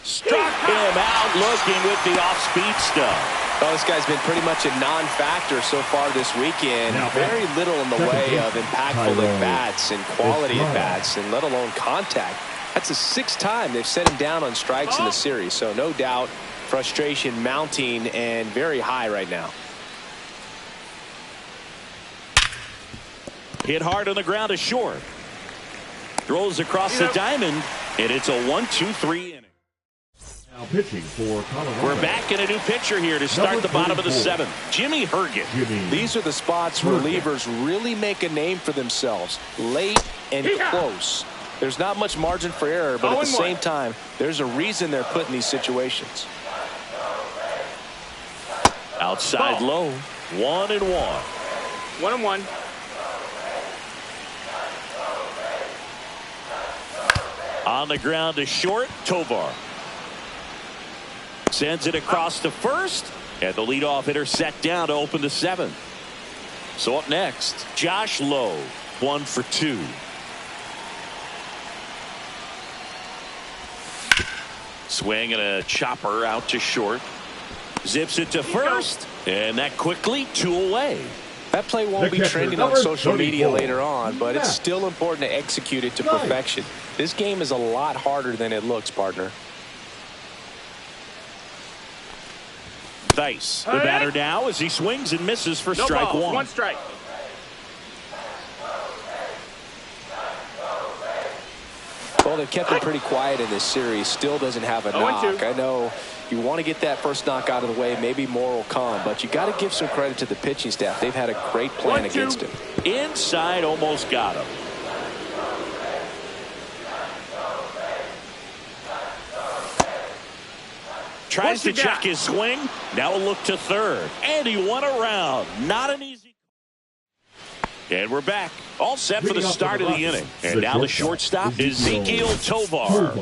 Struck him out looking with the off-speed stuff. Well, this guy's been pretty much a non-factor so far this weekend. Very little in the way of impactful at-bats and quality at-bats, and let alone contact. That's the 6th time they've set him down on strikes in the series. So no doubt frustration mounting and very high right now. Hit hard on the ground to short. Throws across the diamond, and it's a 1-2-3 inning. Now pitching for Colorado. We're back in a new pitcher here to start the bottom of the 7th. Jimmy Herget. These are the spots where relievers really make a name for themselves. Late and close. There's not much margin for error, but at the same time, there's a reason they're put in these situations. Outside low. 1-1. 1-1. On the ground to short, Tovar. Sends it across to first, and the leadoff hitter set down to open the 7th. So up next, Josh Lowe, 1 for 2. Swing and a chopper out to short. Zips it to first, and that quickly 2 away. That play won't be trending on social media later on, but it's still important to execute it to perfection. This game is a lot harder than it looks, partner. Thice, the batter now as he swings and misses for strike 1. 1 strike. Well, they've kept him pretty quiet in this series. Still doesn't have a knock. I know you want to get that first knock out of the way. Maybe more will come, but you got to give some credit to the pitching staff. They've had a great plan against him. Inside, almost got him. Tries to check his swing. Now a look to third. And he won a round. Not an easy. And we're back. All set for the start of the inning. And now the shortstop, Ezekiel Tovar.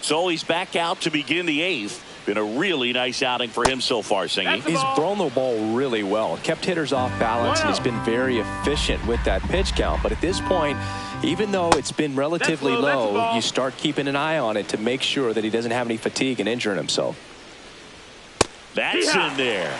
So he's back out to begin the 8th. Been a really nice outing for him so far, Singy. He's thrown the ball really well. Kept hitters off balance and has been very efficient with that pitch count. But at this point, even though it's been relatively low, you start keeping an eye on it to make sure that he doesn't have any fatigue and injuring himself. That's in there.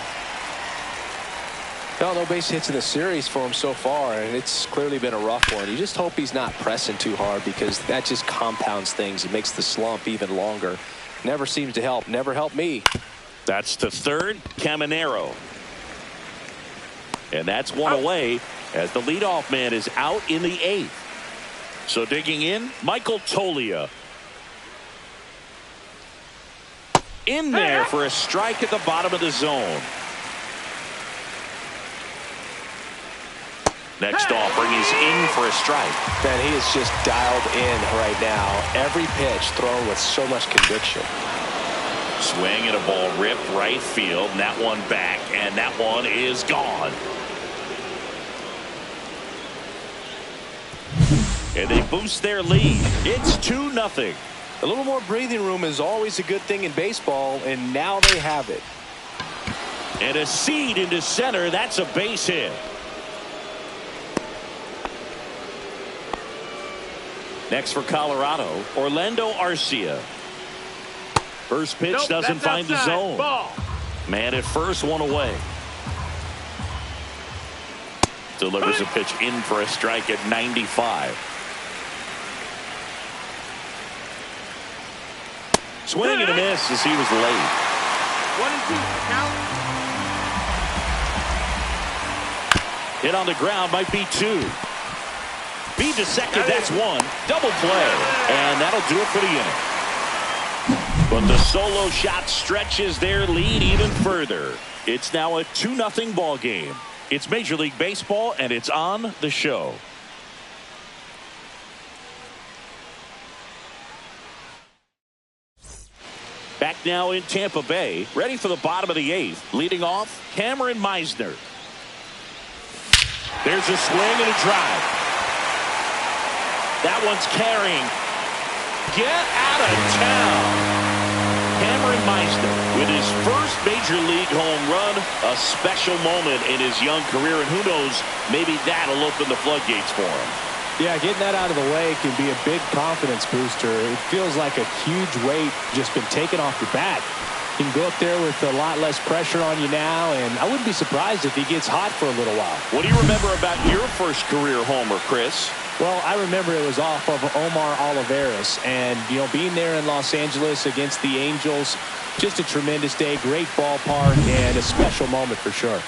No base hits in the series for him so far, and it's clearly been a rough one. You just hope he's not pressing too hard, because that just compounds things. It makes the slump even longer. Never seems to help. Never helped me. That's the third, Caminero. And that's one away as the leadoff man is out in the 8th. So digging in, Michael Toglia. In there for a strike at the bottom of the zone. Next offering is in for a strike. Man, he is just dialed in right now. Every pitch thrown with so much conviction. Swing and a ball ripped right field. And that one back, and that one is gone. And they boost their lead. It's 2-0. A little more breathing room is always a good thing in baseball, and now they have it. And a seed into center. That's a base hit. Next for Colorado, Orlando Arcia. First pitch doesn't find the zone. Ball. Man at first, one away. Delivers a pitch in for a strike at 95. Swing and a miss as he was late. 1-2 count. Hit on the ground, might be 2. Feed to second, that's 1. Double play, and that'll do it for the inning. But the solo shot stretches their lead even further. It's now a 2-0 ball game. It's Major League Baseball, and it's on the show. Back now in Tampa Bay, ready for the bottom of the 8th. Leading off, Cameron Meisner. There's a swing and a drive. That one's carrying. Get out of town. Cameron Meisner with his first major league home run. A special moment in his young career, and who knows, maybe that'll open the floodgates for him. Yeah, getting that out of the way can be a big confidence booster. It feels like a huge weight just been taken off your back. You can go up there with a lot less pressure on you now, and I wouldn't be surprised if he gets hot for a little while. What do you remember about your first career homer, Chris? Well, I remember it was off of Omar Olivares, and, you know, being there in Los Angeles against the Angels, just a tremendous day, great ballpark, and a special moment for sure.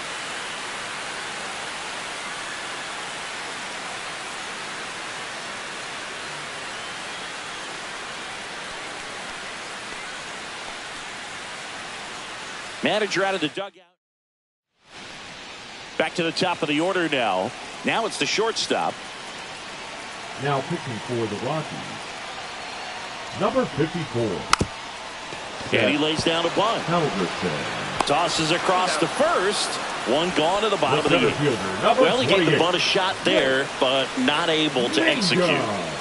Manager out of the dugout. Back to the top of the order now. Now it's the shortstop. Now pitching for the Rockies, number 54. And he lays down a bunt. Albertson. Tosses across the first. One gone to the bottom of the 8th. Well, he gave the bunt a shot there, but not able to execute.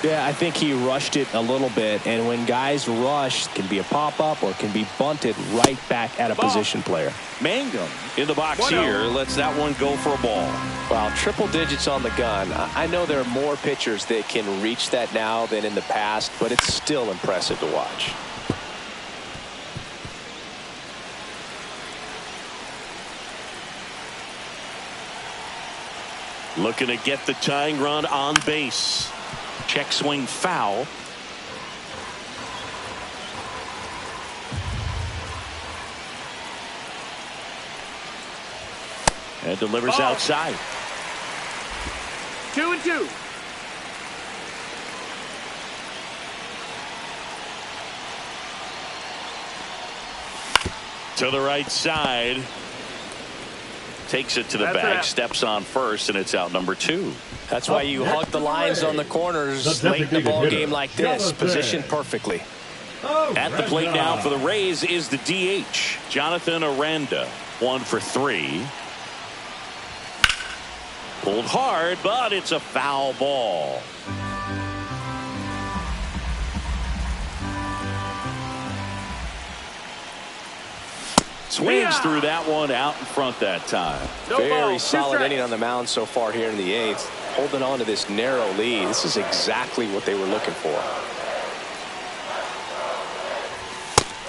Yeah, I think he rushed it a little bit, and when guys rush, it can be a pop-up or it can be bunted right back at a position player. Mangum in the box here lets that one go for a ball. Wow, triple digits on the gun. I know there are more pitchers that can reach that now than in the past, but it's still impressive to watch. Looking to get the tying run on base. Check swing foul. And delivers outside. 2-2. To the right side. Takes it to the bag, steps on first, and it's out number 2. That's why you hug the lines on the corners late in the ball game like this. Positioned perfectly. At the plate now for the Rays is the DH, Jonathan Aranda. 1 for 3. Pulled hard, but it's a foul ball. Swings through that one out in front that time. Very solid inning on the mound so far here in the 8th. Holding on to this narrow lead. This is exactly what they were looking for.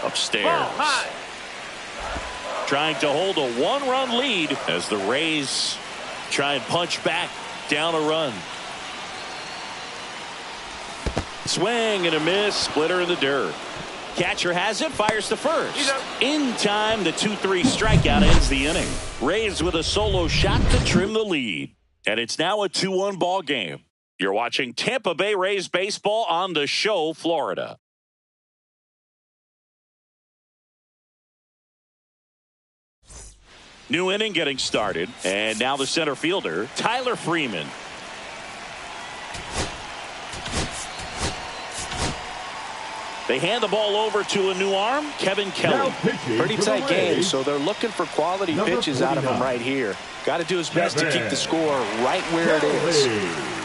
Upstairs. Trying to hold a 1-run lead as the Rays try and punch back down a run. Swing and a miss. Splitter in the dirt. Catcher has it, fires to first. In time, the 2-3 strikeout ends the inning. Rays with a solo shot to trim the lead. And it's now a 2-1 ball game. You're watching Tampa Bay Rays baseball on The Show, Florida. New inning getting started. And now the center fielder, Tyler Freeman. They hand the ball over to a new arm, Kevin Kelly. Pretty tight game, so they're looking for quality pitches out of him right here. Got to do his best to keep the score right where it is.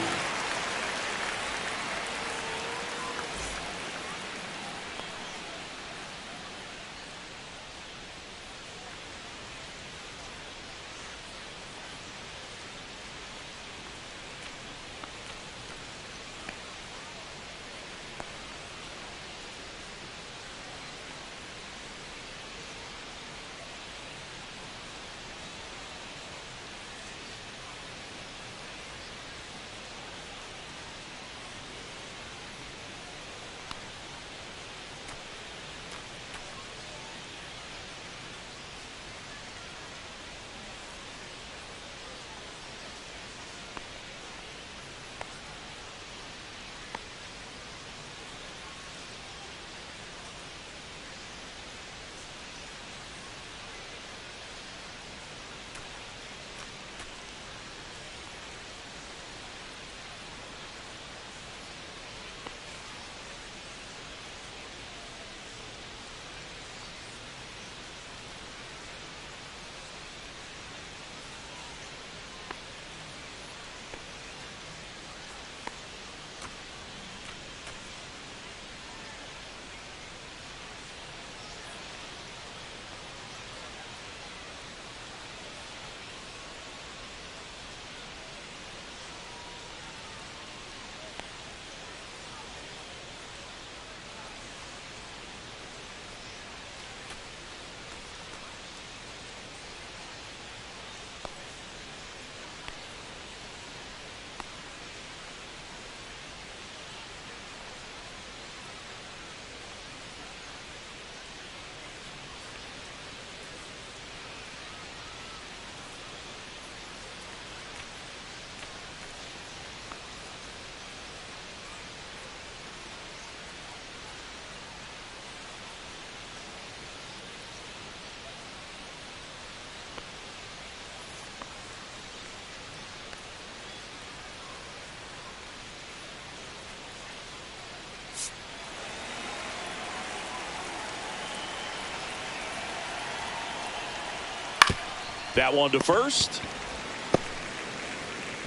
That one to first.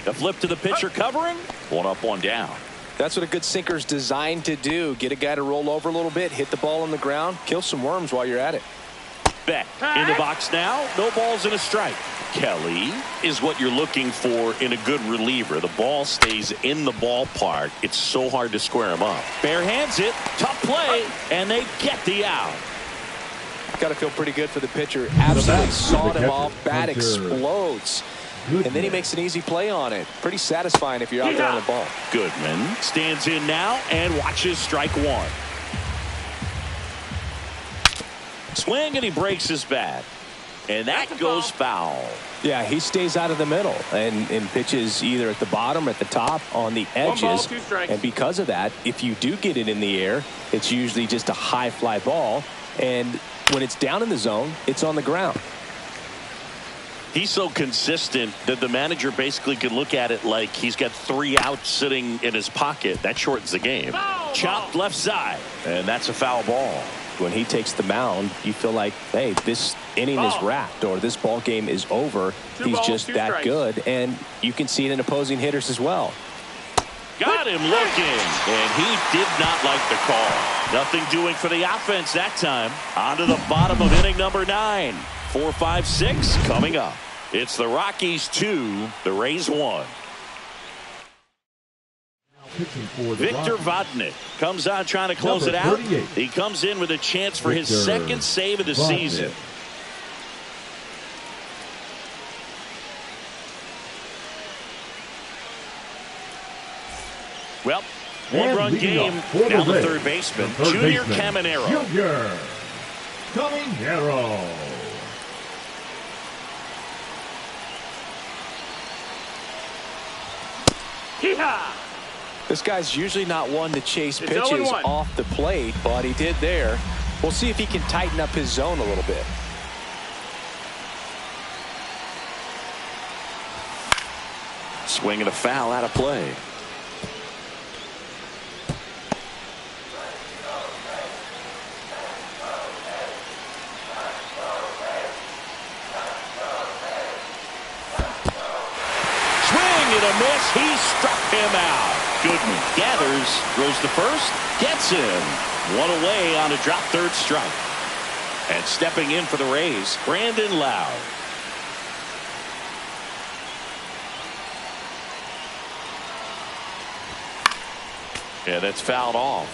The flip to the pitcher covering. One up, one down. That's what a good sinker's designed to do. Get a guy to roll over a little bit, hit the ball on the ground, kill some worms while you're at it. Beck in the box now. No balls and a strike. Kelly is what you're looking for in a good reliever. The ball stays in the ballpark. It's so hard to square him up. Bare hands it. Tough play. And they get the out. Got to feel pretty good for the pitcher. Absolutely sawed him off. Bat explodes. And then he makes an easy play on it. Pretty satisfying if you're out there on the ball. Goodman stands in now and watches strike one. Swing and he breaks his bat. And that goes foul. Yeah, he stays out of the middle and pitches either at the bottom or at the top on the edges. And because of that, if you do get it in the air, it's usually just a high fly ball. And when it's down in the zone, it's on the ground. He's so consistent that the manager basically can look at it like he's got 3 outs sitting in his pocket. That shortens the game. Chopped left side, and that's a foul ball. When he takes the mound, you feel like, hey, this inning is wrapped or this ball game is over. He's just that good, and you can see it in opposing hitters as well. Got him looking, and he did not like the call. Nothing doing for the offense that time. On to the bottom of inning number 9. 4, 5, 6 coming up. It's the Rockies 2, the Rays 1. Victor Vodnik comes on trying to close it out. He comes in with a chance for his second save of the season. Well, one-run game down the third baseman, Junior Caminero. Junior Caminero. Hee-haw! This guy's usually not one to chase pitches 0-1. off the plate, but he did there. We'll see if he can tighten up his zone a little bit. Swing and a foul out of play. Swing and a miss. He struck him out. Goodman gathers, throws to first, gets him. One away on a drop third strike. And stepping in for the Rays, Brandon Lowe. Yeah, that's fouled off.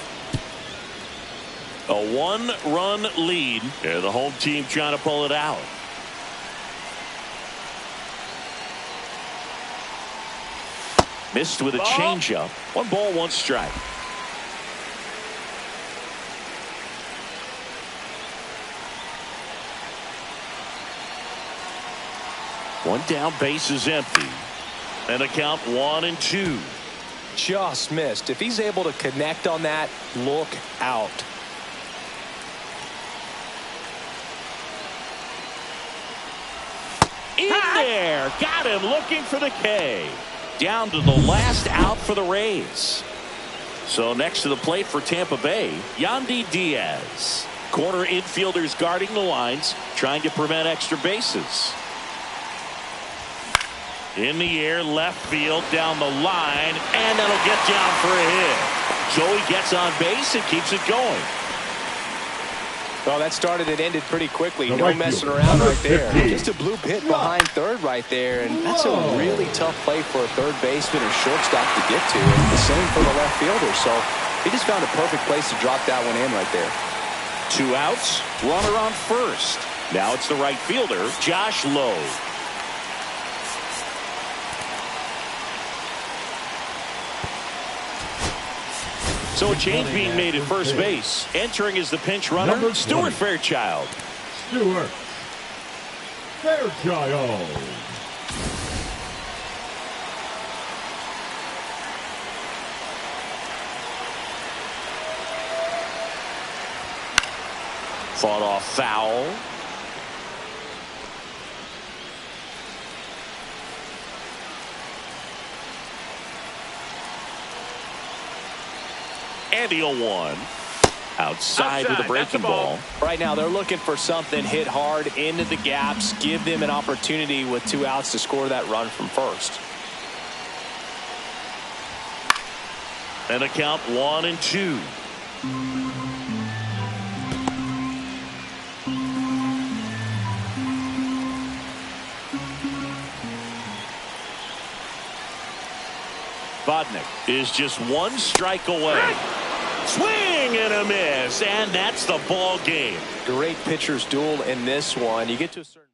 A one-run lead. Yeah, the home team trying to pull it out. Missed with a changeup. 1 ball, 1 strike. One down, base is empty. And a count 1-2. Just missed. If he's able to connect on that, look out. In there. Got him looking for the K. Down to the last out for the Rays. So next to the plate for Tampa Bay, Yandy Diaz. Corner infielders guarding the lines, trying to prevent extra bases. In the air, left field, down the line, and that'll get down for a hit. Joey gets on base and keeps it going. Well, that started and ended pretty quickly. The No right messing field, around number right there. 15. Just a blue hit behind third right there, and that's a really tough play for a third baseman or shortstop to get to. And the same for the left fielder. So he just found a perfect place to drop that one in right there. 2 outs, runner on first. Now it's the right fielder, Josh Lowe. So a change being made at first base. Entering is the pinch runner, Number Stuart 20. Fairchild. Stuart Fairchild. Fought off foul. And the 0-1. Outside with a breaking ball. Right now, they're looking for something hit hard into the gaps, give them an opportunity with 2 outs to score that run from first. And a count 1-2. Vodnik is just 1 strike away. Swing and a miss, and that's the ball game. Great pitcher's duel in this one. You get to a certain